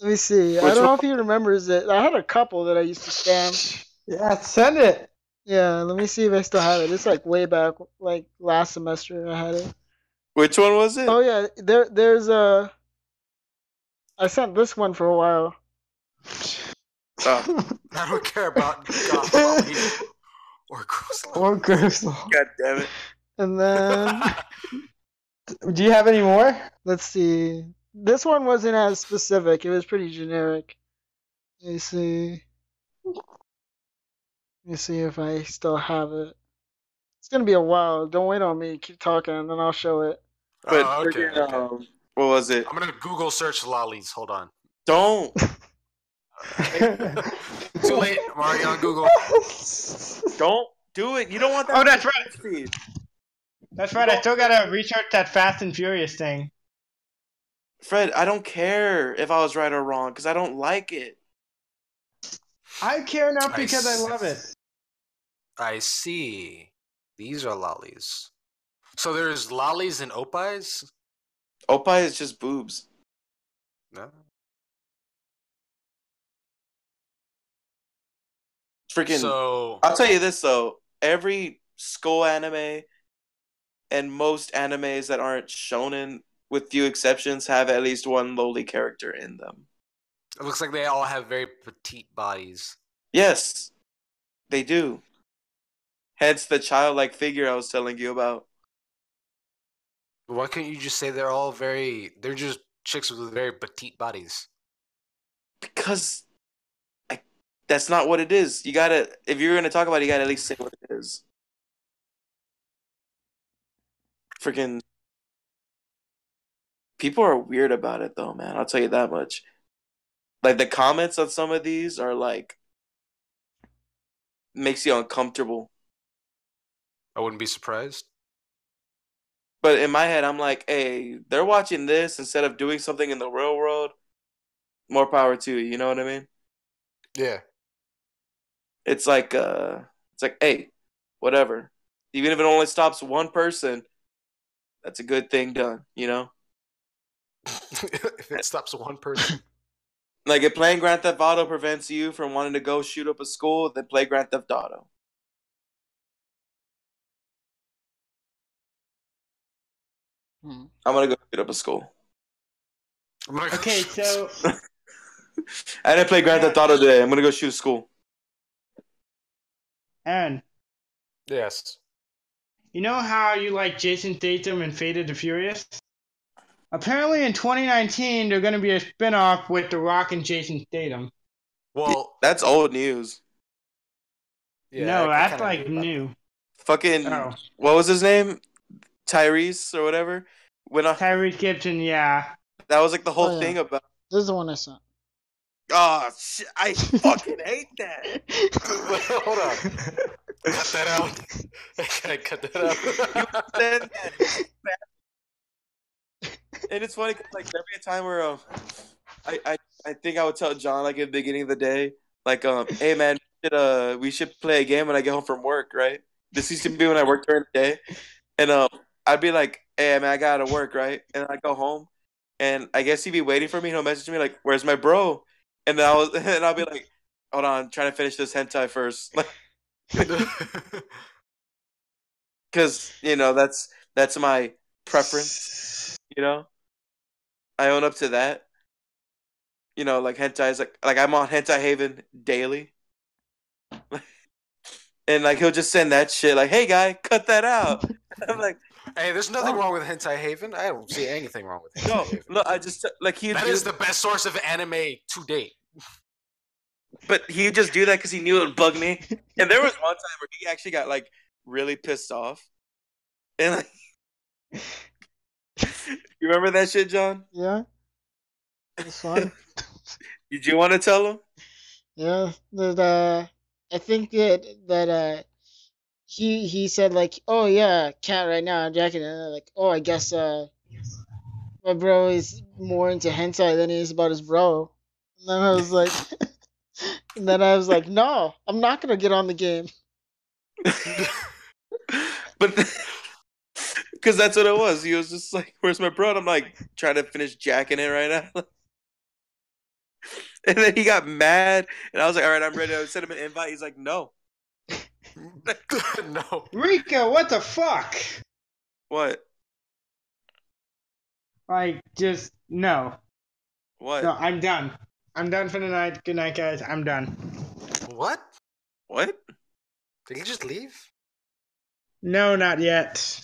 Let me see. I Which don't know one? if he remembers it. I had a couple that I used to spam. Yeah, send it. Yeah, let me see if I still have it. It's like way back, like last semester I had it. Which one was it? Oh yeah, there's a. I sent this one for a while. Oh, I don't care about golly or gross. Or gross. God damn it. And then Do you have any more? let's see. This one wasn't as specific. It was pretty generic. Let me see. Let me see if I still have it. It's gonna be a while. Don't wait on me. Keep talking, and then I'll show it. But Oh, okay, freaking, okay. what was it? I'm gonna Google search lollies. Hold on. Don't. Too late. I'm already on Google. Don't do it. You don't want that. Oh, that's right. Feed. That's right. I still gotta research that Fast and Furious thing. Fred, I don't care if I was right or wrong because I don't like it. I care enough because I love it. I see. These are lollies. So there's lollies and opais? Opie is just boobs. No. Freaking. So I'll tell you this though. Every school anime and most animes that aren't shonen, with few exceptions, have at least one lowly character in them. it looks like they all have very petite bodies. Yes, they do. Hence the childlike figure I was telling you about. Why can't you just say they're just chicks with very petite bodies? Because that's not what it is. You gotta, if you're gonna talk about it, you gotta at least say what it is. Freaking people are weird about it though, man. I'll tell you that much. Like the comments on some of these are like makes you uncomfortable. I wouldn't be surprised. But in my head, I'm like, hey, they're watching this instead of doing something in the real world. More power to you. You know what I mean? Yeah. It's like, hey, whatever. Even if it only stops one person, that's a good thing done. You know? If it stops one person. Like if playing Grand Theft Auto prevents you from wanting to go shoot up a school, then play Grand Theft Auto. I'm gonna go shoot up a school. Okay, so I didn't play Grand Theft Auto today. I'm gonna go shoot a school. Aaron, Yes. you know how you like Jason Statham and Fate of the Furious? Apparently in 2019, there's going to be a spin-off with The Rock and Jason Statham. Well, That's old news. yeah, No, I that's kinda like knew about new. Fucking, Oh. what was his name? Tyrese or whatever. When Tyrese Gibson, yeah. that was like the whole Oh, yeah. thing about. This is the one I sent. Oh shit! I fucking hate that. Wait, hold on. Cut that out. I cut that out. Then- and it's funny 'cause, like there'd be a time where I think I would tell John like at the beginning of the day like hey man we should play a game when I get home from work, right? This used to be when I worked during the day, and I'd be like, hey man, I gotta work, right? And I go home, and I guess he'd be waiting for me. He'll message me like, where's my bro? And and I'll be like, hold on, I'm trying to finish this hentai first. Like, because that's my preference. I own up to that. Like hentai is like I'm on Hentai Haven daily, and like he'll just send that shit like, "Hey guy, cut that out." I'm like, Hey, there's nothing oh. wrong with Hentai Haven. I don't see anything wrong with Hentai Haven. No, I just like that is the best source of anime to date. But he would just do that because he knew it would bug me. And there was one time where he actually got like really pissed off. And like, you remember that shit, John? Yeah. It was fun. Did you want to tell him? Yeah. That I think that he said like, oh yeah, can't right now, I'm jacking, and like, oh I guess my bro is more into hentai than he is about his bro. And then I was like, no, I'm not gonna get on the game. But because that's what it was. He was just like, "Where's my bro?" And I'm like, trying to finish jacking it right now. And then he got mad, and I was like, "All right, I'm ready to send him an invite." He's like, "No." No. Rico, what the fuck? What? Like, just no. What? No, I'm done. I'm done for the night. Good night, guys. I'm done. What? What? Did he just leave? No, not yet.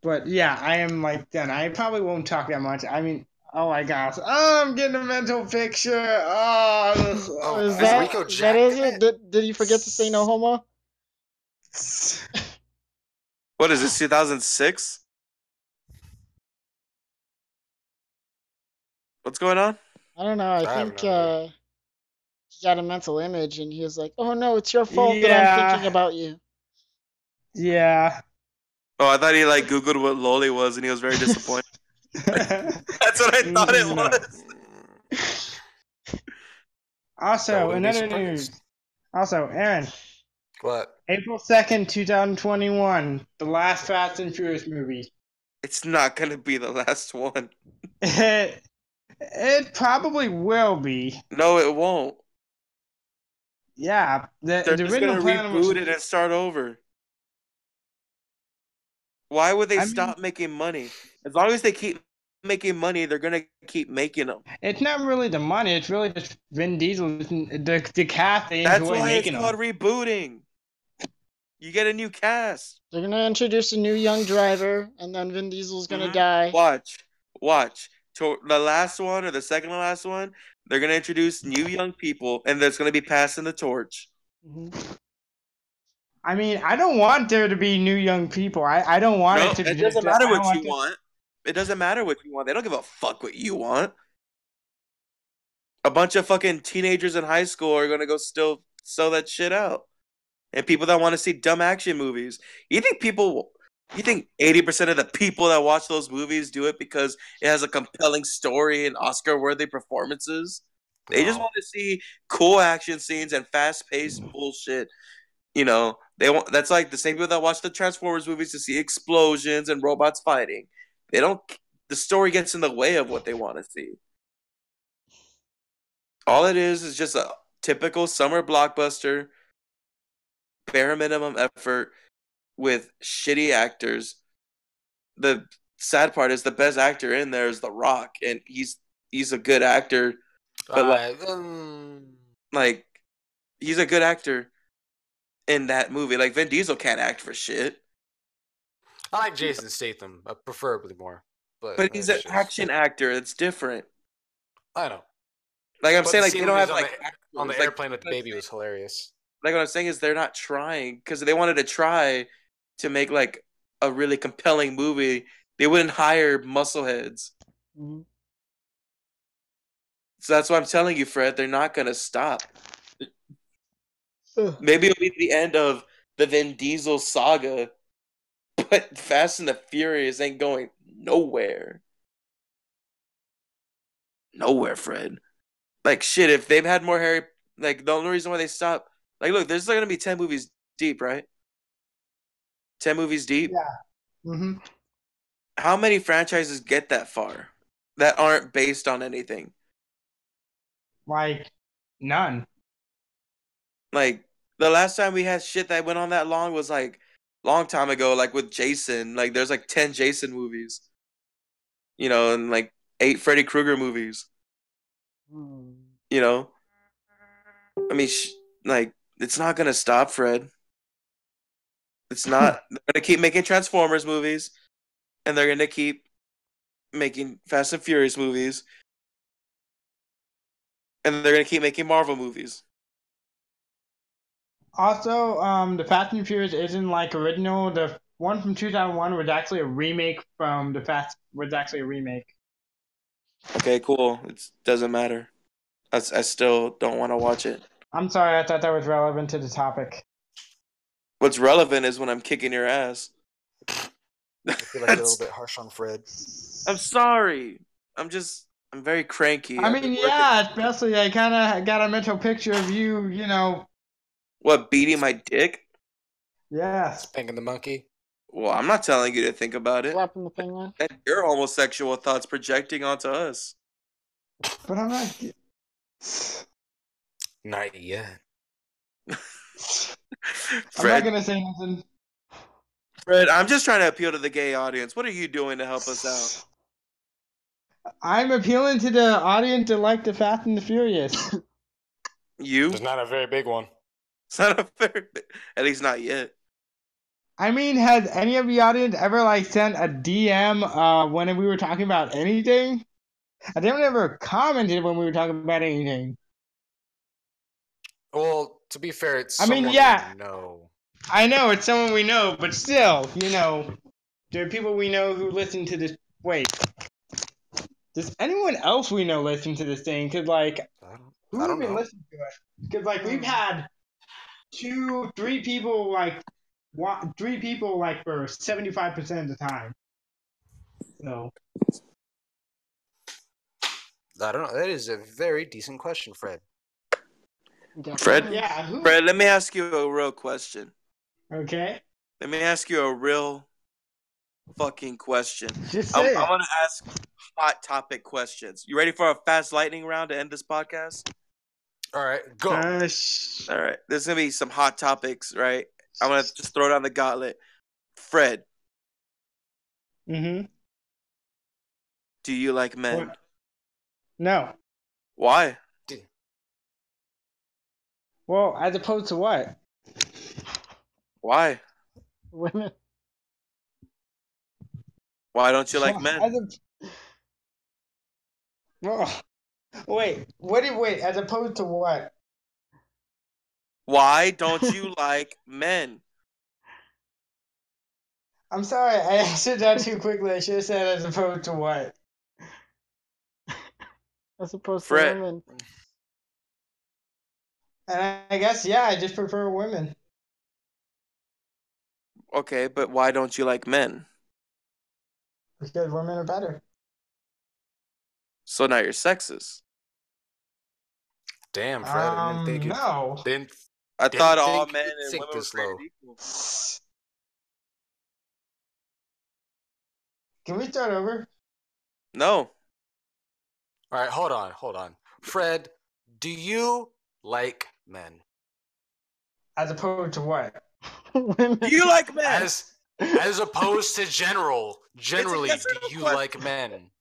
But yeah, I am like done. I probably won't talk that much. I mean, oh my gosh. Oh, I'm getting a mental picture. Oh, Is Rico that is jacked it? Did you forget to say no homo? What is this? 2006? What's going on? I don't know. I have think no idea. he got a mental image, and he was like, "Oh no, it's your fault that I'm thinking about you." Yeah. Oh, I thought he like Googled what loli was, and he was very disappointed. That's what I thought it No. was. Also, wouldn't be another surprised. news. Also, Aaron, What? April 2nd, 2021, the last Fast and Furious movie. It's not gonna be the last one. It probably will be. No, it won't. Yeah, They're the just original gonna plan was. reboot it and start over. Why would they I mean, stop making money? As long as they keep making money, they're gonna keep making them. it's not really the money. It's really just Vin Diesel, the cast they That's enjoy why it's making called them. rebooting. You get a new cast. They're gonna introduce a new young driver, and then Vin Diesel's gonna die. Watch. The last one or the second to last one, they're gonna introduce new young people, and there's gonna be passing the torch. Mm-hmm. I mean, I don't want there to be new young people. I don't want No, it to be. it doesn't matter what you want. It doesn't matter what you want. They don't give a fuck what you want. A bunch of fucking teenagers in high school are gonna go still sell that shit out. And people that want to see dumb action movies. You think 80% of the people that watch those movies do it because it has a compelling story and Oscar-worthy performances? They just want to see cool action scenes and fast-paced bullshit. They want. That's like the same people that watch the Transformers movies to see explosions and robots fighting. They don't. The story gets in the way of what they want to see. All it is just a typical summer blockbuster, bare minimum effort with shitty actors. The sad part is the best actor in there is The Rock, and he's a good actor, but like he's a good actor in that movie. Like Vin Diesel can't act for shit. I like Jason Statham, preferably more. But he's an action actor. It's different. I know. Like I'm saying, like they don't have on like on the airplane with the baby was hilarious. Like what I'm saying is they're not trying because they wanted to try to make like a really compelling movie. They wouldn't hire muscleheads. Mm-hmm. So that's why I'm telling you, Fred. They're not gonna stop. Maybe it'll be the end of the Vin Diesel saga, but Fast and the Furious ain't going nowhere. Nowhere, Fred. Like shit. If they've had more Harry, like the only reason why they stopped. Like, look, there's gonna be 10 movies deep, right? 10 movies deep. Yeah. Mm-hmm. How many franchises get that far that aren't based on anything? Like none. Like the last time we had shit that went on that long was like long time ago, like with Jason. Like there's like 10 Jason movies, and like 8 Freddy Krueger movies. You know, I mean, like it's not gonna stop, Fred. It's not. They're gonna keep making Transformers movies, and they're gonna keep making Fast and Furious movies, and they're gonna keep making Marvel movies. Also, the Fast and Furious isn't like original. The one from 2001 was actually a remake from the Fast. Was actually a remake. Okay, cool. It doesn't matter. I still don't want to watch it. I'm sorry, I thought that was relevant to the topic. What's relevant is when I'm kicking your ass. I feel like you're a little bit harsh on Fred. I'm sorry. I'm very cranky. I mean, yeah, especially I kind of got a mental picture of you, What, beating my dick? Yeah. Spanking the monkey? Well, I'm not telling you to think about it. Slapping the penguin. And your homosexual thoughts projecting onto us. But I'm not. Not yet. I'm not gonna say nothing. Fred, I'm just trying to appeal to the gay audience. What are you doing to help us out? I'm appealing to the audience to like the Fast and the Furious. You? There's not a very big one. It's not a very big, at least not yet. I mean, has any of the audience ever sent a DM when we were talking about anything? I didn't ever commented when we were talking about anything. Well, to be fair, it's someone we know. I know it's someone we know, but still, there are people we know who listen to this. Wait, does anyone else we know listen to this thing? Because who I don't even know. listen to it? Because we've had 3 people for 75% of the time. So I don't know. That is a very decent question, Fred. Fred? Yeah. Fred, let me ask you a real question. Okay. Let me ask you a real fucking question. Just say I want to ask hot topic questions. You ready for a fast lightning round to end this podcast? All right, go. All right. There's going to be some hot topics, right? I'm going to just throw down the gauntlet. Fred. Mm-hmm. Do you like men? What? No. Why? Well, as opposed to what? Why? Women. Why don't you like men? Wait, as opposed to what? Why don't you like men? I'm sorry, I answered that too quickly. I should have said as opposed to what? As opposed Fred. to women. And I guess, yeah, I just prefer women. Okay, but why don't you like men? Because women are better. So now you're sexist. Damn, Fred, I didn't think it. No. I thought all men and women were created equal. Can we start over? No. All right, hold on. Fred, do you like men? As opposed to what? Do you like men? As opposed to generally, do you like men?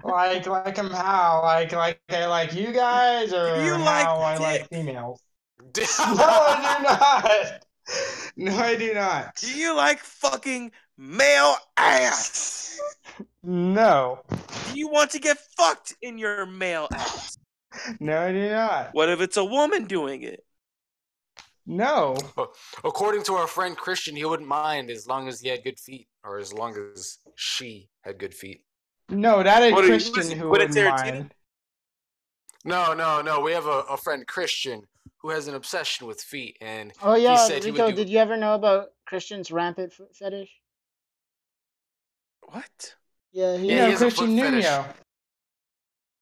Like them how? Like I like you guys, or do you how like I like females? No, I do not. No, I do not. Do you like fucking male ass? No. Do you want to get fucked in your male ass? No, I do not. What if it's a woman doing it? No. According to our friend Christian, he wouldn't mind as long as he had good feet, or as long as she had good feet. No, that is Christian who wouldn't mind. No. We have a friend Christian who has an obsession with feet, and he said Rico, he would did you ever know about Christian's rampant foot fetish? What? Yeah, he has Christian a foot fetish. Nuno.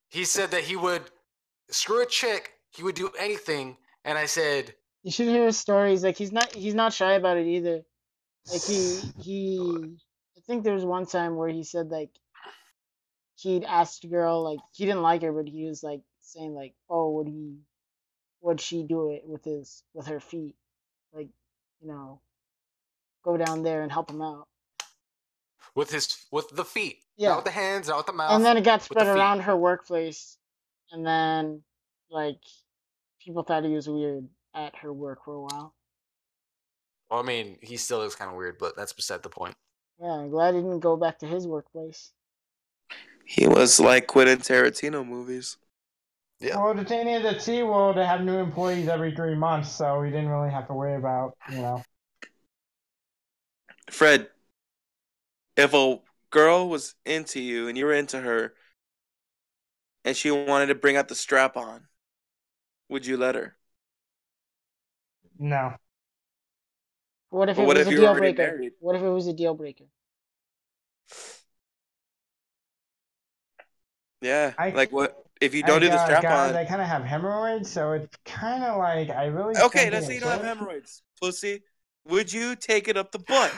He said that he would screw a chick, he would do anything, and I said, you should hear his stories. Like he's not shy about it either. Like he I think there was one time where he said he'd asked a girl, he didn't like her, but he was saying oh, would she do it with her feet? go down there and help him out. With the feet, Yeah. not with the hands, not with the mouth. And then it got with spread the feet. around her workplace, and then like people thought he was weird at her work for a while. Well, I mean, he still looks kind of weird, but that's beside the point. Yeah, I'm glad he didn't go back to his workplace. He was like Quentin Tarantino movies. Yeah. Well, the thing is, at SeaWorld, they have new employees every 3 months, so we didn't really have to worry about, Fred, if a girl was into you and you were into her, and she wanted to bring out the strap on, would you let her? No. What if But it what was if a you were deal already breaker? married? What if it was a deal breaker? Yeah, like what if you I don't do the strap guys, on? I kind of have hemorrhoids, so it's kind of like I really Okay, don't let's think say you it don't have should. hemorrhoids, pussy. Would you take it up the butt?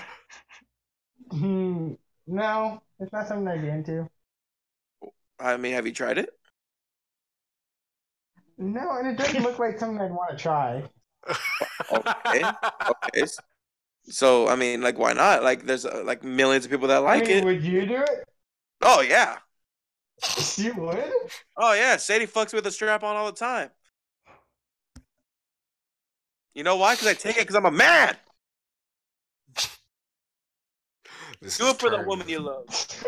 No, it's not something I'd be into. I mean, have you tried it? No, and it doesn't look like something I'd want to try. Okay, okay. So I mean, like, why not? Like, there's like millions of people that I like mean, it. would you do it? Oh yeah, You would? oh yeah. Sadie fucks with a strap on all the time. You know why? Because I take it because I'm a man. Do it for the woman you love. If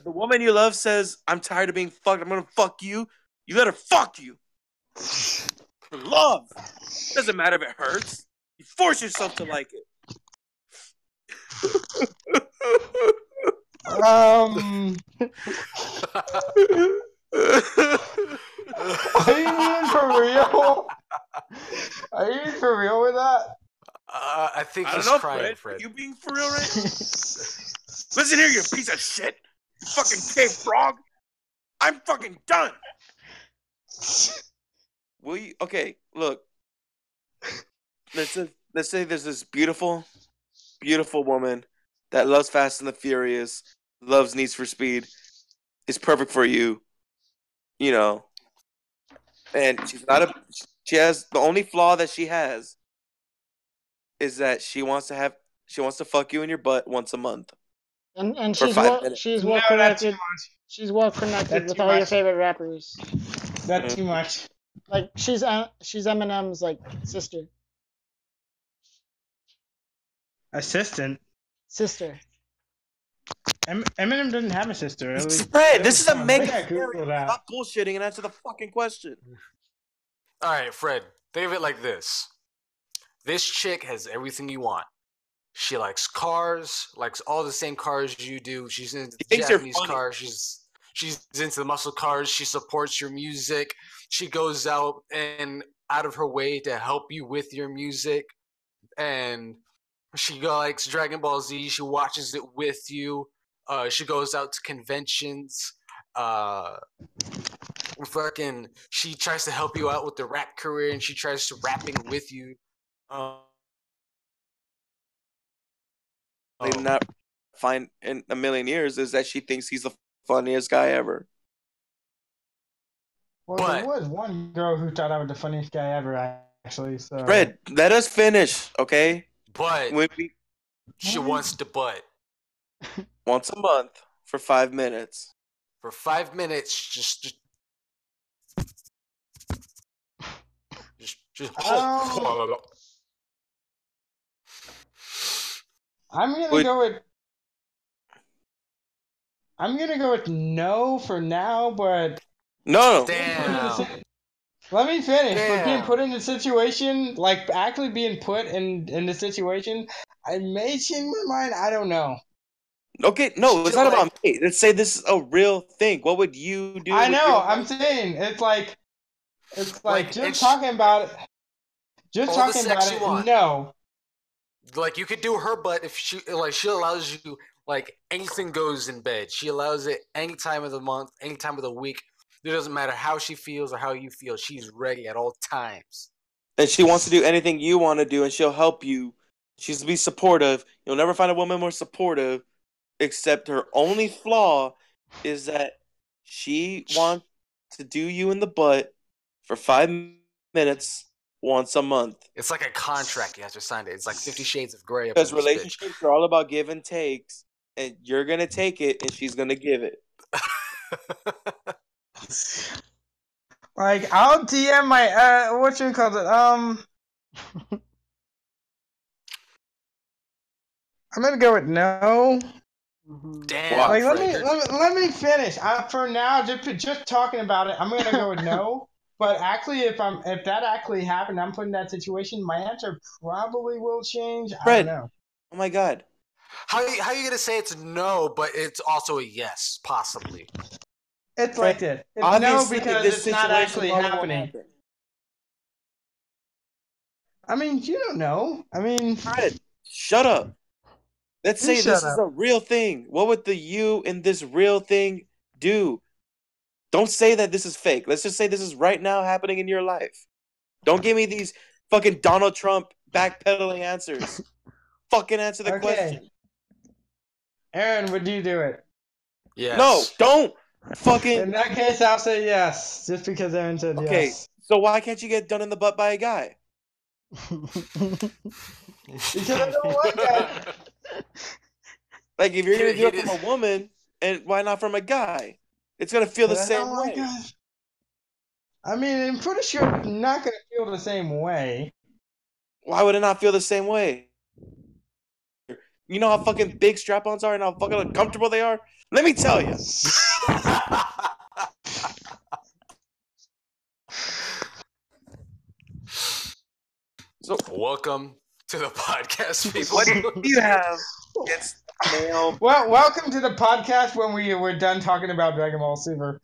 the woman you love says, "I'm tired of being fucked. I'm gonna fuck you." You let her fuck you for love. Doesn't matter if it hurts. You force yourself to like it. Are you being for real? Are you being for real with that? I think I don't he's know, crying, Fred. Fred. Are you being for real right now? Listen here, you piece of shit. You fucking cave frog. I'm fucking done. Will you? Okay, look. Let's say there's this beautiful woman that loves Fast and the Furious, loves Need for Speed, is perfect for you. You know, and she's not a. She has the only flaw that she has is that she wants to fuck you in your butt once a month And for 5 minutes. she's No, well that's too connected. much. She's well connected That's with too all your much. favorite rappers. That's too much. Like she's Eminem's like sister. Assistant. Sister. Eminem doesn't have a sister. At least, Fred, this is a I make think I googled that. Stop bullshitting and answer the fucking question. All right, Fred. Think of it like this: this chick has everything you want. She likes cars, likes all the same cars you do. She's into She thinks you're Japanese funny. cars. She's into the muscle cars. She supports your music. She goes out of her way to help you with your music, and she likes Dragon Ball Z. She watches it with you. She goes out to conventions. She tries to help you out with the rap career, and she tries to rapping with you. Not find in a million years is that she thinks he's the funniest guy ever. Well, there was one girl who thought I was the funniest guy ever, actually. So. Fred, let us finish, okay? But she wants to butt once a month for 5 minutes. For 5 minutes, just I'm gonna go with no for now, but no. Damn. Let me finish. Damn. But being put in the situation, like actually being put in the situation, I may change my mind. I don't know. Okay, no, it's not about me. Let's say this is a real thing. What would you do? I know. I'm saying it's like just talking about it. Just talking about it. No. Like you could do her butt if she allows you, like anything goes in bed. She allows it any time of the month, any time of the week. It doesn't matter how she feels or how you feel. She's ready at all times. And she wants to do anything you want to do, and she'll help you. She's to be supportive. You'll never find a woman more supportive, except her only flaw is that she wants to do you in the butt for 5 minutes once a month. It's like a contract you have to sign it. It's like 50 Shades of Grey. Because relationships are all about give and takes, and you're gonna take it, and she's gonna give it. Like, I'll DM my what you call it? I'm gonna go with no. Damn. Like, let me finish. For now, just talking about it, I'm gonna go with no. But actually, if that actually happened, I'm put in that situation, my answer probably will change. Fred, I don't know. oh my god. How are you gonna say it's no, but it's also a yes, possibly? It's like this. It's Obviously, no, because this it's not actually situation probably won't happening. happen. I mean, you don't know. I mean, Fred, shut up. Let's say this is a real thing. What would the you in this real thing do? Don't say that this is fake. Let's just say this is right now happening in your life. Don't give me these fucking Donald Trump backpedaling answers. Fucking answer the question. Aaron, would you do it? Yes. No, don't fucking. In that case, I'll say yes, just because Aaron said yes. Okay, so why can't you get done in the butt by a guy? Because I don't like that. Like, if you're gonna do it from a woman, and why not from a guy? It's gonna feel the same way. I mean, I'm pretty sure it's not gonna feel the same way. Why would it not feel the same way? You know how fucking big strap-ons are and how fucking uncomfortable they are? Let me tell you. So, welcome to the podcast, people. What do you have against male? Well, welcome to the podcast when we're done talking about Dragon Ball Super.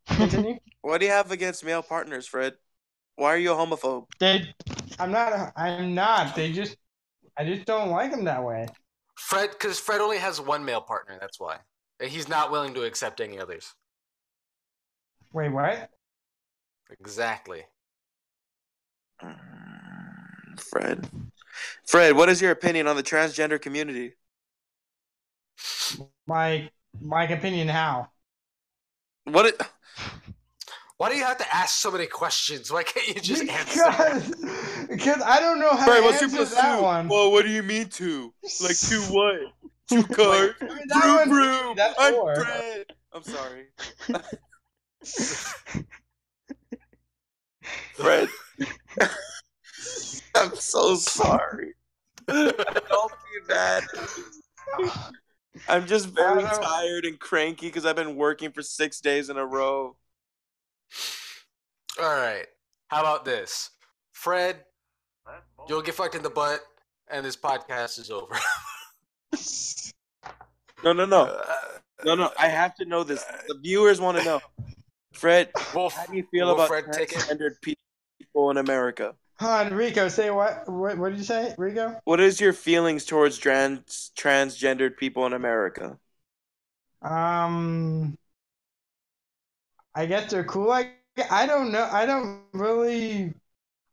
Continue. What do you have against male partners, Fred? Why are you a homophobe? I'm not. I just don't like them that way. Because Fred only has one male partner. That's why he's not willing to accept any others. Wait, what? Exactly. Fred, what is your opinion on the transgender community? My opinion, how? Why do you have to ask so many questions? Why can't you just answer? Because I don't know how to answer that one. Well, what do you mean two? Like two what? Two cars? Vroom. I'm Fred. I'm sorry. Fred. I'm so sorry. Don't be bad. I'm just very tired and cranky because I've been working for 6 days in a row. All right. How about this? Fred, you'll get fucked in the butt, and this podcast is over. No. I have to know this. The viewers want to know. Fred, how do you feel about transgendered people in America? Hold on, Rico, say what? What did you say, Rico? What is your feelings towards transgendered people in America? I guess they're cool. I don't know. I don't really.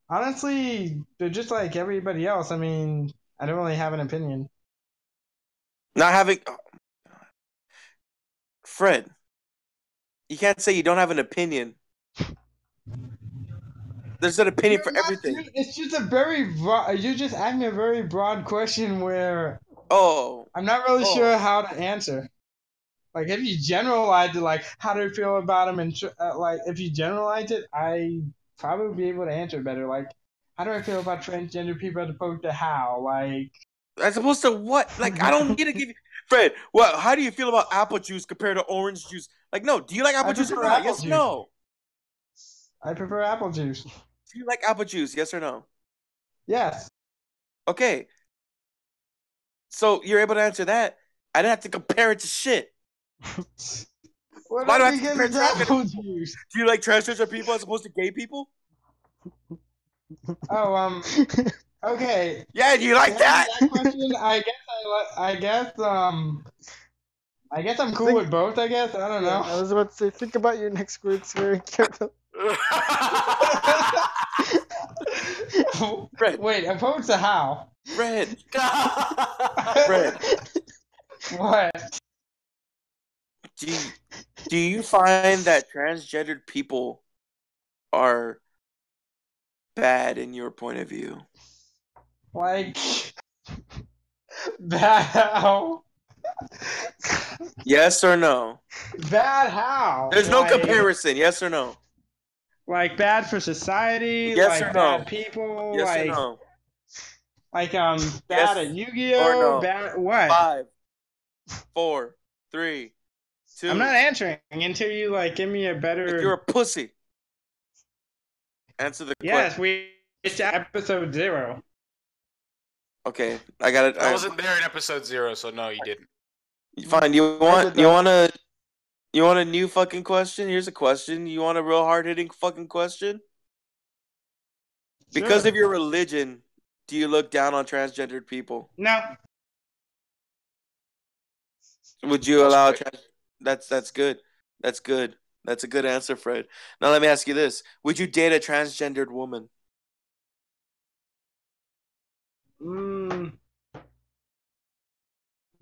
Honestly, they're just like everybody else. I mean, I don't really have an opinion. Not having. Fred, you can't say you don't have an opinion. There's an opinion for everything. It's just a very broad. You're just asking a very broad question where. I'm not really sure how to answer. Like, if you generalize it, like, how do you feel about them? And, like, if you generalize it, I probably would be able to answer better. Like, how do I feel about transgender people as opposed to how? Like. As opposed to what? Like, I don't need to give you. Fred, how do you feel about apple juice compared to orange juice? Like, no. Do you like apple juice or not? Yes or no? I prefer apple juice. Do you like apple juice? Yes or no? Yes. Okay. So you're able to answer that. I didn't have to compare it to shit. Why do I have to compare apple juice? Do you like transgender people as opposed to gay people? Oh, okay. Yeah, do you like that? Question, I guess I'm cool with both. I guess I don't know. I was about to say, think about your next words very carefully. Fred. Wait, opposed to how? Fred. What? Do you find that transgendered people are bad in your point of view? Like bad how? Yes or no? Bad how? There's no comparison. Yes or no? Like bad for society, Yes like or no? bad people, Yes or no? like bad Yes at or Yu-Gi-Oh, no? bad what? 5, 4, 3, 2. I'm not answering until you like give me a better. If you're a pussy, answer the Yes, question. it's episode 0. Okay, I got it. I wasn't there in episode 0, so no, you didn't. Fine. You want a new fucking question? Here's a question. You want a real hard hitting fucking question? Because of your religion, do you look down on transgendered people? No. Would you allow That's good. That's good. That's a good answer, Fred. Now let me ask you this. Would you date a transgendered woman?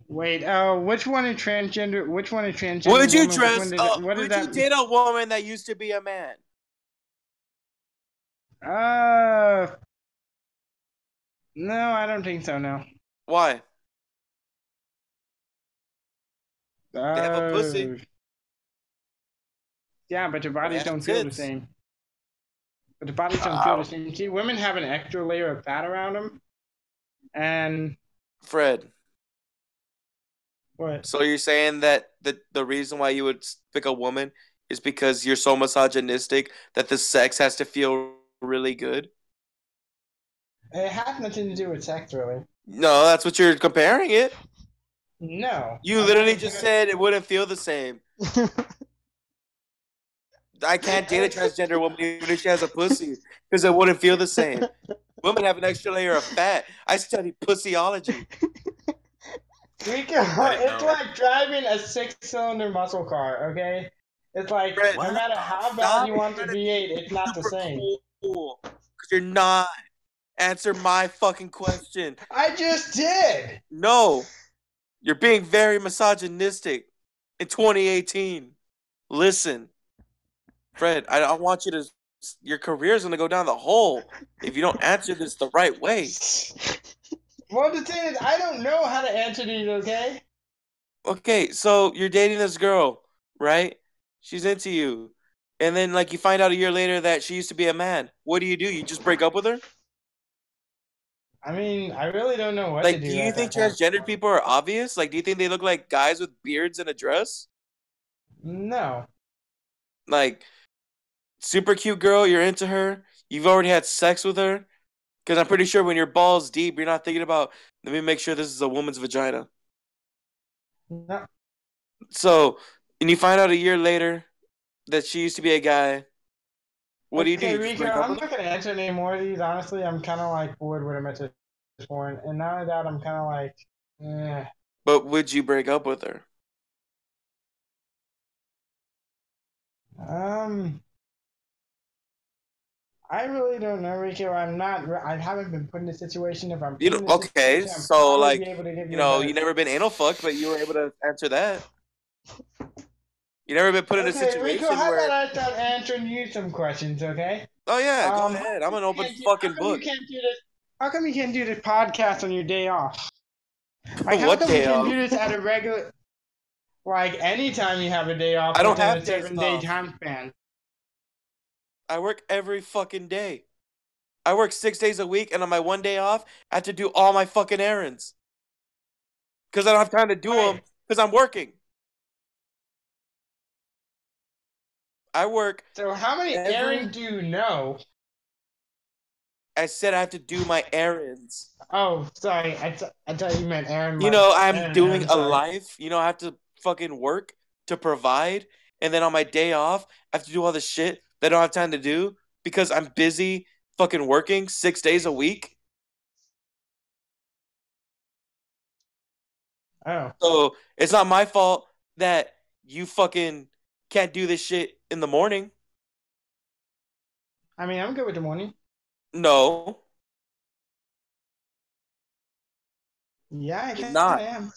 Wait, which one is transgender? Which one is transgender? Would you woman? would you date a woman that used to be a man? No, I don't think so. No. Why? They have a pussy. Yeah, but their bodies don't feel the same. But the bodies don't feel the same. See, women have an extra layer of fat around them, and Fred. What? So you're saying that the reason why you would pick a woman is because you're so misogynistic that the sex has to feel really good? It has nothing to do with sex, really. No, that's what you're comparing it. No. You literally just said it wouldn't feel the same. I can't date a transgender woman even if she has a pussy because it wouldn't feel the same. Women have an extra layer of fat. I studied pussyology. It's like driving a 6-cylinder muscle car, okay? It's like, Fred, no matter how bad you want the V8, it's not the same. Cool. Because you're not. Answer my fucking question. I just did. No. You're being very misogynistic in 2018. Listen. Fred, I want you to... Your career's going to go down the hole if you don't answer this the right way. Well, the thing is, I don't know how to answer these, okay? Okay, so you're dating this girl, right? She's into you. And then, like, you find out a year later that she used to be a man. What do? You just break up with her? I mean, I really don't know what to do. Like, do you think transgendered people are obvious? Like, do you think they look like guys with beards and a dress? No. Like, super cute girl, you're into her. You've already had sex with her. Because I'm pretty sure when your balls deep, you're not thinking about, let me make sure this is a woman's vagina. No. So, and you find out a year later that she used to be a guy. What do you do? You Rico, I'm not going to answer any more of these. Honestly, I'm kind of like bored with them at this point. And now that I'm kind of like, eh. But would you break up with her? I really don't know, Rico. I haven't been put in a situation. If I'm okay, so like, you never been anal fucked, but you were able to answer that. You never been put in a situation Rico, how where... about I start answering you some questions, okay? Oh yeah, go ahead. I'm an open fucking book. How come you can't do this podcast on your day off? Like, what day off? How come you can't do this at a regular... Like, anytime you have a day off, I don't have a 7-day time span. I work every fucking day. I work 6 days a week, and on my one day off, I have to do all my fucking errands. Because I don't have time to do them, because I'm working. I work... So how many errands do you know? I said I have to do my errands. Oh, sorry. I thought you meant errands. You know, I'm doing a life. You know, I have to fucking work to provide. And then on my day off, I have to do all the shit that I don't have time to do because I'm busy fucking working 6 days a week. Oh. So it's not my fault that you fucking can't do this shit in the morning. I mean, I'm good with the morning. No. Yeah, I kind of am.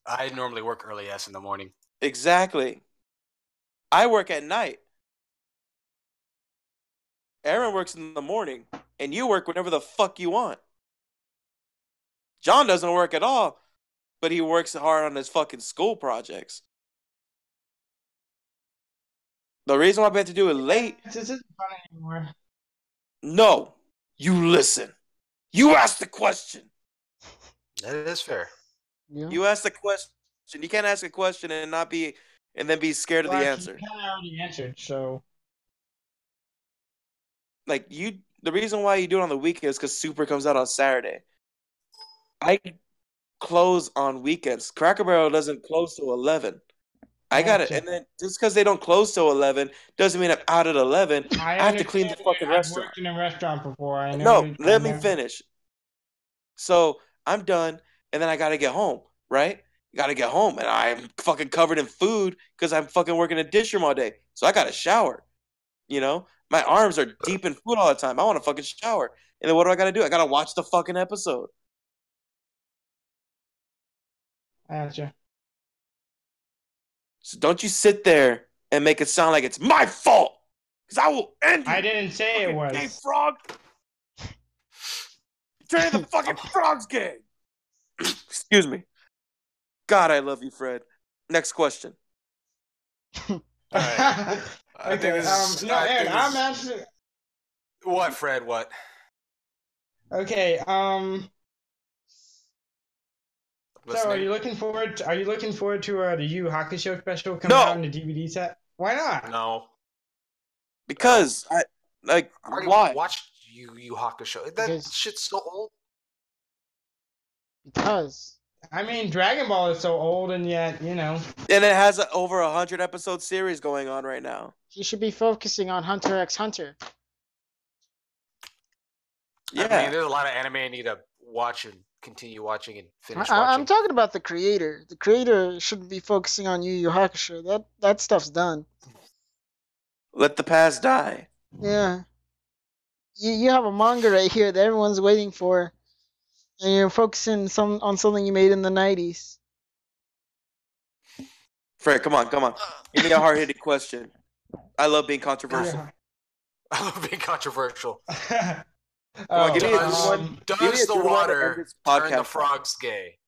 I normally work early ass in the morning. Exactly. I work at night. Aaron works in the morning, and you work whenever the fuck you want. John doesn't work at all, but he works hard on his fucking school projects. The reason why we have to do it late. This isn't fun anymore. No, you listen. You ask the question. That is fair. Yeah. You ask the question. You can't ask a question and then be scared of the answer. You kind of already answered, so. Like the reason why you do it on the weekend is because Super comes out on Saturday. I close on weekends. Cracker Barrel doesn't close till 11. I got it, and then just because they don't close till 11 doesn't mean I'm out at 11. I have to clean the fucking restaurant. I've worked in a restaurant before. I know. No, let me finish. So I'm done, and then I gotta get home, right? Gotta get home, and I'm fucking covered in food because I'm fucking working a dish room all day. So I gotta shower. You know, my arms are deep in food all the time. I want to fucking shower, and then what do I gotta do? I gotta watch the fucking episode. I gotcha. So don't you sit there and make it sound like it's my fault, because I will end you. I didn't say it was. Gay frog. Turn the fucking frogs gay. Excuse me. God, I love you, Fred. Next question. All right. Okay. Aaron, I'm asking. What, Fred? What? Okay. Listening. So, are you looking forward to the Yu Hakusho special coming out in the DVD set? Why not? No. Because I why? Watched Yu Hakusho. That shit's so old. Because. I mean, Dragon Ball is so old, and yet, you know. And it has over 100 episode series going on right now. He should be focusing on Hunter x Hunter. Yeah. I mean, there's a lot of anime I need to watch and continue watching and finish watching. I'm talking about the creator. The creator shouldn't be focusing on Yu Yu Hakusho. That stuff's done. Let the past die. Yeah. You have a manga right here that everyone's waiting for, and you're focusing on something you made in the 90s. Fred, come on. Give me a hard-hitting question. I love being controversial. Yeah. I love being controversial. Give me Does the water turn the frogs gay?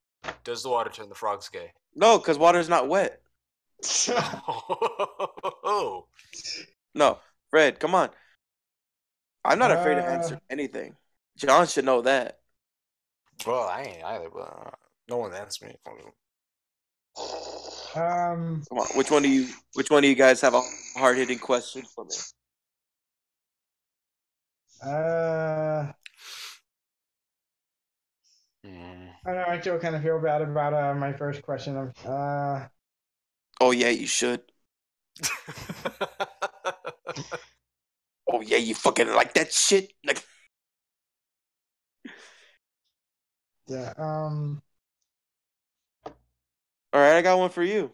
Does the water turn the frogs gay? No, because water's not wet. No, Fred, come on. I'm not afraid to answer anything. John should know that. Well, I ain't either, but no one answered me. Come on, which one of you guys have a hard-hitting question for me? I don't know. I still kind of feel bad about my first question. Oh yeah, you should. Oh yeah, you fucking like that shit. Like. Yeah. All right, I got one for you.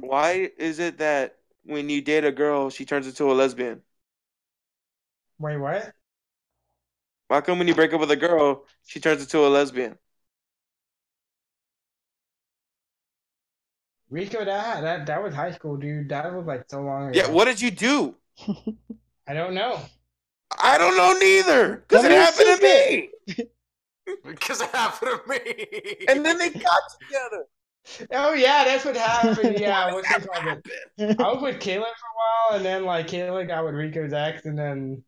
Why is it that when you date a girl, she turns into a lesbian? Wait, what? Why come when you break up with a girl, she turns into a lesbian? Rico, that was high school, dude. That was like so long ago. Yeah, what did you do? I don't know. I don't know neither. Because it happened to me. Because it happened to me. And then they got together. Oh yeah, that's what happened. Yeah, what's it called? I was with Kayla for a while, and then like Kayla got with Rico's ex, and then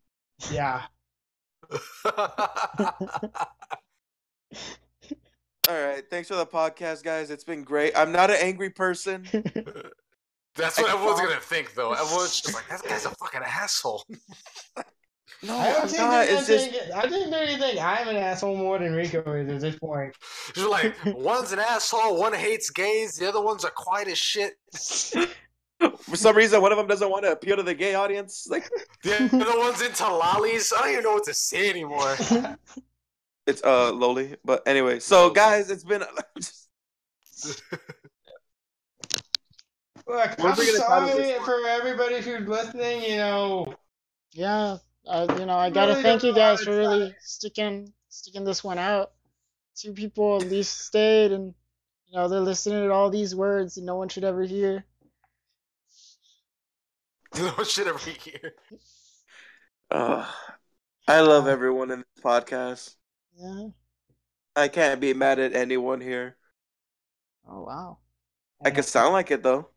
yeah. All right, thanks for the podcast, guys. It's been great. I'm not an angry person. That's what everyone's gonna think, though. Everyone's just like, that guy's a fucking asshole. No, I don't I'm think not. I think they think I'm an asshole more than Rico is at this point. You're like, one's an asshole, one hates gays, the other ones are quiet as shit. For some reason, one of them doesn't want to appeal to the gay audience. Like the other one's into lollies. I don't even know what to say anymore. It's lowly, but anyway. So guys, it's been. Look, I'm sorry for everybody who's listening. You know. Yeah. I gotta thank you guys for really sticking this one out. 2 people at least stayed, and they're listening to all these words that no one should ever hear. No shit every year. I love everyone in this podcast. Yeah. I can't be mad at anyone here. Oh wow. I could sound like it though.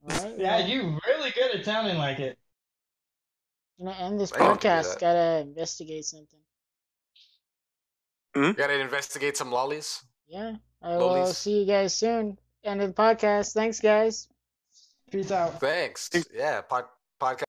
All right. Yeah, you really good at sounding like it. Gonna end this I can do podcast. that. Gotta investigate something. Gotta investigate some lollies. Yeah. I will Lolies. see you guys soon. End of the podcast. Thanks, guys. Peace out. Thanks. Yeah, podcast.